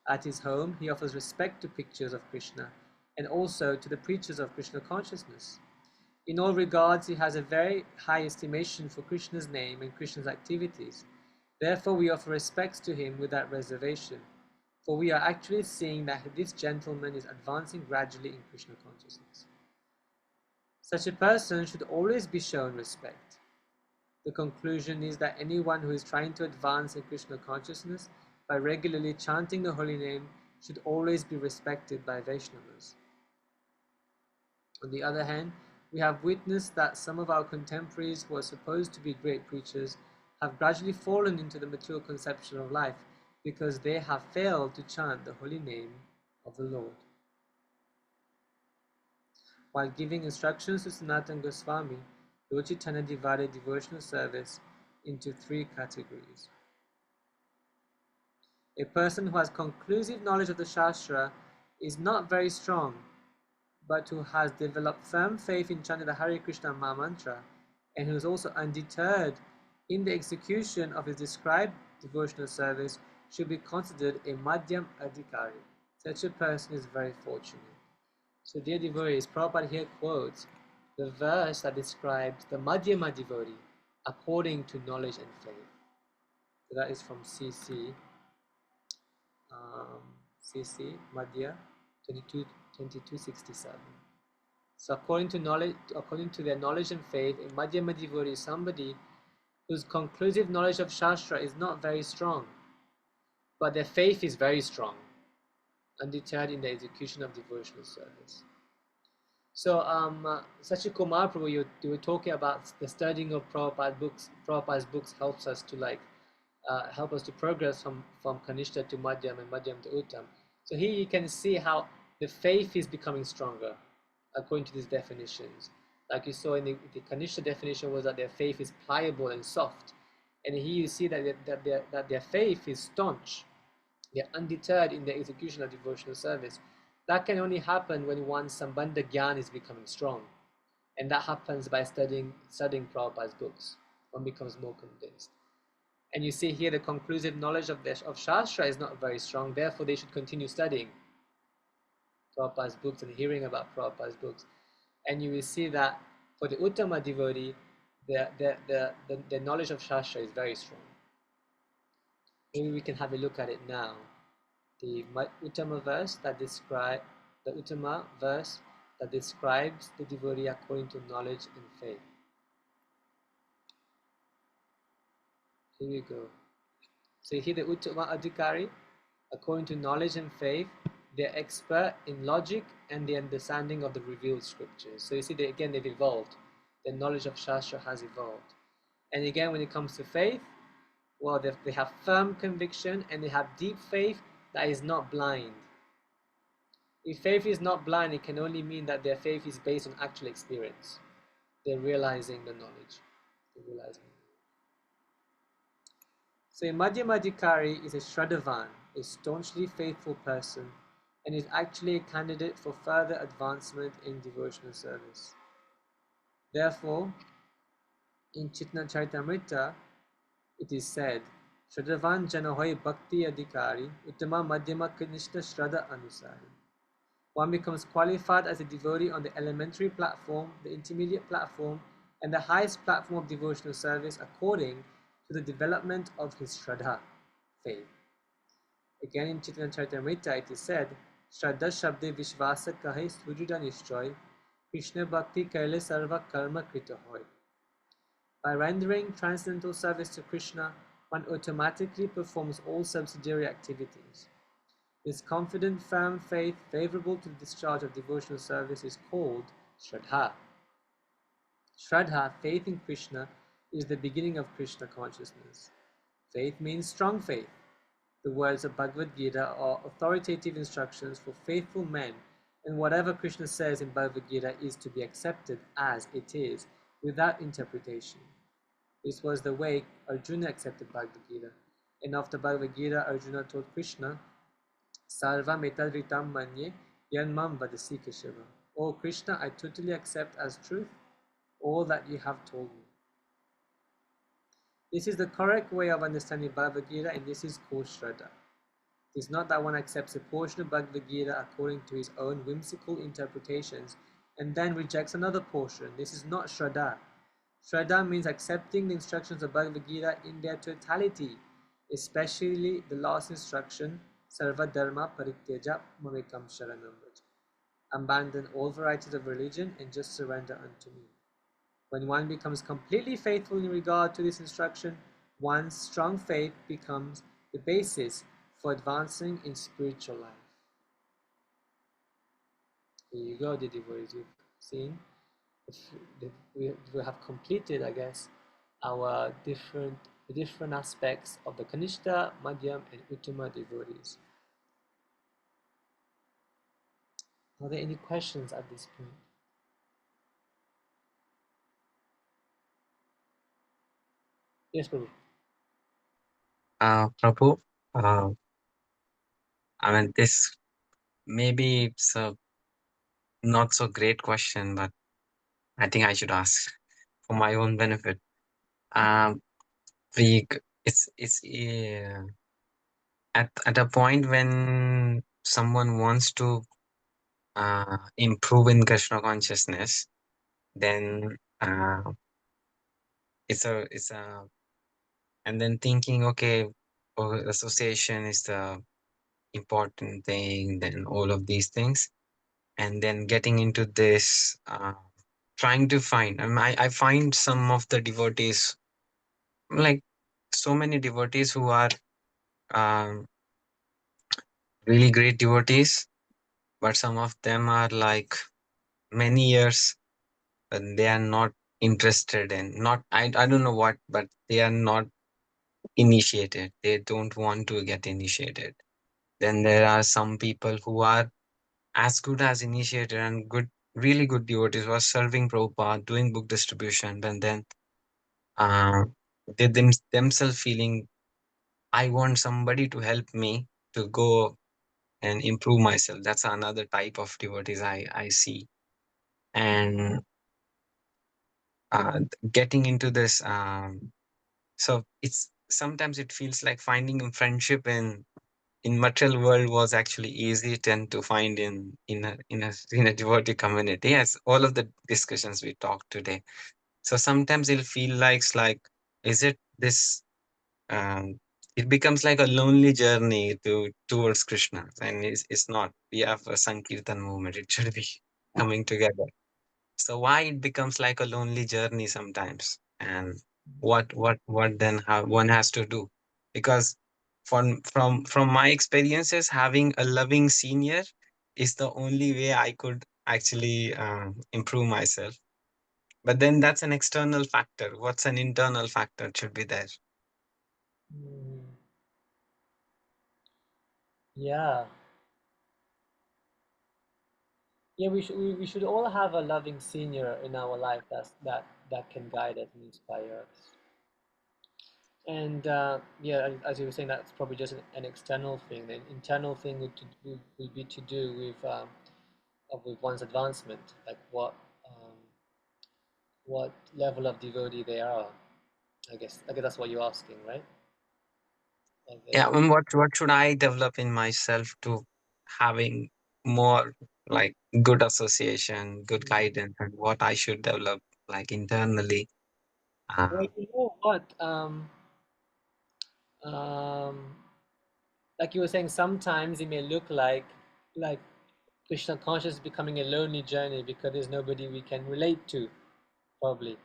At his home, he offers respect to pictures of Krishna and also to the preachers of Krishna consciousness. In all regards, he has a very high estimation for Krishna's name and Krishna's activities. Therefore, we offer respects to him without reservation, for we are actually seeing that this gentleman is advancing gradually in Krishna consciousness. Such a person should always be shown respect. The conclusion is that anyone who is trying to advance in Krishna consciousness by regularly chanting the holy name should always be respected by Vaishnavas. On the other hand, we have witnessed that some of our contemporaries who are supposed to be great preachers have gradually fallen into the material conception of life because they have failed to chant the holy name of the Lord. While giving instructions to Sanatana Goswami, Lord Chaitanya divided devotional service into 3 categories. A person who has conclusive knowledge of the Shastra is not very strong, but who has developed firm faith in chanting the Hare Krishna Maha Mantra, and who is also undeterred in the execution of his described devotional service, should be considered a Madhyam Adhikari. Such a person is very fortunate. So dear devotees, Prabhupada here quotes the verse that describes the Madhyama devotee according to knowledge and faith. So that is from CC Madhya 2267. So according to their knowledge and faith, a Madhyama devotee is somebody whose conclusive knowledge of Shastra is not very strong, but their faith is very strong, undeterred in the execution of devotional service. So Sachit Kumar Prabhu, you were talking about the studying of Prabhupada's books helps us to help us to progress from Kanishta to Madhyam and Madhyam to Uttam. So here you can see how the faith is becoming stronger according to these definitions. Like you saw in the Kanishta definition was that their faith is pliable and soft. And here you see that their faith is staunch. They're undeterred in the execution of devotional service. That can only happen when one's Sambandha Gyan is becoming strong. And that happens by studying Prabhupada's books. One becomes more convinced. And you see here the conclusive knowledge of Shastra is not very strong, therefore they should continue studying Prabhupada's books and hearing about Prabhupada's books. And you will see that for the Uttama devotee, the knowledge of Shastra is very strong. Maybe we can have a look at it now. The Uttama verse that describes the Uttama verse that describes the devotee according to knowledge and faith. Here we go. So here the Uttama Adhikari, according to knowledge and faith, they're expert in logic and the understanding of the revealed scriptures. So you see, they've evolved. Their knowledge of Shastra has evolved. And again, when it comes to faith, well, they have firm conviction and they have deep faith that is not blind. If faith is not blind, it can only mean that their faith is based on actual experience. They're realizing the knowledge. So a Madhyamadhikari is a Shraddhavan, a staunchly faithful person, and is actually a candidate for further advancement in devotional service. Therefore, in Chaitanya Charitamrita, it is said, Shraddhavan jana hoy bhakti adhikari, uttama madhyama kanishta shraddha anusari. One becomes qualified as a devotee on the elementary platform, the intermediate platform, and the highest platform of devotional service according to the development of his Shraddha, faith. Again in Chaitanya Charitamrita it is said, Shraddha Shabde Vishvasa Kahe Sujudha Nishchoy, Krishna Bhakti Kaile Sarva Karma Krita Hoy. By rendering transcendental service to Krishna, one automatically performs all subsidiary activities. This confident, firm faith favorable to the discharge of devotional service is called Shraddha. Shraddha, faith in Krishna, is the beginning of Krishna consciousness. Faith means strong faith. The words of Bhagavad Gita are authoritative instructions for faithful men, and whatever Krishna says in Bhagavad Gita is to be accepted as it is, without interpretation. This was the way Arjuna accepted Bhagavad Gita. And after Bhagavad Gita, Arjuna told Krishna, Sarva metadritam manye yanmam vadasi keshava. O Krishna, I totally accept as truth all that you have told me. This is the correct way of understanding Bhagavad Gita, and this is called Shraddha. It is not that one accepts a portion of Bhagavad Gita according to his own whimsical interpretations and then rejects another portion. This is not Shraddha. Shraddha means accepting the instructions of Bhagavad Gita in their totality, especially the last instruction, Sarva Dharma Parityaja Mamekam Sharanam Vraja. Abandon all varieties of religion and just surrender unto me. When one becomes completely faithful in regard to this instruction, one's strong faith becomes the basis for advancing in spiritual life. Here you go, the devotees. You've seen, we have completed, I guess, our different aspects of the Kanishta, Madhyam, and Uttama devotees. Are there any questions at this point? Yes, Prabhu. Prabhu, I mean, this maybe it's a not so great question, but I think I should ask for my own benefit. It's at a point when someone wants to improve in Krishna consciousness, then it's a and then thinking, okay, association is the important thing, then all of these things, and then getting into this, trying to find. I find some of the devotees, like so many devotees who are really great devotees, but some of them are like many years, and they are not interested in, not I don't know what, but they are not initiated. They don't want to get initiated. Then there are some people who are as good as initiated and good, really good devotees who are serving Prabhupada, doing book distribution, and then they themselves feeling, I want somebody to help me to go and improve myself. That's another type of devotees I see. And getting into this, so it's sometimes it feels like finding a friendship in material world was actually easy tend to find in a devotee community, as all of the discussions we talked today. So sometimes it'll feel like is it this it becomes like a lonely journey towards Krishna, and it's not. We have a Sankirtan movement, it should be coming together. So why it becomes like a lonely journey sometimes, and what then how one has to do? Because from my experiences, having a loving senior is the only way I could actually improve myself. But then that's an external factor. What's an internal factor should be there? Yeah. Yeah, we should all have a loving senior in our life that can guide us and inspire us. And yeah, as you were saying, that's probably just an external thing. The internal thing would be to do with one's advancement, like what level of devotee they are. I guess that's what you're asking, right? Yeah, and what should I develop in myself to having more like good association, good guidance, and what I should develop like internally? Well, you know what? Um, like you were saying, sometimes it may look like Krishna consciousness becoming a lonely journey because there's nobody we can relate to, probably.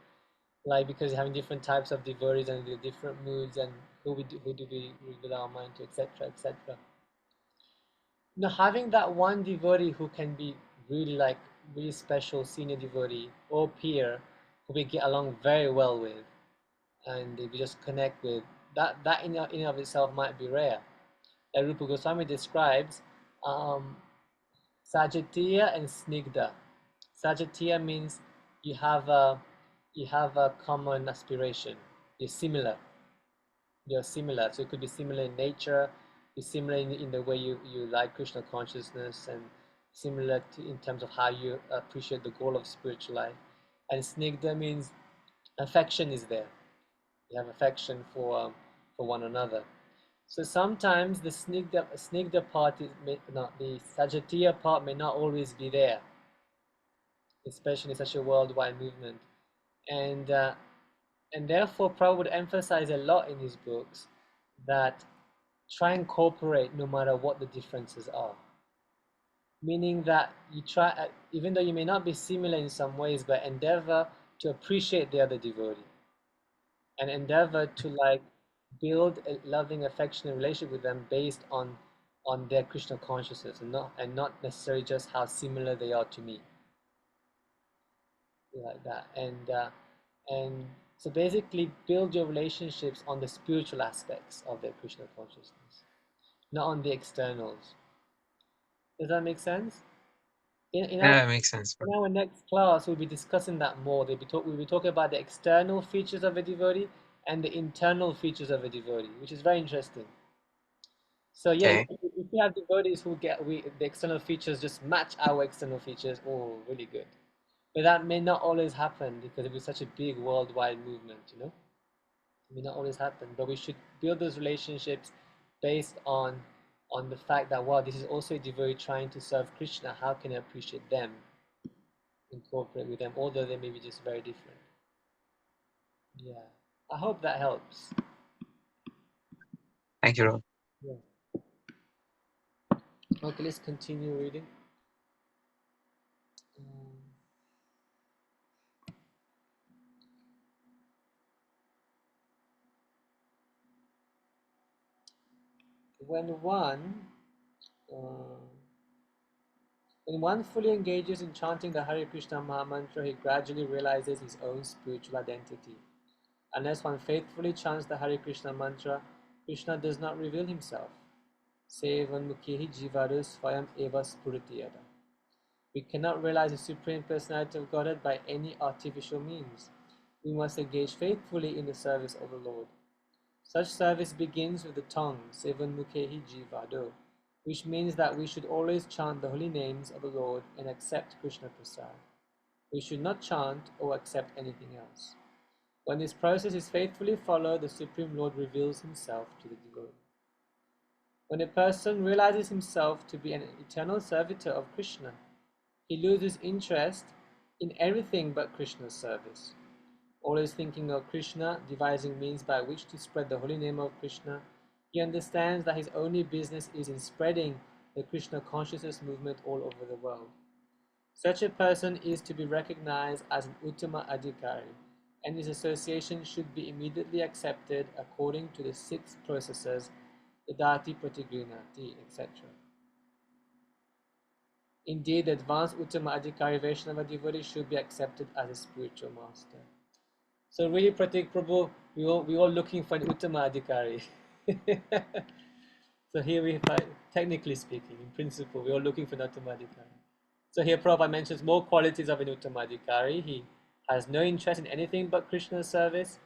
Like because you're having different types of devotees and the different moods and who do we reveal our mind to, etc., etc. Now, having that one devotee who can be really special senior devotee or peer who we get along very well with and we just connect with, that in and of itself might be rare. Like Rupa Goswami describes Sajatiya and Snigdha. Sajatiya means you have a common aspiration. You're similar. So it could be similar in nature, be similar in the way you like Krishna consciousness, and similar in terms of how you appreciate the goal of spiritual life. And Snigdha means affection is there. You have affection for one another. So sometimes the Snigdha part the Sajatiya part may not always be there, especially in such a worldwide movement. And therefore Prabhu would emphasize a lot in his books that try and cooperate no matter what the differences are. Meaning that you try, even though you may not be similar in some ways, but endeavor to appreciate the other devotee and endeavor to build a loving, affectionate relationship with them based on their Krishna consciousness and not necessarily just how similar they are to me. Like that. And so basically build your relationships on the spiritual aspects of their Krishna consciousness, not on the externals. Does that make sense? In That makes sense. our next class, we'll be discussing that more. We'll be talking about the external features of a devotee and the internal features of a devotee, which is very interesting. So yeah, Okay. if we have devotees who the external features just match our external features, oh, really good. But that may not always happen because it was such a big worldwide movement, you know? It may not always happen, but we should build those relationships based on the fact that, wow, this is also a devotee trying to serve Krishna. How can I appreciate them, incorporate with them, although they may be just very different? Yeah, I hope that helps. Thank you, Rob. Yeah. Okay, let's continue reading. When one fully engages in chanting the Hare Krishna Mahamantra, he gradually realizes his own spiritual identity. Unless one faithfully chants the Hare Krishna mantra, Krishna does not reveal himself. Sevanmukhehi jivadu svayam eva spuritiyada. We cannot realize the Supreme Personality of Godhead by any artificial means. We must engage faithfully in the service of the Lord. Such service begins with the tongue, Sevanmukhehi jivado, which means that we should always chant the holy names of the Lord and accept Krishna Prasad. We should not chant or accept anything else. When this process is faithfully followed, the Supreme Lord reveals himself to the devotee. When a person realizes himself to be an eternal servitor of Krishna, he loses interest in everything but Krishna's service. Always thinking of Krishna, devising means by which to spread the holy name of Krishna, he understands that his only business is in spreading the Krishna consciousness movement all over the world. Such a person is to be recognized as an Uttama Adhikari, and his association should be immediately accepted according to the 6 processes, the Dati, Pratigrinati, etc. Indeed, the advanced Uttama Adhikari Vaishnava devotee should be accepted as a spiritual master. So really, Pratik Prabhu, we all looking for an Uttama Adhikari. So here we find, technically speaking, in principle, we're all looking for an Uttama Adhikari. So here Prabhupada mentions more qualities of an Uttama Adhikari. He has no interest in anything but Krishna's service.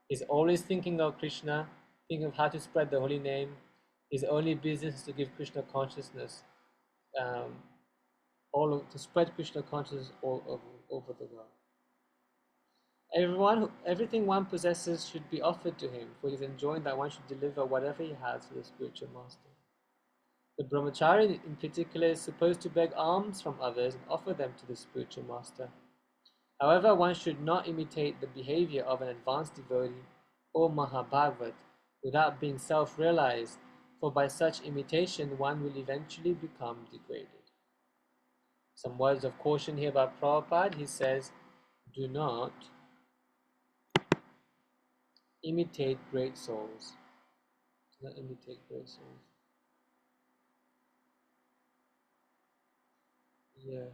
He's always thinking of Krishna, thinking of how to spread the holy name. His only business is to give Krishna consciousness, to spread Krishna consciousness all over the world. Everything one possesses should be offered to him, for it is enjoined that one should deliver whatever he has to the spiritual master. The brahmachari in particular is supposed to beg alms from others and offer them to the spiritual master. However, one should not imitate the behavior of an advanced devotee or Mahabhagavat without being self-realized, for by such imitation one will eventually become degraded. Some words of caution here by Prabhupada. He says, do not imitate great souls. Do not imitate great souls. Yeah.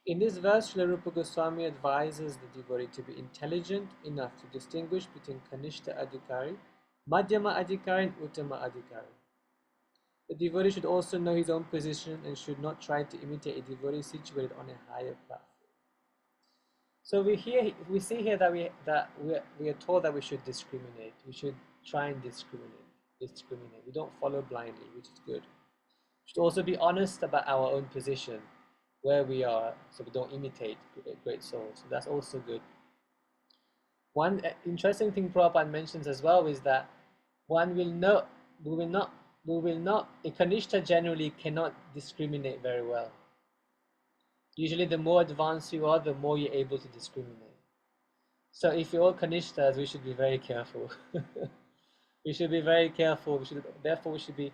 In this verse, Srila Rupa Goswami advises the devotee to be intelligent enough to distinguish between Kanishta Adhikari, Madhyama Adhikari, and Uttama Adhikari. The devotee should also know his own position and should not try to imitate a devotee situated on a higher platform. So we see here that we are told that we should discriminate. We should try and discriminate. We don't follow blindly, which is good. We should also be honest about our own position, where we are, so we don't imitate great souls. So that's also good. One interesting thing Prabhupada mentions as well is that a Kanishta generally cannot discriminate very well. Usually the more advanced you are, the more you're able to discriminate. So if you're all Kanishtas, we should be very careful. We should be very careful. Therefore we should be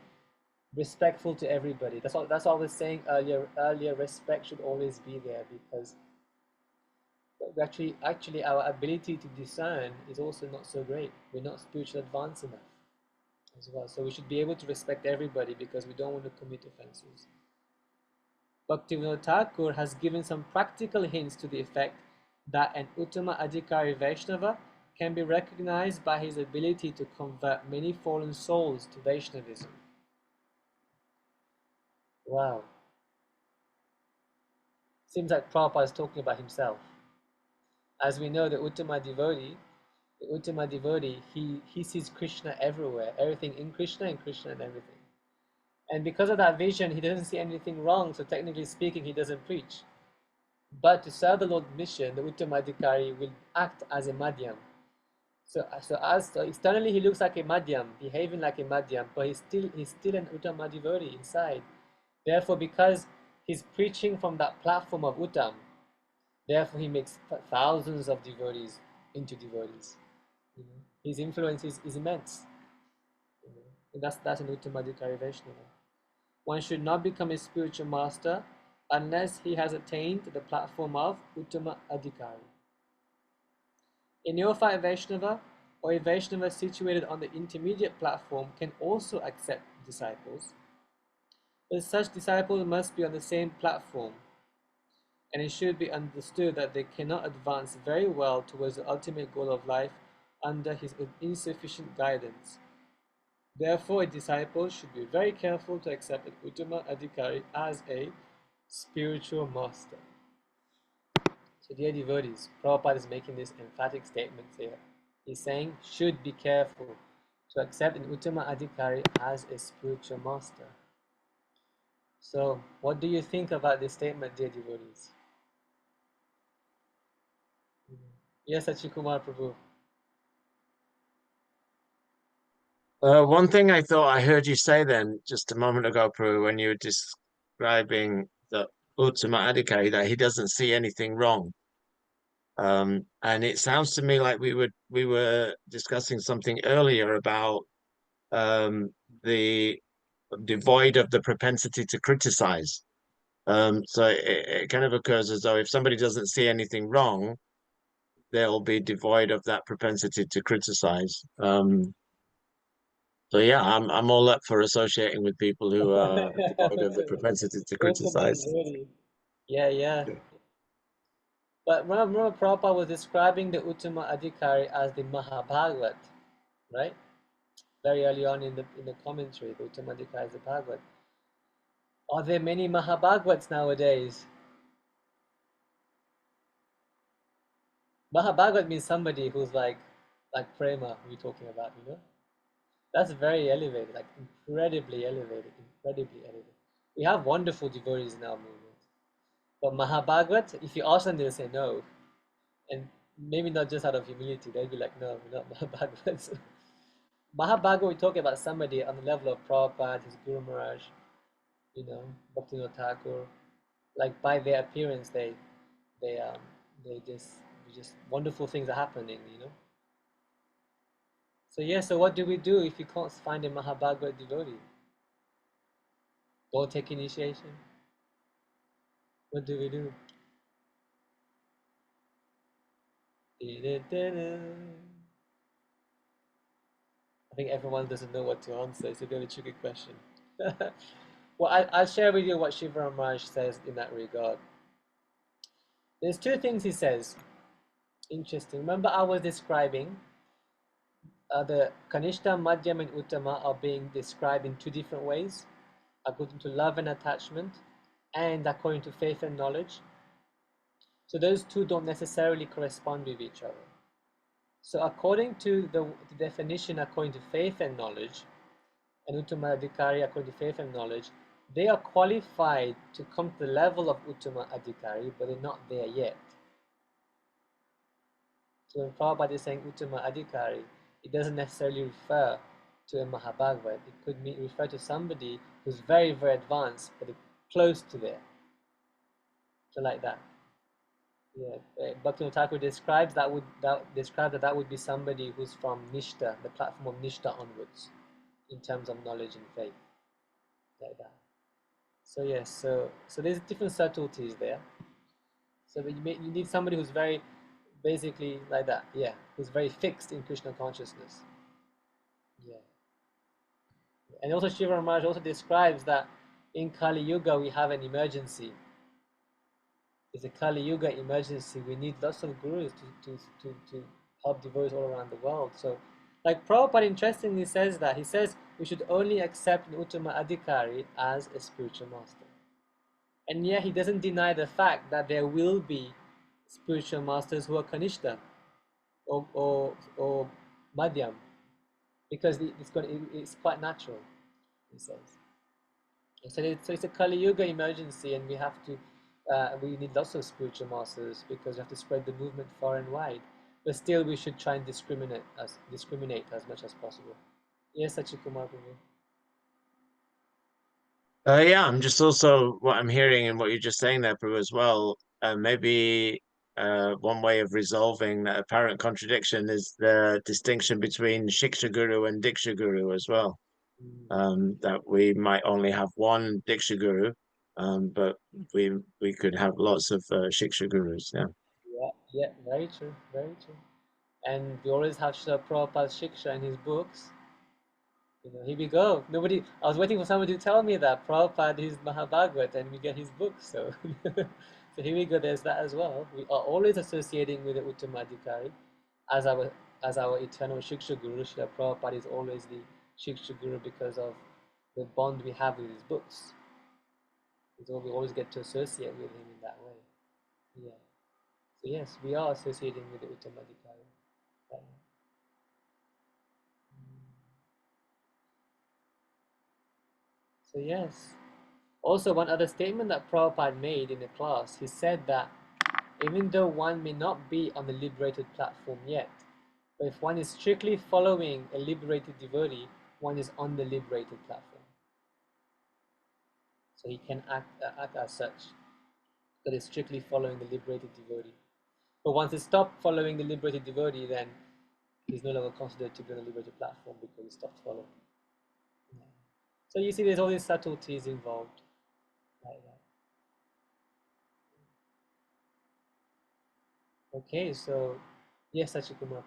respectful to everybody. That's what I was saying earlier. Respect should always be there, because actually our ability to discern is also not so great. We're not spiritually advanced enough as well. So we should be able to respect everybody, because we don't want to commit offenses. Bhaktivinoda Thakur has given some practical hints to the effect that an Uttama Adhikari Vaishnava can be recognized by his ability to convert many fallen souls to Vaishnavism. Wow. Seems like Prabhupada is talking about himself. As we know, the Uttama devotee, he sees Krishna everywhere, everything in Krishna and Krishna in everything. And because of that vision, he doesn't see anything wrong, so technically speaking, he doesn't preach. But to serve the Lord's mission, the Uttama Adhikari will act as a madhyam. So externally he looks like a madhyam, behaving like a madhyam, but he's still an Uttama devotee inside. Therefore, because he's preaching from that platform of Uttam, therefore he makes thousands of devotees into devotees. His influence is immense. And that's an Uttama Adhikari Vaishnava. One should not become a spiritual master unless he has attained the platform of Uttama Adhikari. A neophyte Vaishnava or a Vaishnava situated on the intermediate platform can also accept disciples, but such disciples must be on the same platform, and it should be understood that they cannot advance very well towards the ultimate goal of life under his insufficient guidance. Therefore, a disciple should be very careful to accept an Uttama Adhikari as a spiritual master. So dear devotees, Prabhupada is making this emphatic statement here. He's saying, should be careful. to accept an Uttama Adhikari as a spiritual master. So, what do you think about this statement, dear devotees? Yes, Achikumar Prabhu. One thing I thought I heard you say then just a moment ago, Prabhu, when you were describing the Uttama Adhikari, that he doesn't see anything wrong. And it sounds to me like we were discussing something earlier about the devoid of the propensity to criticize. So it kind of occurs as though if somebody doesn't see anything wrong, they'll be devoid of that propensity to criticize. So yeah, I'm all up for associating with people who are devoid of the propensity to criticize. Yeah, yeah. But remember Prabhupada was describing the Uttama Adhikari as the Mahabhagavat, right? Very early on in the commentary, the Uttama Adhikari is the Bhagavat. Are there many Mahabhagavats nowadays? Mahabhagavat means somebody who's like Prema we're talking about, you know? That's very elevated, like incredibly elevated, incredibly elevated. We have wonderful devotees in our movement. But Mahabhagavat, if you ask them, they'll say no. And maybe not just out of humility, they'll be like, no, we're not Mahabhagavats. Mahabhagavat, we're talking about somebody on the level of Prabhupada, his Guru Maharaj, you know, Bhaktivinoda Thakur. Like by their appearance, they just wonderful things are happening, you know. So yeah, so what do we do if you can't find a Mahabhagavat devotee? Don't take initiation. What do we do? I think everyone doesn't know what to answer. It's a bit of a tricky question. Well, I'll share with you what Shiva Maharaj says in that regard. There's two things he says. Interesting. Remember I was describing the Kanishta, Madhyam and Uttama are being described in two different ways, according to love and attachment and according to faith and knowledge. So those two don't necessarily correspond with each other. So according to the definition according to faith and knowledge, and Uttama Adhikari according to faith and knowledge, they are qualified to come to the level of Uttama Adhikari, but they're not there yet. So when Prabhupada is saying Uttama Adhikari, it doesn't necessarily refer to a Mahabhagavat. It could refer to somebody who's very, very advanced, but close to there. So like that. Yeah, Bhaktivinoda Thakur describes that would be somebody who's from Nishta, the platform of Nishta onwards, in terms of knowledge and faith, like that. So yes, so there's different subtleties there. So you need somebody who's very, basically like that, yeah, who's very fixed in Krishna consciousness. Yeah. And also Shiva Maharaj also describes that in Kali Yuga we have an emergency. It's a Kali Yuga emergency. We need lots of gurus to help devotees all around the world. So, like Prabhupada interestingly says that, he says we should only accept an Uttama Adhikari as a spiritual master. And yet he doesn't deny the fact that there will be spiritual masters who are Kanishta or Madhyam, because it's quite natural, he says. So it's a Kali Yuga emergency, and we have to we need lots of spiritual masters because we have to spread the movement far and wide. But still, we should try and discriminate as much as possible. Yes, Sachikumar Prabhu. Yeah, I'm just also what I'm hearing and what you're just saying there, Prabhu, as well. Maybe one way of resolving that apparent contradiction is the distinction between Shiksha Guru and Diksha Guru as well. That we might only have one Diksha Guru, but we could have lots of Shiksha Gurus. Yeah. Yeah, very true, very true. And we always have Srila Prabhupada's Shiksha in his books. You know, here we go. I was waiting for somebody to tell me that Prabhupada is Mahabhagavat and we get his books. So, so here we go. There's that as well. We are always associating with the Uttama Adhikari as our eternal Shiksha Guru. Srila Prabhupada is always the Shiksha Guru because of the bond we have with his books. So we always get to associate with him in that way. Yeah. So yes, we are associating with the Uttama Adhikari. So yes. Also, one other statement that Prabhupada made in the class, he said that even though one may not be on the liberated platform yet, but if one is strictly following a liberated devotee, one is on the liberated platform. So he can act as such, but is strictly following the liberated devotee. But once he stopped following the liberated devotee, then he's no longer considered to be on the liberated platform because he stopped following. Yeah. So you see, there's all these subtleties involved, like that. Okay, so yes, Sachikumar.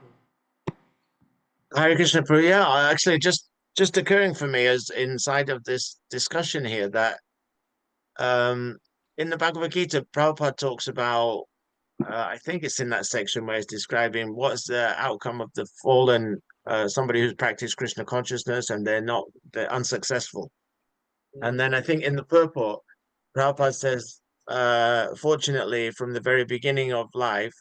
Hare Krishna Prabhu. Yeah, actually, just occurring for me as inside of this discussion here that in the Bhagavad Gita, Prabhupada talks about, I think it's in that section where he's describing what's the outcome of the fallen, somebody who's practiced Krishna consciousness and they're unsuccessful. And then I think in the purport, Prabhupada says, fortunately, from the very beginning of life,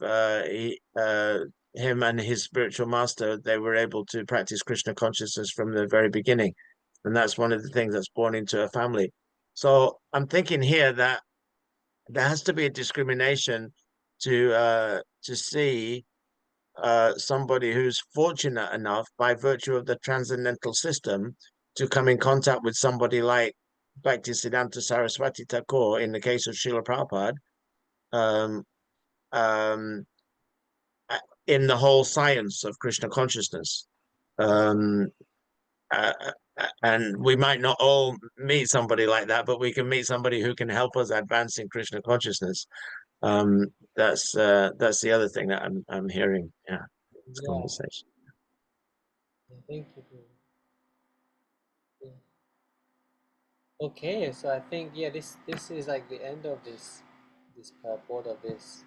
him and his spiritual master, they were able to practice Krishna consciousness from the very beginning. And that's one of the things that's born into a family. So I'm thinking here that there has to be a discrimination to see somebody who's fortunate enough by virtue of the transcendental system to come in contact with somebody like Bhaktisiddhanta Saraswati Thakur in the case of Srila Prabhupada, in the whole science of Krishna consciousness. And we might not all meet somebody like that, but we can meet somebody who can help us advance in Krishna consciousness. That's the other thing that I'm hearing. Yeah, this conversation. Thank you. Yeah. Okay, so I think this is like the end of this purport of this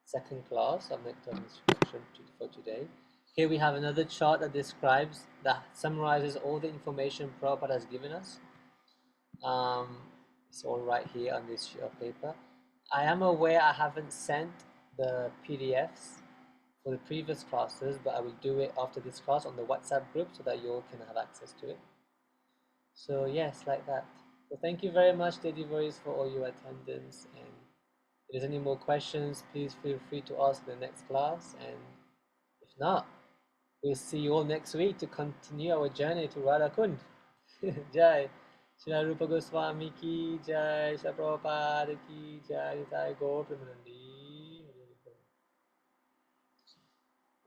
second class of Nectar Instruction for today. Here we have another chart that summarizes all the information Prabhupada has given us. It's all right here on this sheet of paper. I am aware I haven't sent the PDFs for the previous classes, but I will do it after this class on the WhatsApp group so that you all can have access to it. So yes, like that. So thank you very much, dear devotees, for all your attendance. And if there's any more questions, please feel free to ask in the next class. And if not, we'll see you all next week to continue our journey to Radha Kund. Jai. Srila Rupa Goswami ki jai, Srila Prabhupada ki jai, Jai Gaur Premanandi.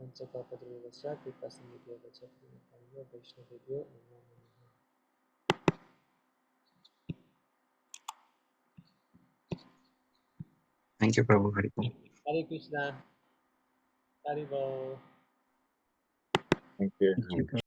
Panchakapadruvasya Kripasamidya Vachakriya Vaishnavibhyo Namo Namaha. Thank you, Prabhu. Hare Krishna. Hare Bol. Thank you. Thank you.